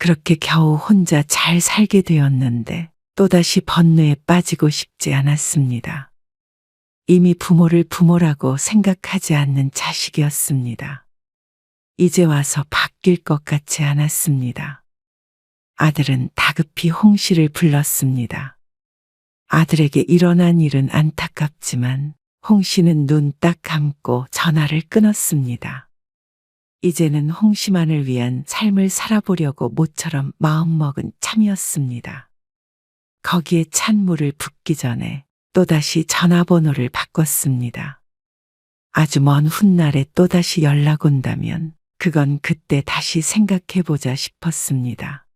그렇게 겨우 혼자 잘 살게 되었는데 또다시 번뇌에 빠지고 싶지 않았습니다. 이미 부모를 부모라고 생각하지 않는 자식이었습니다. 이제 와서 바뀔 것 같지 않았습니다. 아들은 다급히 홍 씨를 불렀습니다. 아들에게 일어난 일은 안타깝지만 홍 씨는 눈 딱 감고 전화를 끊었습니다. 이제는 홍 씨만을 위한 삶을 살아보려고 모처럼 마음먹은 참이었습니다. 거기에 찬물을 붓기 전에 또다시 전화번호를 바꿨습니다. 아주 먼 훗날에 또다시 연락 온다면 그건 그때 다시 생각해보자 싶었습니다.